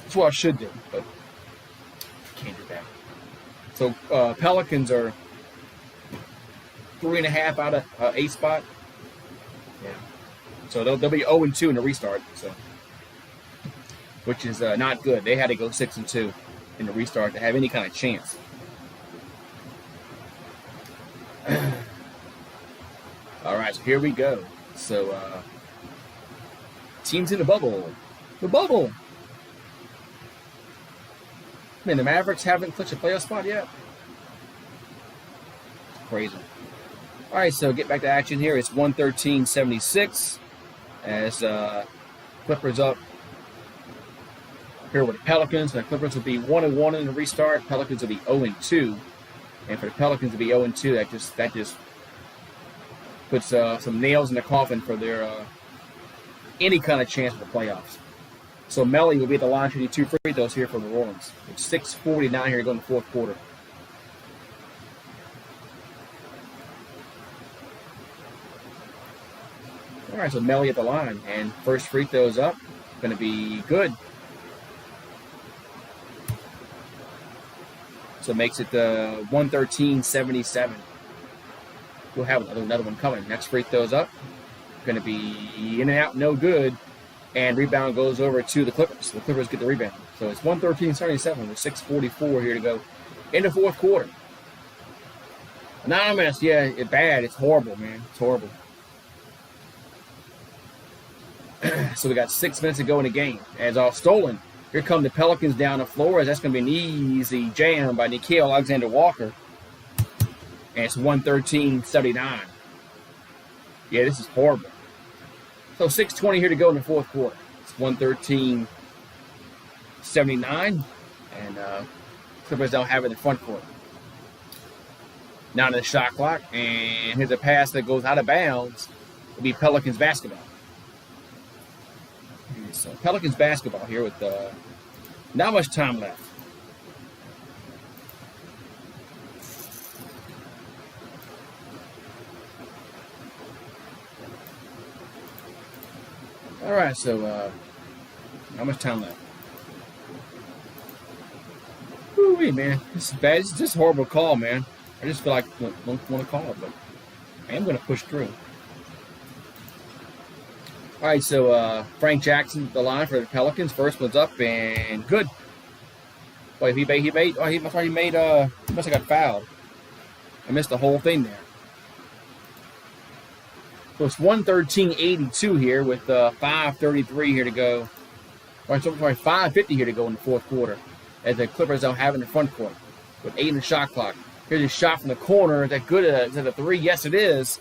That's what I should do, but can't do that. So Pelicans are 3.5 out of 8 spot. Yeah. So they'll be 0-2 in the restart. So, which is not good. They had to go 6-2 in the restart to have any kind of chance. All right, so here we go. So teams in the bubble. The bubble. Man, the Mavericks haven't clinched a playoff spot yet. Crazy. All right, so get back to action here. It's 113-76 as Clippers up here with the Pelicans. The Clippers will be 1-1 in the restart. Pelicans will be 0-2. And for the Pelicans to be 0-2, that just puts some nails in the coffin for their any kind of chance for the playoffs. So Melly will be at the line shooting 2 free throws here for the Orleans. It's 6:49 here to go in the fourth quarter. All right, so Melly at the line, and first free throws up, going to be good. So it makes it 113-77. We'll have another one coming. Next free throws up, going to be in and out, no good. And rebound goes over to the Clippers. The Clippers get the rebound. So it's 113-77 with 6:44 here to go in the fourth quarter. Anonymous, yeah, it's bad. It's horrible, man. It's horrible. So we got 6 minutes to go in the game. As all stolen, here come the Pelicans down the floor. As that's going to be an easy jam by Nickeil Alexander-Walker. And it's 113-79. Yeah, this is horrible. So 6:20 here to go in the fourth quarter. It's 113-79. And Clippers don't have it in the front court. Now to the shot clock. And here's a pass that goes out of bounds. It'll be Pelicans basketball. So Pelicans basketball here with not much time left. All right, so not much time left. Woo-wee, man. This is bad. This is just a horrible call, man. I just feel like I don't want to call it, but I am going to push through. All right, so Frank Jackson, the line for the Pelicans. First one's up and good. Wait, he must have got fouled. I missed the whole thing there. So it's 113-82 here with 5:33 here to go. Sorry, 5:50 here to go in the fourth quarter. As the Clippers don't have in the front court with 8 in the shot clock. Here's a shot from the corner. Is that good? Is that a 3? Yes, it is.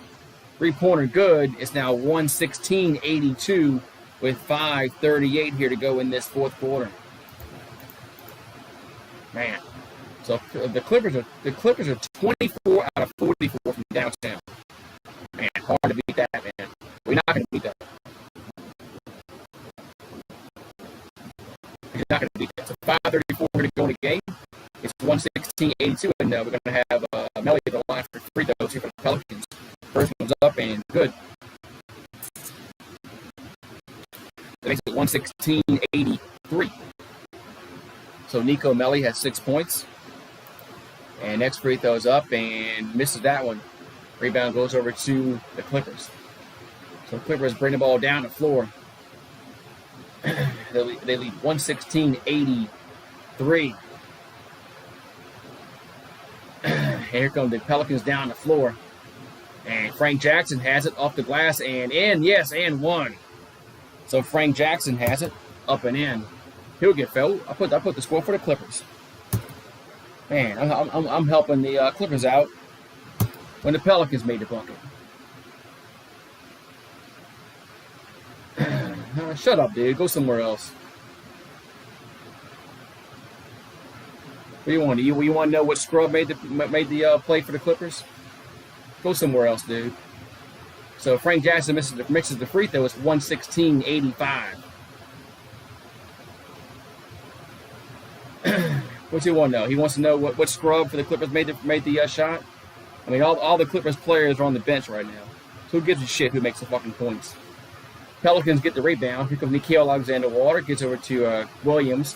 3-pointer good. It's now 116-82 with 5:38 here to go in this fourth quarter. Man, so the Clippers are 24 out of 44 from downtown. Man, hard to beat that, man. We're not going to beat that. We're not going to beat that. So 5:34 here to go in the game. It's 116-82, and we're going to have Melly at the line for free throws here for the Pelicans. First one's up and good. That makes it 116-83. So Nico Melly has 6 points. And next free throws up and misses that one. Rebound goes over to the Clippers. So Clippers bring the ball down the floor. They lead 116-83. here come the Pelicans down the floor. And Frank Jackson has it off the glass and in. Yes, and one. So Frank Jackson has it up and in. He'll get fouled. I put the score for the Clippers. Man, I'm helping the Clippers out when the Pelicans made the bucket. Shut up, dude. Go somewhere else. What do you want? You want to know what scrub made the play for the Clippers? Go somewhere else, dude. So Frank Jackson misses the free throw. It's 116-85. What do you want to know? He wants to know what scrub for the Clippers made the shot. I mean, all the Clippers players are on the bench right now. So who gives a shit who makes the fucking points? Pelicans get the rebound. Here comes Nickeil Alexander-Walker. Gets over to Williams.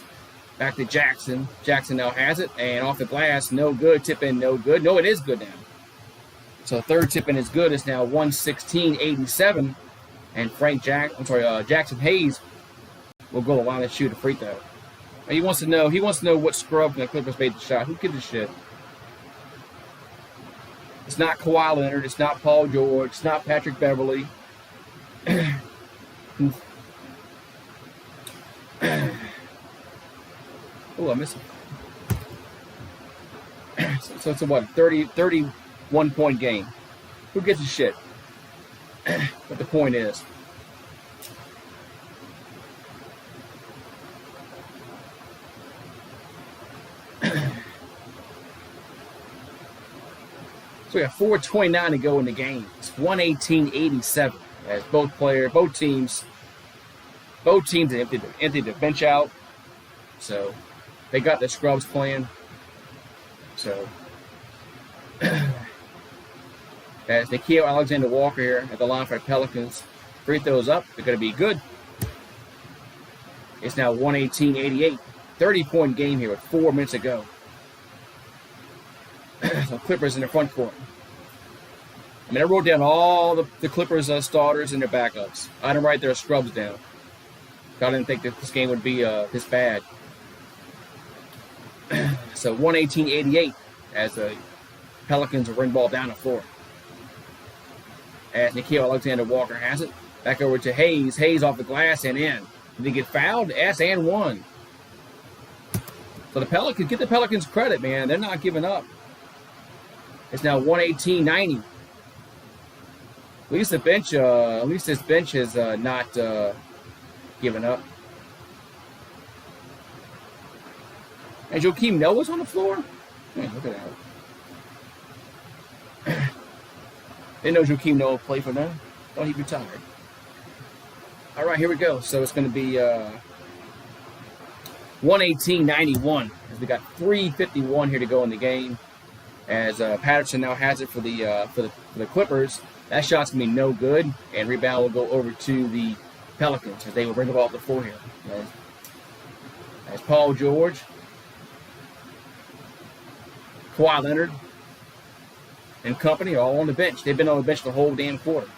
Back to Jackson. Jackson now has it. And off the glass, no good. Tip in, no good. No, it is good now. So third tip in is good. It's now 116-87. And Jackson Hayes will go along and shoot a free throw. And he wants to know what scrub from the Clippers made the shot. Who gives a shit? It's not Kawhi Leonard. It's not Paul George. It's not Patrick Beverly. Oh, I missed it. So it's a what? 31-point game. Who gives a shit? But the point is, so we have 4:29 to go in the game. It's 118-87. As both teams emptied the bench out. So they got the scrubs playing. So as Nickeil Alexander-Walker here at the line for the Pelicans. Free throws up. They're going to be good. It's now 118-88. 30-point game here with 4 minutes to go. So Clippers in the front court. I mean, I wrote down all the Clippers starters and their backups. I didn't write their scrubs down. I didn't think that this game would be this bad. So 118-88 as the Pelicans will bring ball down the floor. As Nickeil Alexander-Walker has it. Back over to Hayes. Hayes off the glass and in. Did he get fouled? S and one. So the Pelicans, get the Pelicans credit, man. They're not giving up. It's now 118-90. At least the bench, this bench is not giving up. And Joakim Noah's on the floor? Man, look at that. Didn't know Joakim Noah played for them. Thought he retired. All right, here we go. So it's going to be 118-91. As we got 3:51 here to go in the game. As Patterson now has it for the Clippers. That shot's going to be no good. And rebound will go over to the Pelicans as they will bring the ball up the floor here. As Paul George, Kawhi Leonard, and company are all on the bench. They've been on the bench the whole damn quarter.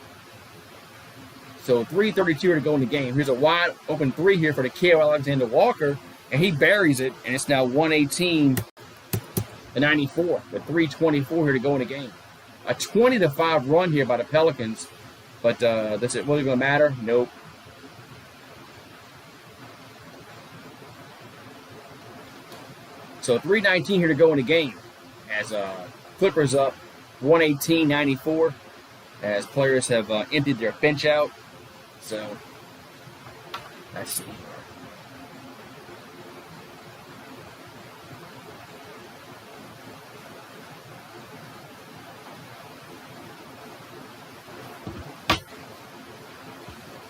So 3:32 to go in the game. Here's a wide open three here for the Nickeil Alexander-Walker, and he buries it, and it's now 118-94 with 3:24 here to go in the game. A 20-5 run here by the Pelicans, but does it really going to matter? Nope. So 3:19 here to go in the game as Clippers up 118-94 as players have emptied their bench out. So let's see.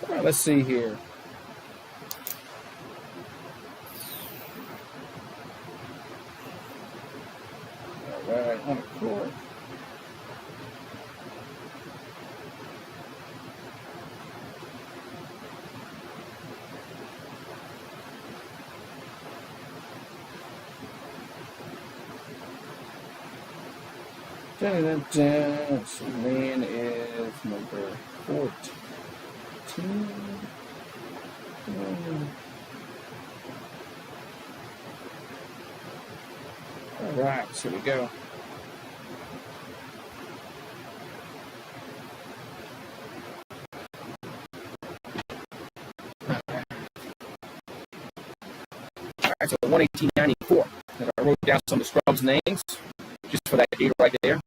All right, let's see here. All right, on the court. So man is number 14. All right, so we go. right, so 118.94. And I wrote down some of the scrubs' names just for that data right there.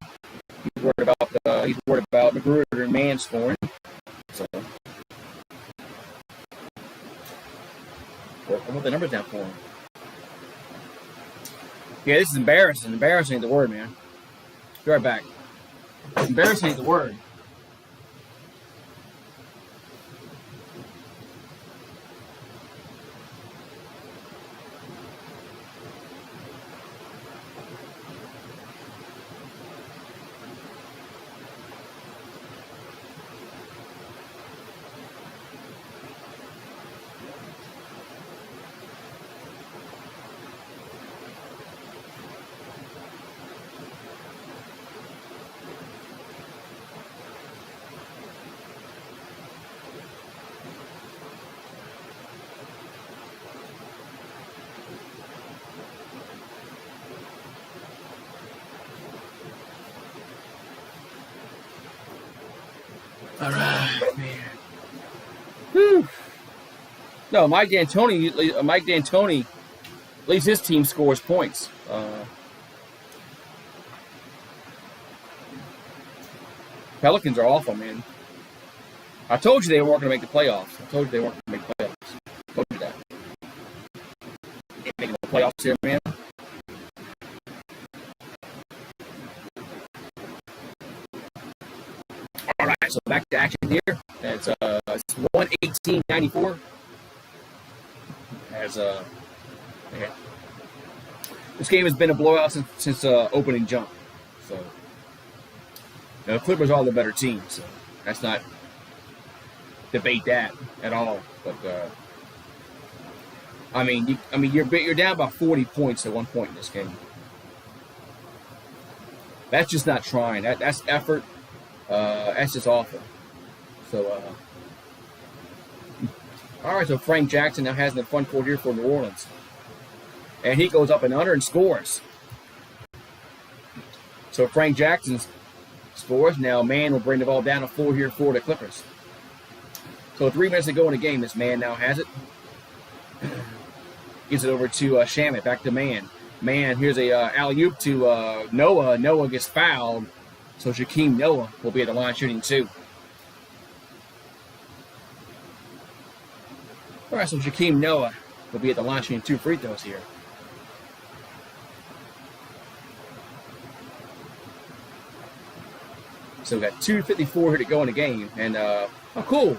He's worried about Magruder and Mann scoring. So I'll put the numbers down for him. Yeah, this is embarrassing. Embarrassing ain't the word, man. Be right back. Embarrassing ain't the word. All right, man. Whew. No, Mike D'Antoni, at least his team scores points. Pelicans are awful, man. I told you they weren't going to make the playoffs. I told you they weren't going to make the playoffs. I told you that. Ain't making the playoffs here, man. All right, so back to action here. It's 118.94. Yeah. This game has been a blowout since opening jump. So, the Clippers are the better team. So that's not debate that at all. But you're down by 40 points at one point in this game. That's just not trying. That's effort. That's just awful. So, all right. So Frank Jackson now has the front court here for New Orleans, and he goes up and under and scores. So Frank Jackson scores. Now Mann will bring the ball down the floor here for the Clippers. So 3 minutes to go in the game. This Mann now has it. Gives it over to Shamet. Back to Mann. Mann, here's a alley-oop to Noah. Noah gets fouled. So Shaquem Noah will be at the line shooting 2. All right, so Shaquem Noah will be at the line shooting 2 free throws here. So we got 2:54 here to go in the game. And, cool.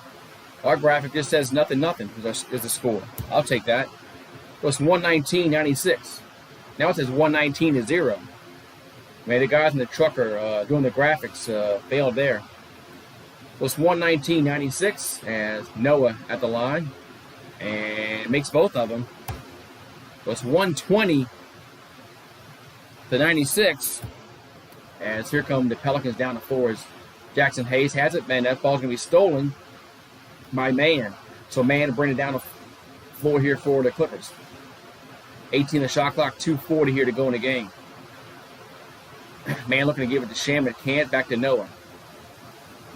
Our graphic just says nothing is the score. I'll take that. So it's 119.96. Now it says 119-0. Man, the guys in the truck are doing the graphics failed there. So it's 119.96 as Noah at the line. And makes both of them. So it's 120-96. As here come the Pelicans down the floor as Jackson Hayes has it. Man, that ball's going to be stolen by Mann. So Mann will bring it down the floor here for the Clippers. 18 the shot clock, 2:40 here to go in the game. Mann looking to give it to Shamet. Can't. Back to Noah.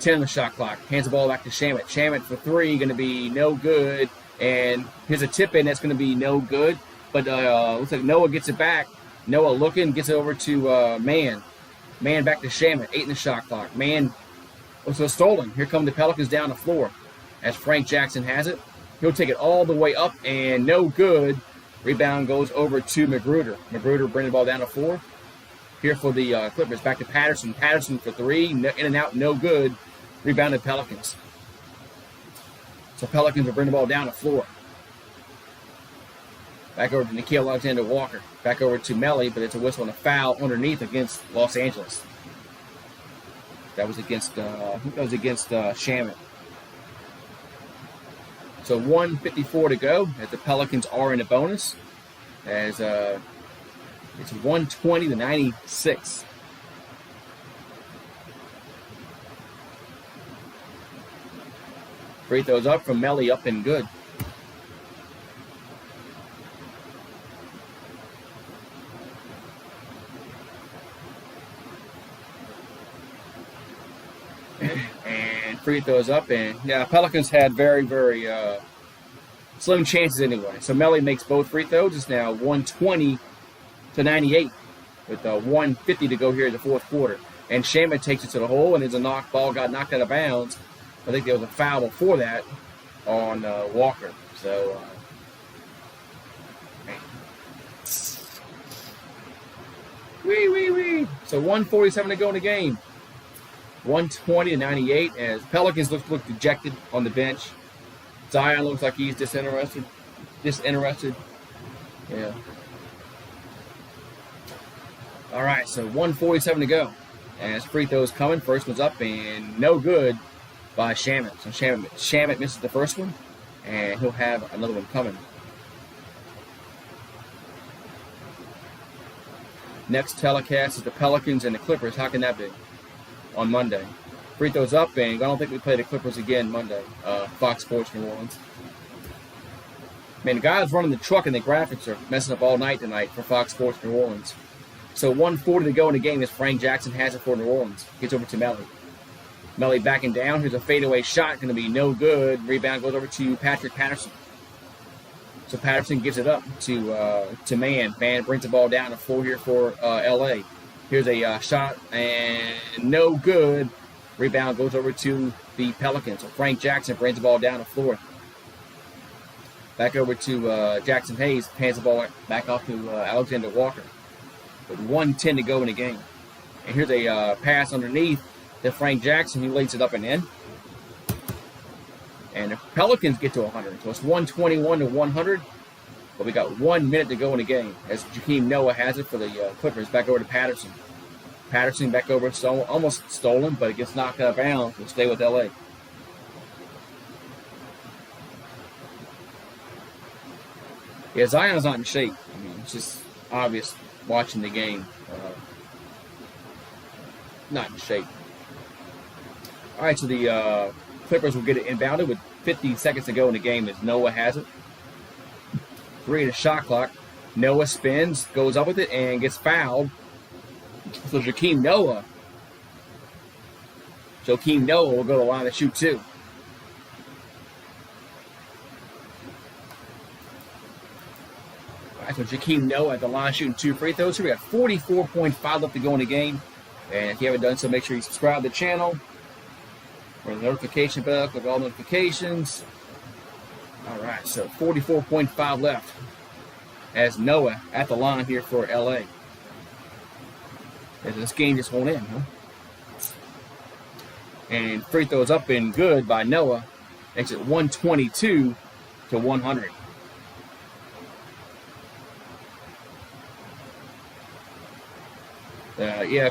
10 on the shot clock. Hands the ball back to Shamet. Shamet for 3, going to be no good. And here's a tip in that's going to be no good. But looks like Noah gets it back. Noah looking, gets it over to Mann. Mann back to Shamet. 8 in the shot clock. Mann was stolen. Here come the Pelicans down the floor as Frank Jackson has it. He'll take it all the way up and no good. Rebound goes over to Magruder. Magruder bringing the ball down the floor. Here for the Clippers. Back to Patterson. Patterson for 3. In and out, no good. Rebounded Pelicans. So Pelicans will bring the ball down the floor. Back over to Nickeil Alexander-Walker. Back over to Melly, but it's a whistle and a foul underneath against Los Angeles. That was against, Shamet. So 1:54 to go as the Pelicans are in a bonus. As it's 120-96. Free throws up from Melly, up and good. And free throws up, and yeah, Pelicans had very, very Slim chances anyway. So Melly makes both free throws. It's now 120-98 with 150 to go here in the fourth quarter. And Shaman takes it to the hole, and there's a ball got knocked out of bounds. I think there was a foul before that on Walker. So, So 147 to go in the game. 120-98 as Pelicans look dejected on the bench. Zion looks like he's disinterested. Yeah. All right, so 147 to go. As free throws coming, first one's up and no good by Shaman. So Shaman misses the first one, and he'll have another one coming. Next telecast is the Pelicans and the Clippers. How can that be? On Monday. Free throws up, and I don't think we play the Clippers again Monday. Fox Sports New Orleans. Man, the guys running the truck and the graphics are messing up all night tonight for Fox Sports New Orleans. So 140 to go in the game as Frank Jackson has it for New Orleans. Gets over to Melly. Melly backing down. Here's a fadeaway shot. Going to be no good. Rebound goes over to Patrick Patterson. So Patterson gives it up to Mann. Mann brings the ball down the floor here for L.A. Here's a shot and no good. Rebound goes over to the Pelicans. So Frank Jackson brings the ball down the floor. Back over to Jackson Hayes. Hands the ball back off to Alexander Walker. With 1:10 to go in the game. And here's a pass underneath to Frank Jackson. He lays it up and in. And the Pelicans get to 100. So it's 121 to 100. But we got 1 minute to go in the game as Jakeem Noah has it for the Clippers. Back over to Patterson. Patterson back over, almost stolen, but it gets knocked out of bounds. We'll stay with L.A. Yeah, Zion's not in shape. I mean, it's just obvious watching the game. Not in shape. All right, so the Clippers will get it inbounded with 50 seconds to go in the game as Noah has it. 3 to shot clock. Noah spins, goes up with it, and gets fouled. So Jakeem Noah will go to the line to shoot 2. All right, so Jakeem Noah at the line shooting 2 free throws. Here we got 44.5 left to go in the game. And if you haven't done so, make sure you subscribe to the channel. Or the notification bell, click all notifications. All right, so 44.5 left as Noah at the line here for LA. As this game just won't end, huh? And free throws up and good by Noah. Makes it 122 to 100.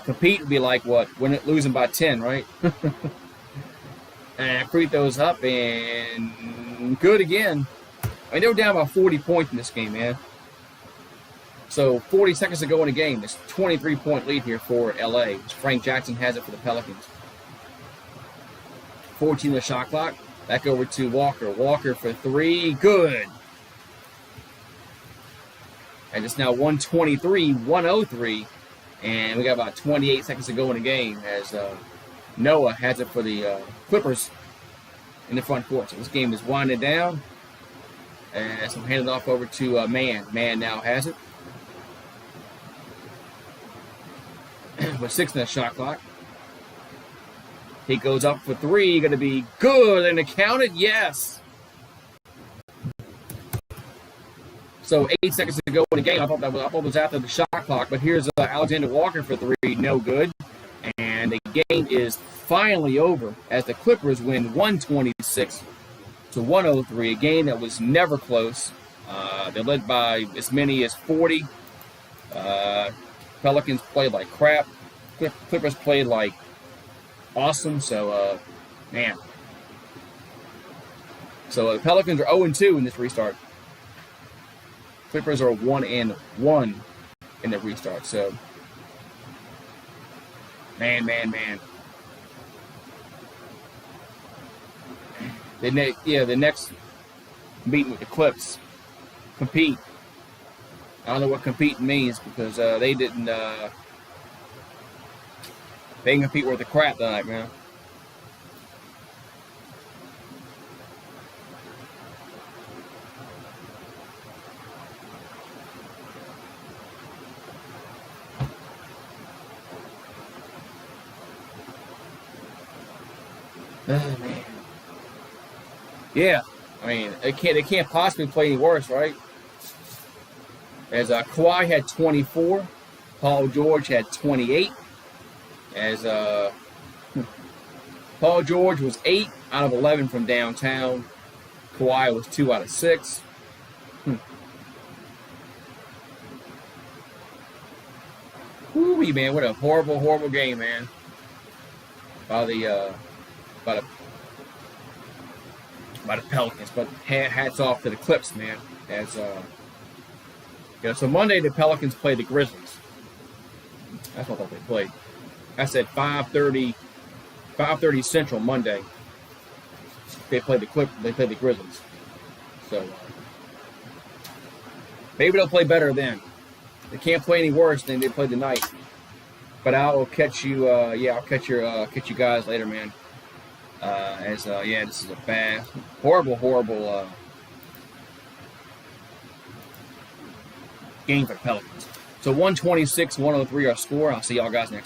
Compete would be like what? When it losing by 10, right? And free throws up and good again. I mean, they were down by 40 points in this game, man. So 40 seconds to go in the game. It's a 23-point lead here for LA. Frank Jackson has it for the Pelicans. 14 the shot clock. Back over to Walker. Walker for 3. Good. And it's now 123-103. And we got about 28 seconds to go in the game as Noah has it for the Clippers in the front court. So this game is winding down. And so handed off over to Mann. Mann now has it. With 6 in the shot clock. He goes up for 3. Going to be good. And to count it, yes. So 8 seconds to go in the game. I thought it was after the shot clock. But here's Alexander Walker for 3. No good. And the game is finally over as the Clippers win 126 to 103. A game that was never close. They led by as many as 40. Pelicans played like crap. Clippers played like awesome. So, man. So the Pelicans are 0-2 in this restart. Clippers are 1-1 in the restart. So, man. The next meeting with the Clips, compete. I don't know what competing means because they didn't compete worth the crap tonight, man. Oh, man. Yeah. I mean, they can't possibly play any worse, right? As Kawhi had 24, Paul George had 28. As Paul George was 8 out of 11 from downtown. Kawhi was 2 out of 6. Whoo, man, what a horrible, horrible game, man. By the Pelicans. But hats off to the Clips, man. As so Monday the Pelicans play the Grizzlies. That's what I thought they played. I said 5:30 Central Monday. They play the Grizzlies. So maybe they'll play better then. They can't play any worse than they played tonight. But I will catch you. I'll catch you guys later, man. This is a bad, horrible game for the Pelicans. So 126-103 our score. I'll see y'all guys next time.